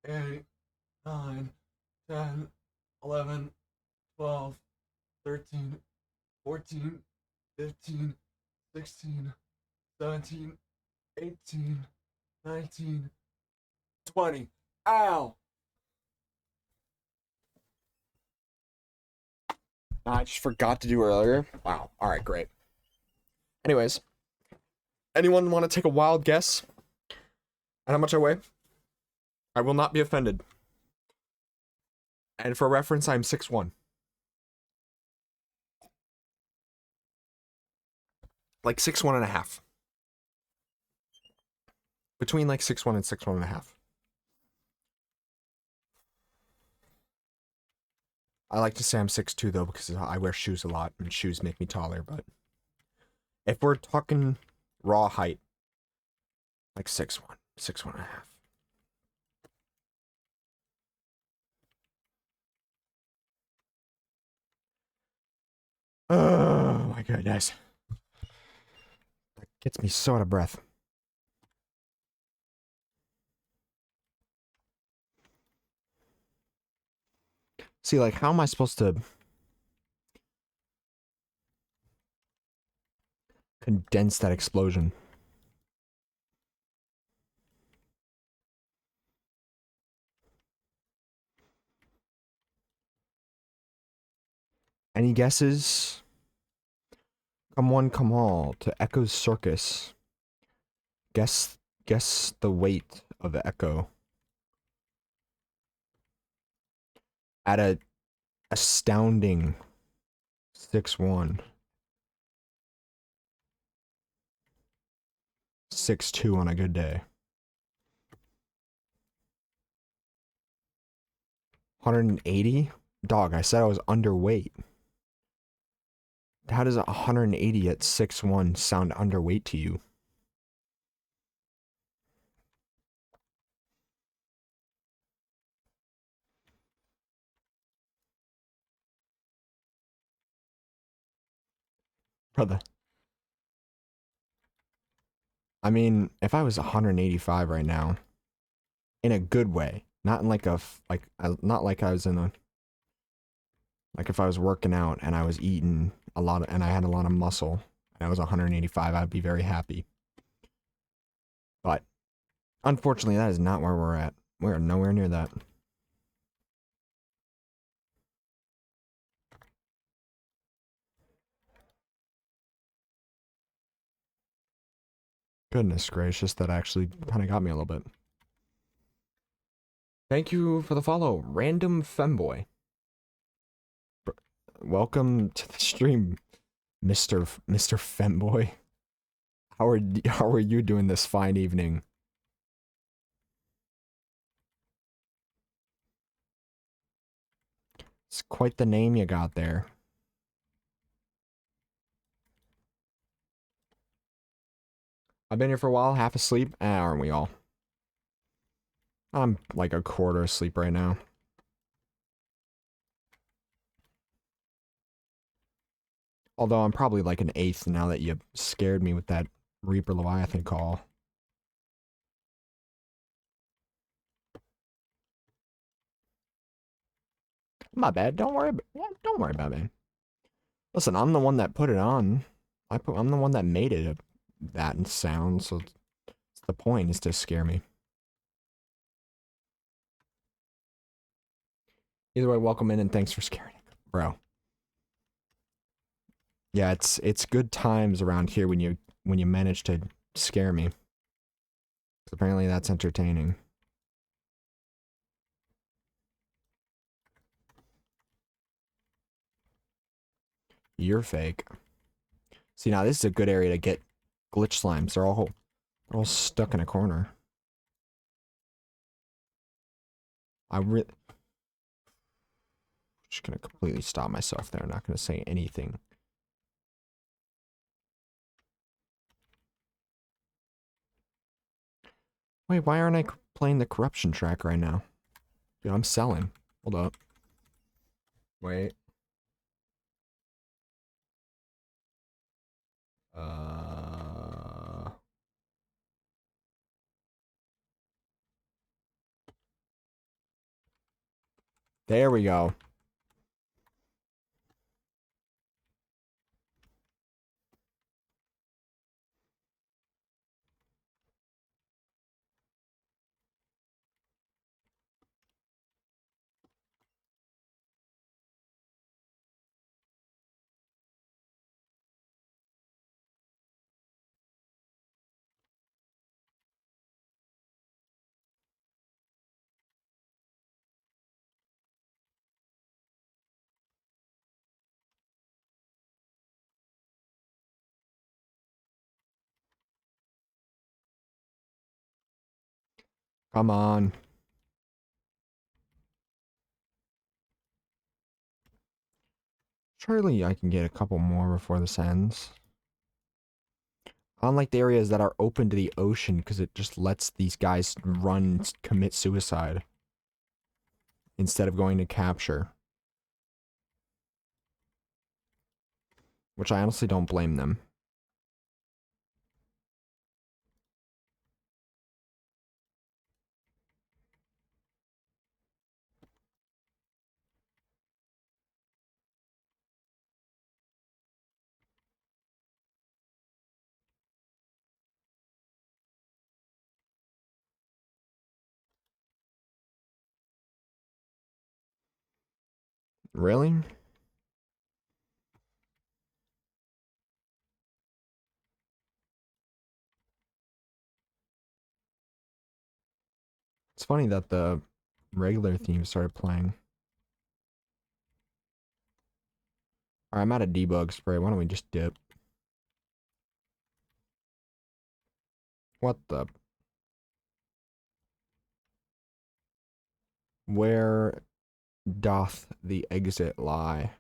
8, 9, 10, 11, 12, 13, 14, 15, 16, 17, 18, 19, 20. Ow! I just forgot to do earlier. Wow. Alright, great. Anyways, anyone want to take a wild guess at how much I weigh? I will not be offended. And for reference, I'm 6'1". Like 6'1 and a half. Between like 6'1 and 6'1 and a half. I like to say I'm 6'2 though because I wear shoes a lot and shoes make me taller, but if we're talking raw height, like 6'1, 6'1 and a half. Oh my goodness. That gets me so out of breath. See, like, how am I supposed to condense that explosion? Any guesses? Come one, come all to Echo's circus. Guess the weight of the Echo. At a astounding 6'1". 6'2" on a good day. 180? Dog, I said I was underweight. How does 180 at 6'1" sound underweight to you? Brother. I mean, if I was 185 right now, in a good way, not in like not like I was in a, like if I was working out and I was eating a lot and I had a lot of muscle and I was 185, I'd be very happy. But unfortunately, that is not where we're at. We're nowhere near that. Goodness gracious, that actually kind of got me a little bit. Thank you for the follow, Random Femboy. Welcome to the stream, Mr. Femboy. How are you doing this fine evening? It's quite the name you got there. I've been here for a while, half asleep. Aren't we all? I'm like a quarter asleep right now. Although I'm probably like an eighth now that you scared me with that Reaper Leviathan call. My bad. Don't worry about it. Listen, I'm the one that put it on. I'm the one that made it that sound, so the point is to scare me. Either way, welcome in and thanks for scaring me, bro. Yeah, it's good times around here when you manage to scare me. Apparently that's entertaining. You're fake. See, now this is a good area to get glitch slimes. They're all stuck in a corner. Just gonna completely stop myself there. I'm not gonna say anything. Wait, why aren't I playing the corruption track right now? Dude, I'm selling. Hold up. Wait. Uh... There we go. Come on. Surely I can get a couple more before this ends. Unlike the areas that are open to the ocean, because it just lets these guys run, commit suicide. Instead of going to capture. Which I honestly don't blame them. Really? It's funny that the regular theme started playing. Alright, I'm out of debug spray. Why don't we just dip? What the? Where doth the exit lie?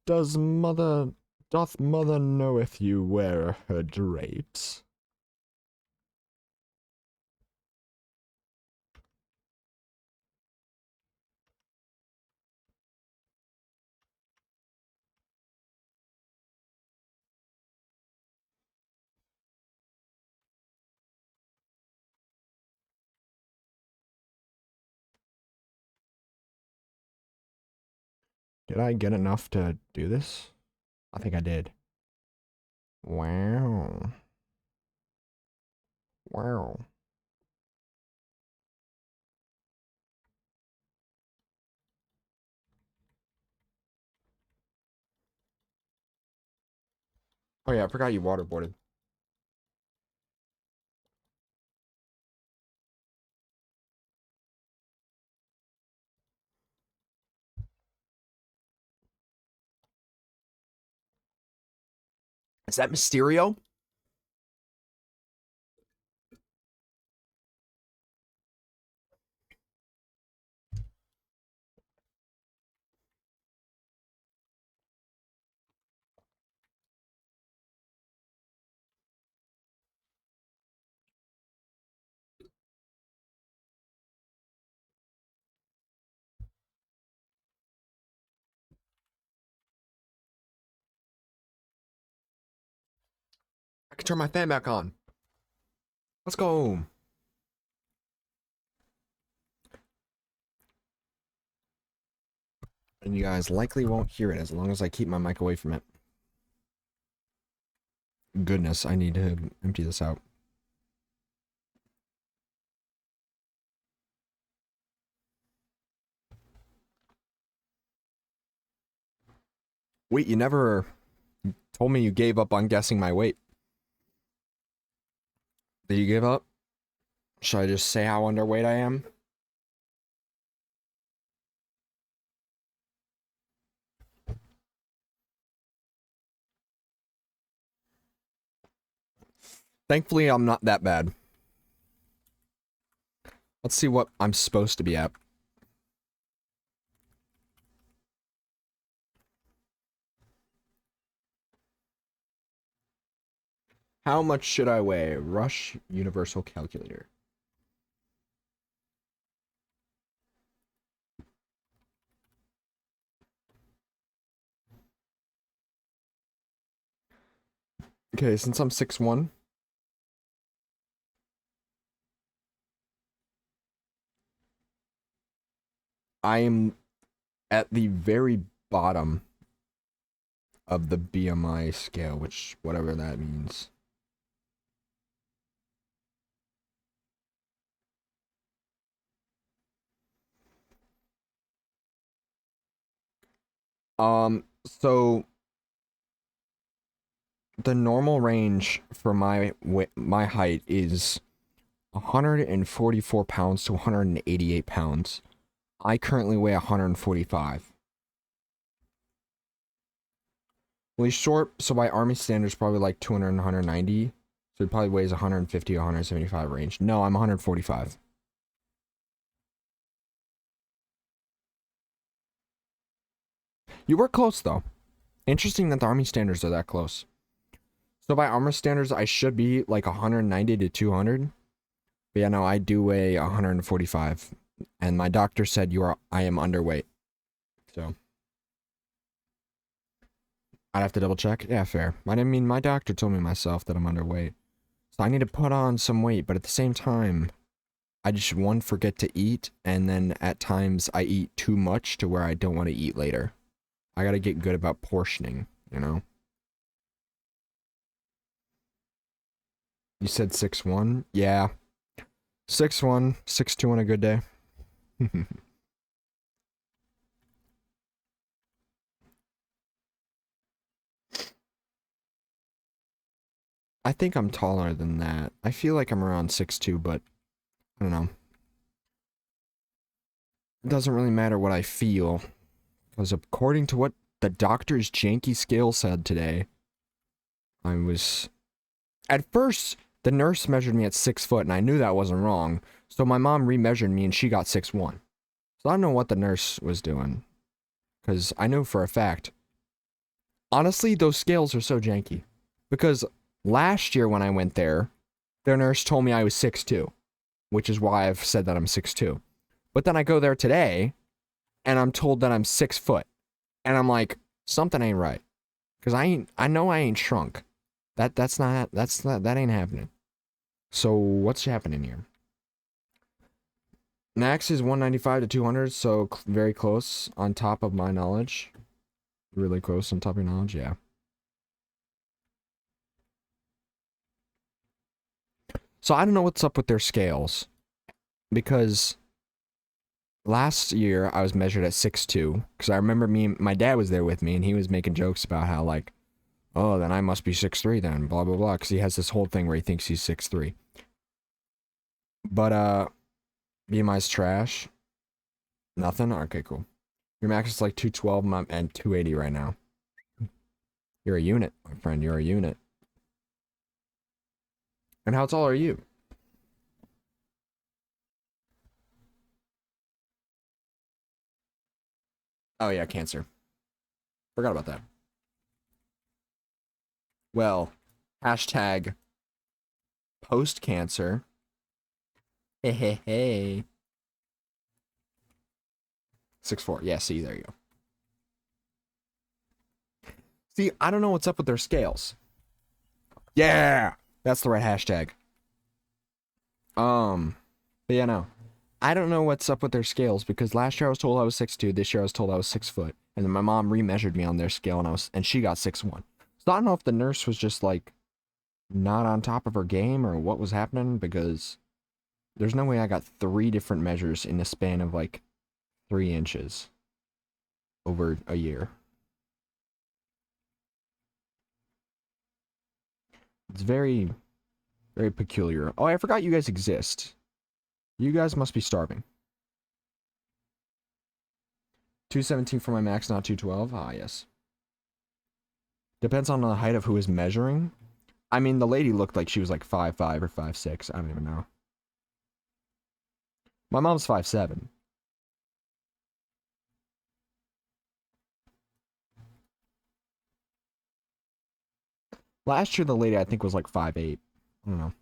Doth mother knoweth you wear her drapes? Did I get enough to do this? I think I did. Wow. Wow. Oh yeah, I forgot you waterboarded. Is that Mysterio? I can turn my fan back on. Let's go. And you guys likely won't hear it as long as I keep my mic away from it. Goodness, I need to empty this out. Wait, you never told me you gave up on guessing my weight. Did you give up? Should I just say how underweight I am? Thankfully, I'm not that bad. Let's see what I'm supposed to be at. How much should I weigh? Rush Universal Calculator. Okay, since I'm 6'1", I am at the very bottom of the BMI scale, which whatever that means. So the normal range for my height is 144 pounds to 188 pounds. I currently weigh 145. Well, he's short, so by army standards, probably like 200 and 190. So he probably weighs 150 or 175 range. No, I'm 145. You were close, though. Interesting that the army standards are that close. So by armor standards, I should be like 190 to 200. But yeah, no, I do weigh 145. And my doctor said I am underweight. So I'd have to double check. Yeah, fair. I mean, my doctor told me myself that I'm underweight. So I need to put on some weight, but at the same time, I just, one, forget to eat, and then at times I eat too much to where I don't want to eat later. I gotta get good about portioning, you know? You said 6'1"? Yeah. 6'1", 6'2" on a good day. I think I'm taller than that. I feel like I'm around 6'2", but I don't know. It doesn't really matter what I feel, because according to what the doctor's janky scale said today, I was... At first, the nurse measured me at 6 foot, and I knew that wasn't wrong, so my mom remeasured me, and she got 6'1". So I don't know what the nurse was doing, because I know for a fact. Honestly, those scales are so janky, because last year when I went there, their nurse told me I was 6'2", which is why I've said that I'm 6'2". But then I go there today, and I'm told that I'm 6 foot. And I'm like, something ain't right. Because I know I ain't shrunk. That ain't happening. So what's happening here? Max is 195 to 200, so very close on top of my knowledge. Really close on top of your knowledge, yeah. So I don't know what's up with their scales. Because last year I was measured at 6'2", because I remember my dad was there with me, and he was making jokes about how, like, oh, then I must be 6'3" then, blah, blah, blah, because he has this whole thing where he thinks he's 6'3". But, BMI's trash. Nothing? Okay, cool. Your max is like 212 and 280 right now. You're a unit, my friend, you're a unit. And how tall are you? Oh yeah, cancer. Forgot about that. Well, hashtag post-cancer. Hey, hey, hey. 6'4". Yeah, see, there you go. See, I don't know what's up with their scales. Yeah! That's the right hashtag. But yeah, no. I don't know what's up with their scales, because last year I was told I was 6'2", this year I was told I was 6 foot. And then my mom remeasured me on their scale, and she got 6'1". So I don't know if the nurse was just, like, not on top of her game or what was happening, because there's no way I got 3 different measures in the span of, like, 3 inches over a year. It's very, very peculiar. Oh, I forgot you guys exist. You guys must be starving. 217 for my max, not 212. Ah, yes. Depends on the height of who is measuring. I mean, the lady looked like she was like 5'5" or 5'6". I don't even know. My mom's 5'7". Last year, the lady I think was like 5'8". I don't know.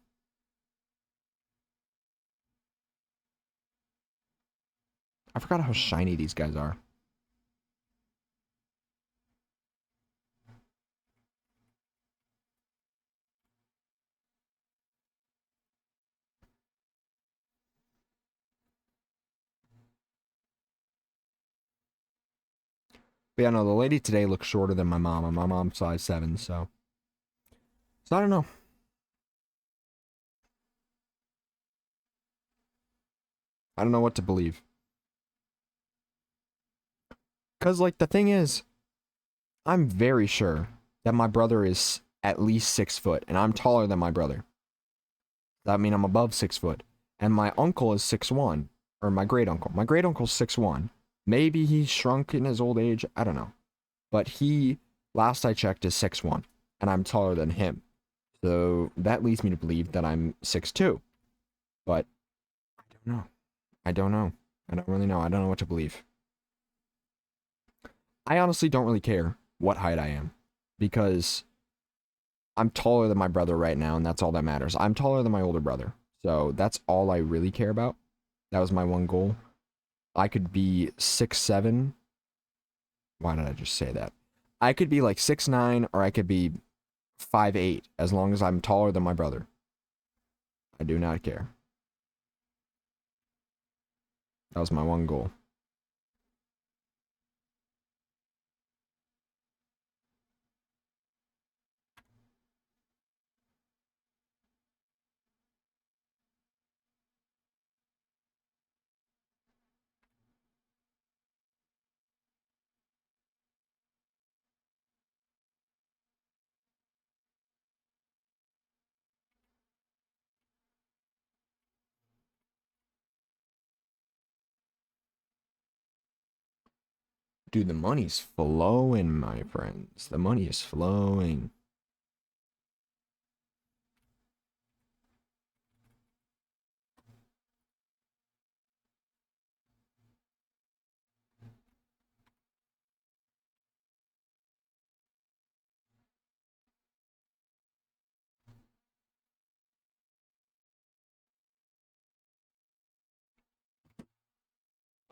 I forgot how shiny these guys are. But yeah, no, the lady today looks shorter than my mom, and my mom's 5'7", so. So I don't know. I don't know what to believe. Because, like, the thing is, I'm very sure that my brother is at least 6 foot, and I'm taller than my brother. That means I'm above 6 foot. And my uncle is 6'1", or my great uncle. My great uncle's 6'1". Maybe he shrunk in his old age. I don't know. But he, last I checked, is 6'1", and I'm taller than him. So that leads me to believe that I'm 6'2". But I don't know. I don't know. I don't really know. I don't know what to believe. I honestly don't really care what height I am, because I'm taller than my brother right now, and that's all that matters. I'm taller than my older brother, so that's all I really care about. That was my one goal. I could be 6'7". Why did I just say that? I could be like 6'9", or I could be 5'8", as long as I'm taller than my brother. I do not care. That was my one goal. Dude, the money's flowing, my friends. The money is flowing.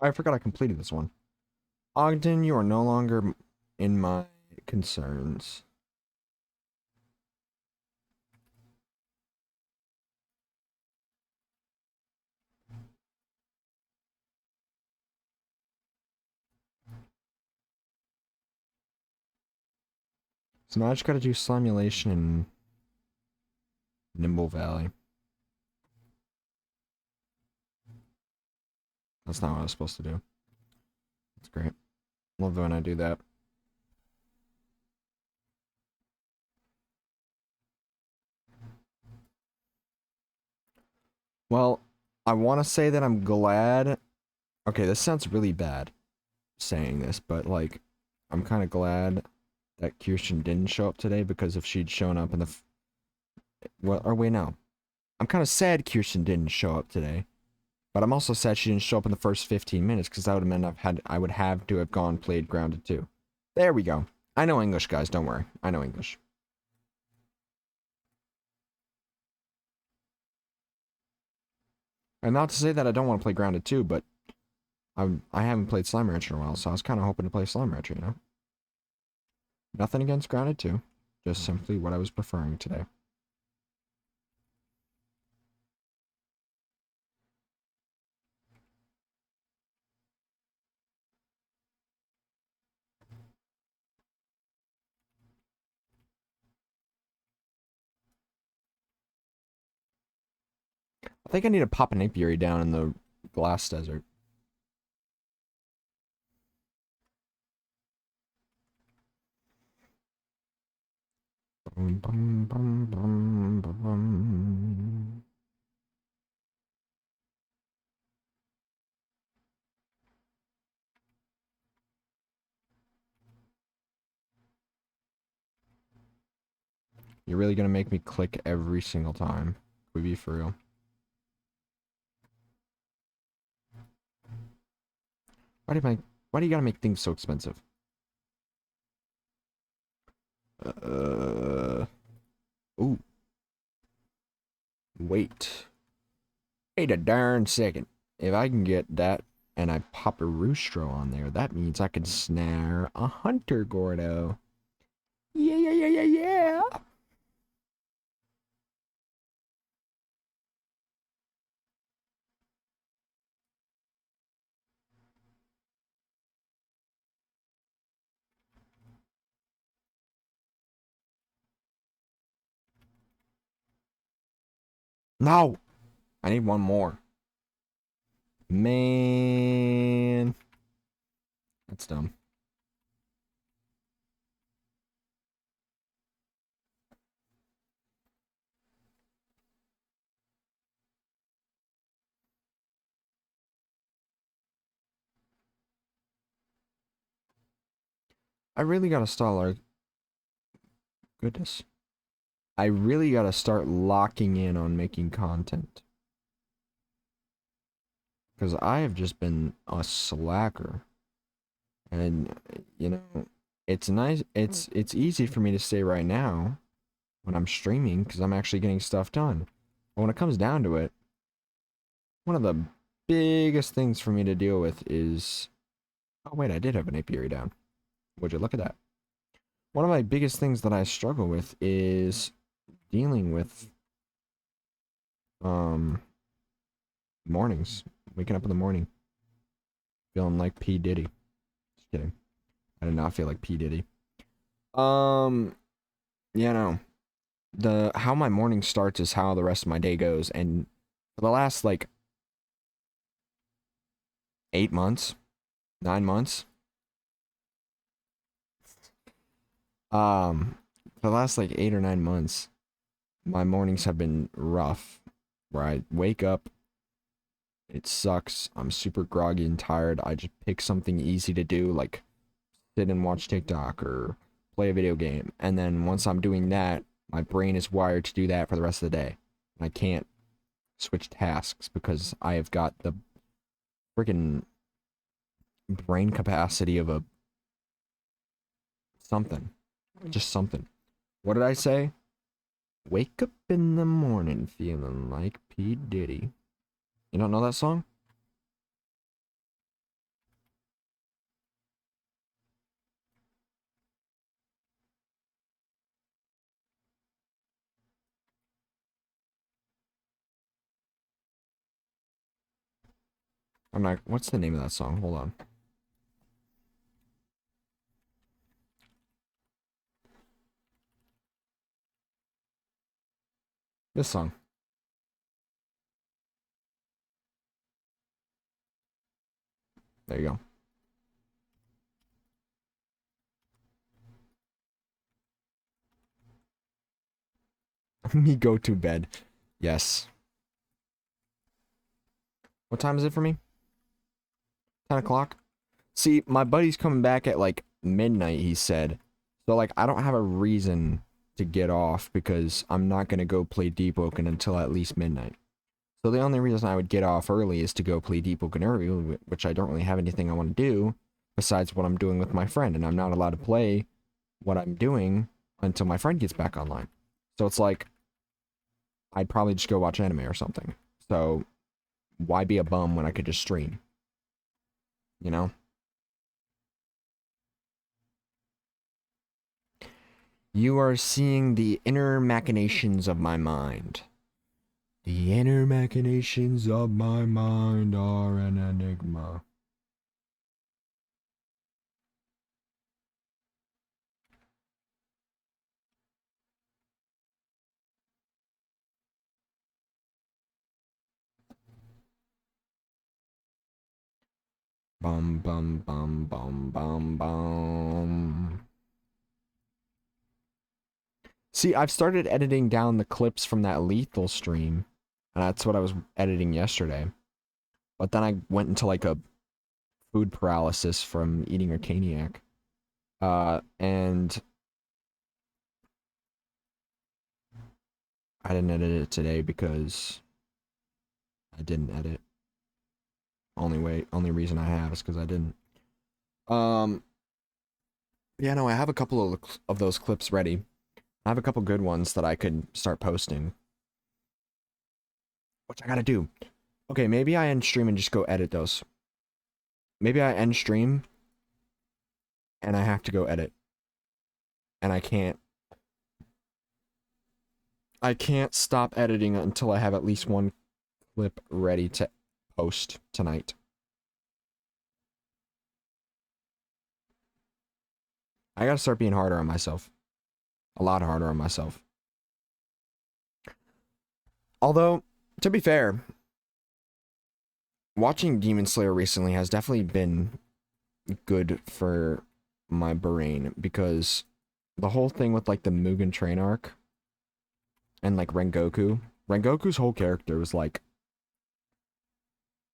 I forgot I completed this one. Ogden, you are no longer in my concerns. So now I just gotta do Slimulation in Nimble Valley. That's not what I was supposed to do. That's great. Love when I do that. Well, I want to say that I'm glad. Okay, this sounds really bad saying this, but like, I'm kind of glad that Kirsten didn't show up today, because if she'd shown up in the. Well, or wait, no. I'm kind of sad Kirsten didn't show up today, but I'm also sad she didn't show up in the first 15 minutes, because that would have meant I would have to have gone played Grounded 2. There we go. I know English, guys. Don't worry. I know English. And not to say that I don't want to play Grounded 2, but I haven't played Slime Rancher in a while, so I was kind of hoping to play Slime Rancher, you know? Nothing against Grounded 2, just simply what I was preferring today. I think I need to pop an apiary down in the glass desert. Bum, bum, bum, bum, bum, bum. You're really gonna make me click every single time. Could we be for real? Why do you gotta make things so expensive? Ooh. Wait. Wait a darn second. If I can get that and I pop a roostro on there, that means I can snare a hunter Gordo. Yeah, yeah, yeah, yeah, yeah. No! I need one more. Man. That's dumb. I really gotta start, like, goodness. I really gotta start locking in on making content. Because I have just been a slacker. And, you know, it's nice, it's easy for me to say right now when I'm streaming, because I'm actually getting stuff done. But when it comes down to it, one of the biggest things for me to deal with is... Oh wait, I did have an apiary down. Would you look at that? One of my biggest things that I struggle with is dealing with mornings. Waking up in the morning. Feeling like P. Diddy. Just kidding. I did not feel like P. Diddy. Yeah, no. How my morning starts is how the rest of my day goes, and for the last like 8 months, 9 months, for the last like 8 or 9 months, my mornings have been rough. Where I wake up, it sucks. I'm super groggy and tired. I just pick something easy to do, like sit and watch TikTok or play a video game. And then once I'm doing that, my brain is wired to do that for the rest of the day. And I can't switch tasks because I have got the freaking brain capacity of a something. Just something. What did I say? Wake up in the morning feeling like P. Diddy. You don't know that song? I'm not. What's the name of that song? Hold on. This song. There you go. Me go to bed. Yes. What time is it for me? 10 o'clock? See, my buddy's coming back at like midnight, he said. So, like, I don't have a reason to get off because I'm not going to go play Deep Woken until at least midnight. So, the only reason I would get off early is to go play Deep Woken early, which I don't really have anything I want to do besides what I'm doing with my friend. And I'm not allowed to play what I'm doing until my friend gets back online. So, it's like, I'd probably just go watch anime or something. So, why be a bum when I could just stream? You know? You are seeing the inner machinations of my mind. The inner machinations of my mind are an enigma. Bum bum bum bum bum bum. See, I've started editing down the clips from that lethal stream. And that's what I was editing yesterday. But then I went into like a food paralysis from eating a caniac. And I didn't edit it today because I didn't edit. Only reason I have is because I didn't. Um, yeah, no, I have a couple of those clips ready. I have a couple good ones that I could start posting. Which I gotta do. Okay, maybe I end stream and just go edit those. Maybe I end stream and I have to go edit. And I can't stop editing until I have at least one clip ready to post tonight. I gotta start being harder on myself. A lot harder on myself. Although, to be fair, watching Demon Slayer recently has definitely been good for my brain because the whole thing with like the Mugen Train arc and like Rengoku's whole character was like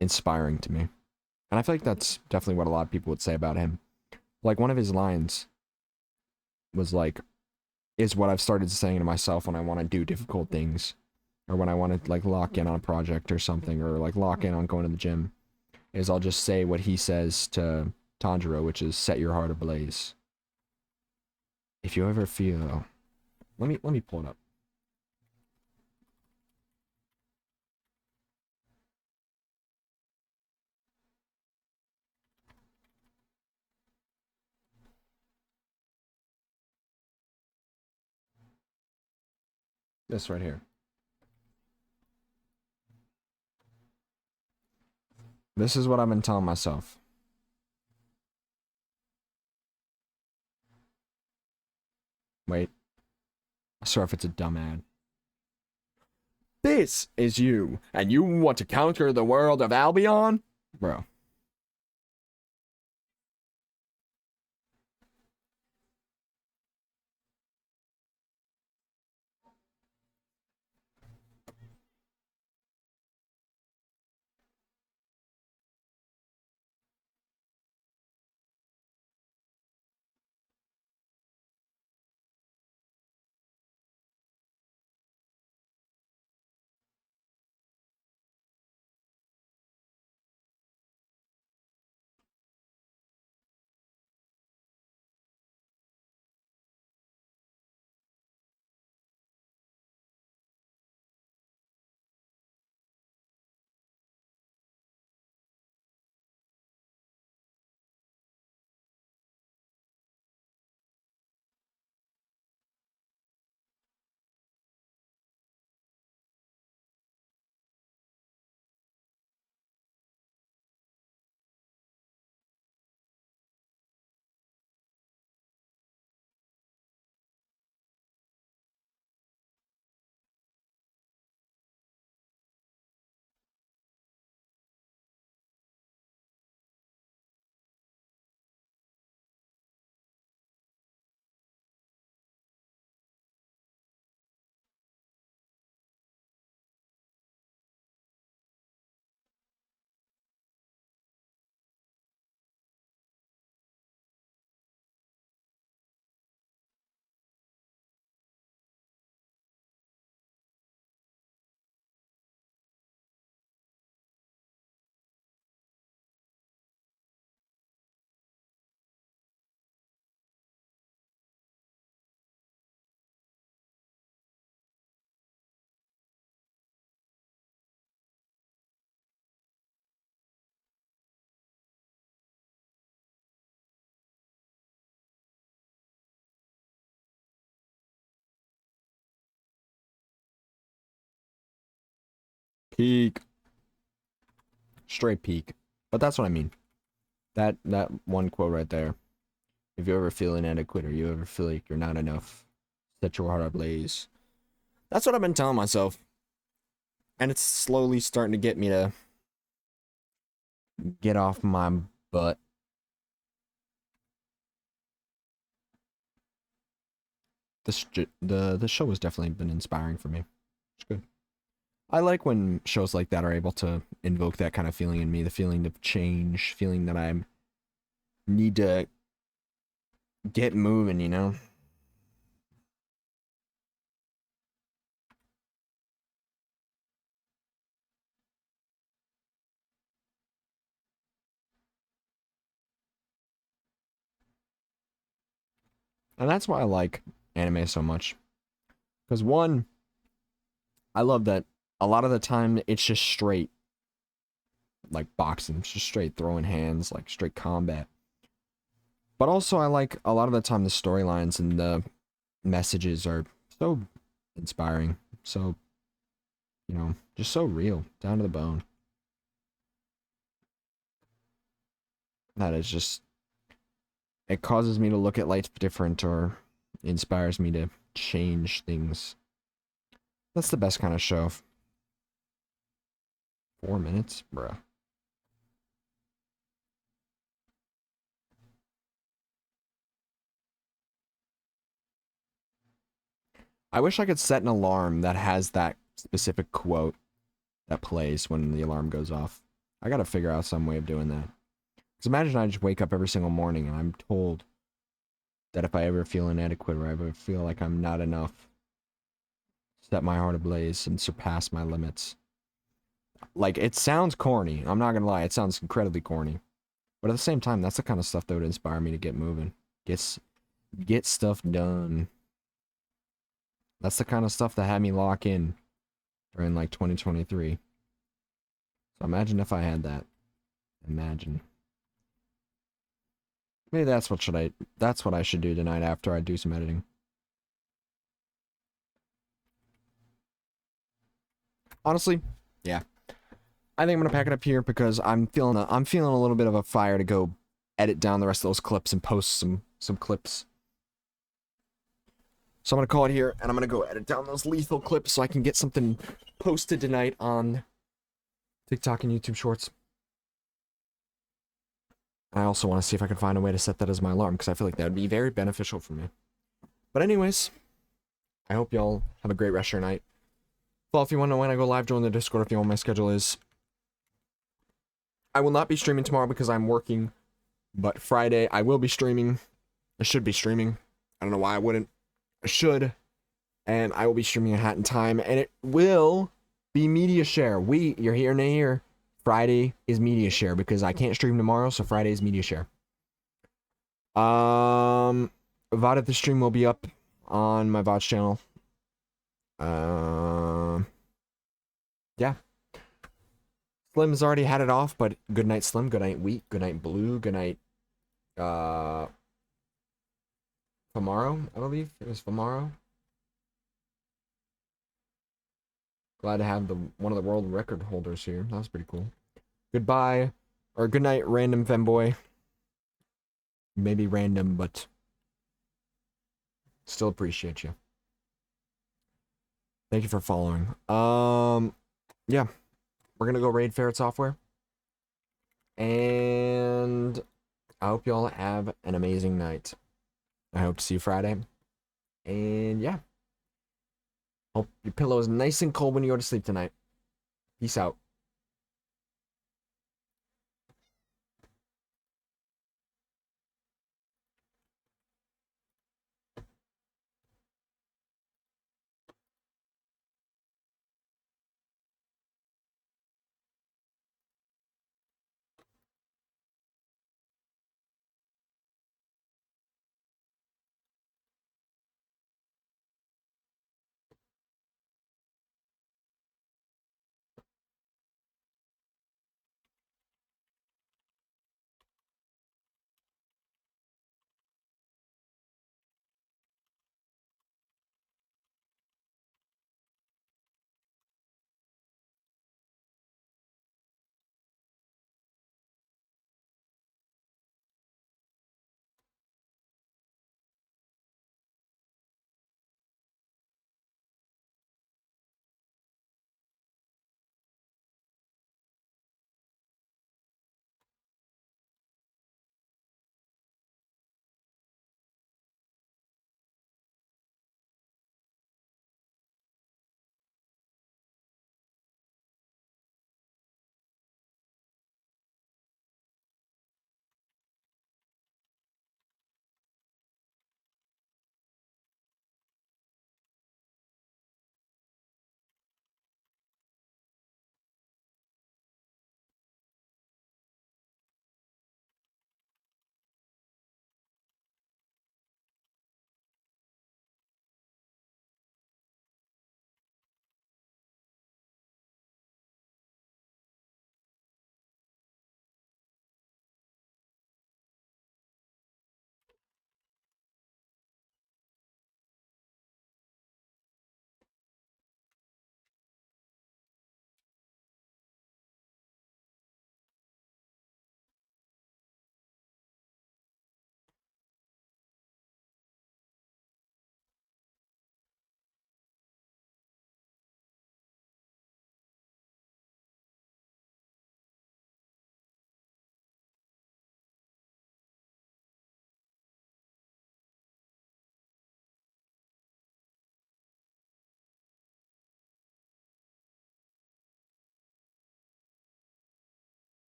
inspiring to me. And I feel like that's definitely what a lot of people would say about him. Like one of his lines was like, is what I've started saying to myself when I want to do difficult things or when I want to like lock in on a project or something or like lock in on going to the gym is I'll just say what he says to Tanjiro, which is set your heart ablaze. If you ever feel, let me pull it up. This right here. This is what I've been telling myself. Wait, I swear if it's a dumb ad. This is you, and you want to conquer the world of Albion? Bro. Peak. Straight peak. But that's what I mean. That one quote right there. If you ever feel inadequate or you ever feel like you're not enough, set your heart ablaze. That's what I've been telling myself. And it's slowly starting to get me to get off my butt. The show has definitely been inspiring for me. It's good. I like when shows like that are able to invoke that kind of feeling in me, the feeling of change, feeling that I need to get moving, you know? And that's why I like anime so much. Because one, I love that a lot of the time it's just straight, like boxing, it's just straight throwing hands, like straight combat. But also I like a lot of the time the storylines and the messages are so inspiring, so, you know, just so real, down to the bone. That is just, it causes me to look at life different or inspires me to change things. That's the best kind of show. 4 minutes? Bruh. I wish I could set an alarm that has that specific quote that plays when the alarm goes off. I gotta figure out some way of doing that. Because imagine I just wake up every single morning and I'm told that if I ever feel inadequate or ever feel like I'm not enough, set my heart ablaze and surpass my limits. Like, it sounds corny. I'm not gonna lie, it sounds incredibly corny. But at the same time, that's the kind of stuff that would inspire me to get moving. Get stuff done. That's the kind of stuff that had me lock in during like 2023. So imagine if I had that. Imagine. Maybe that's what I should do tonight after I do some editing. Honestly, yeah. I think I'm gonna pack it up here because I'm feeling a little bit of a fire to go edit down the rest of those clips and post some clips. So I'm gonna call it here and I'm gonna go edit down those lethal clips so I can get something posted tonight on TikTok and YouTube Shorts. I also want to see if I can find a way to set that as my alarm because I feel like that would be very beneficial for me. But anyways, I hope y'all have a great rest of your night. Well, if you want to know when I go live, join the Discord if you know what my schedule is. I will not be streaming tomorrow because I'm working, but Friday I will be streaming. I should be streaming. I don't know why I wouldn't. I should. And I will be streaming at Hat in Time, and it will be media share. You're here and here. Friday is media share because I can't stream tomorrow, so Friday is media share. VOD of the stream will be up on my VOD channel. Yeah. Slim's already had it off, but good night, Slim. Good night, Wheat. Good night, Blue. Good night, Famaro, I believe. It was Famaro. Glad to have one of the world record holders here. That was pretty cool. Goodbye, or good night, random femboy. Maybe random, but still appreciate you. Thank you for following. Yeah. We're gonna go raid Ferret Software. And I hope y'all have an amazing night. I hope to see you Friday. And yeah. Hope your pillow is nice and cold when you go to sleep tonight. Peace out.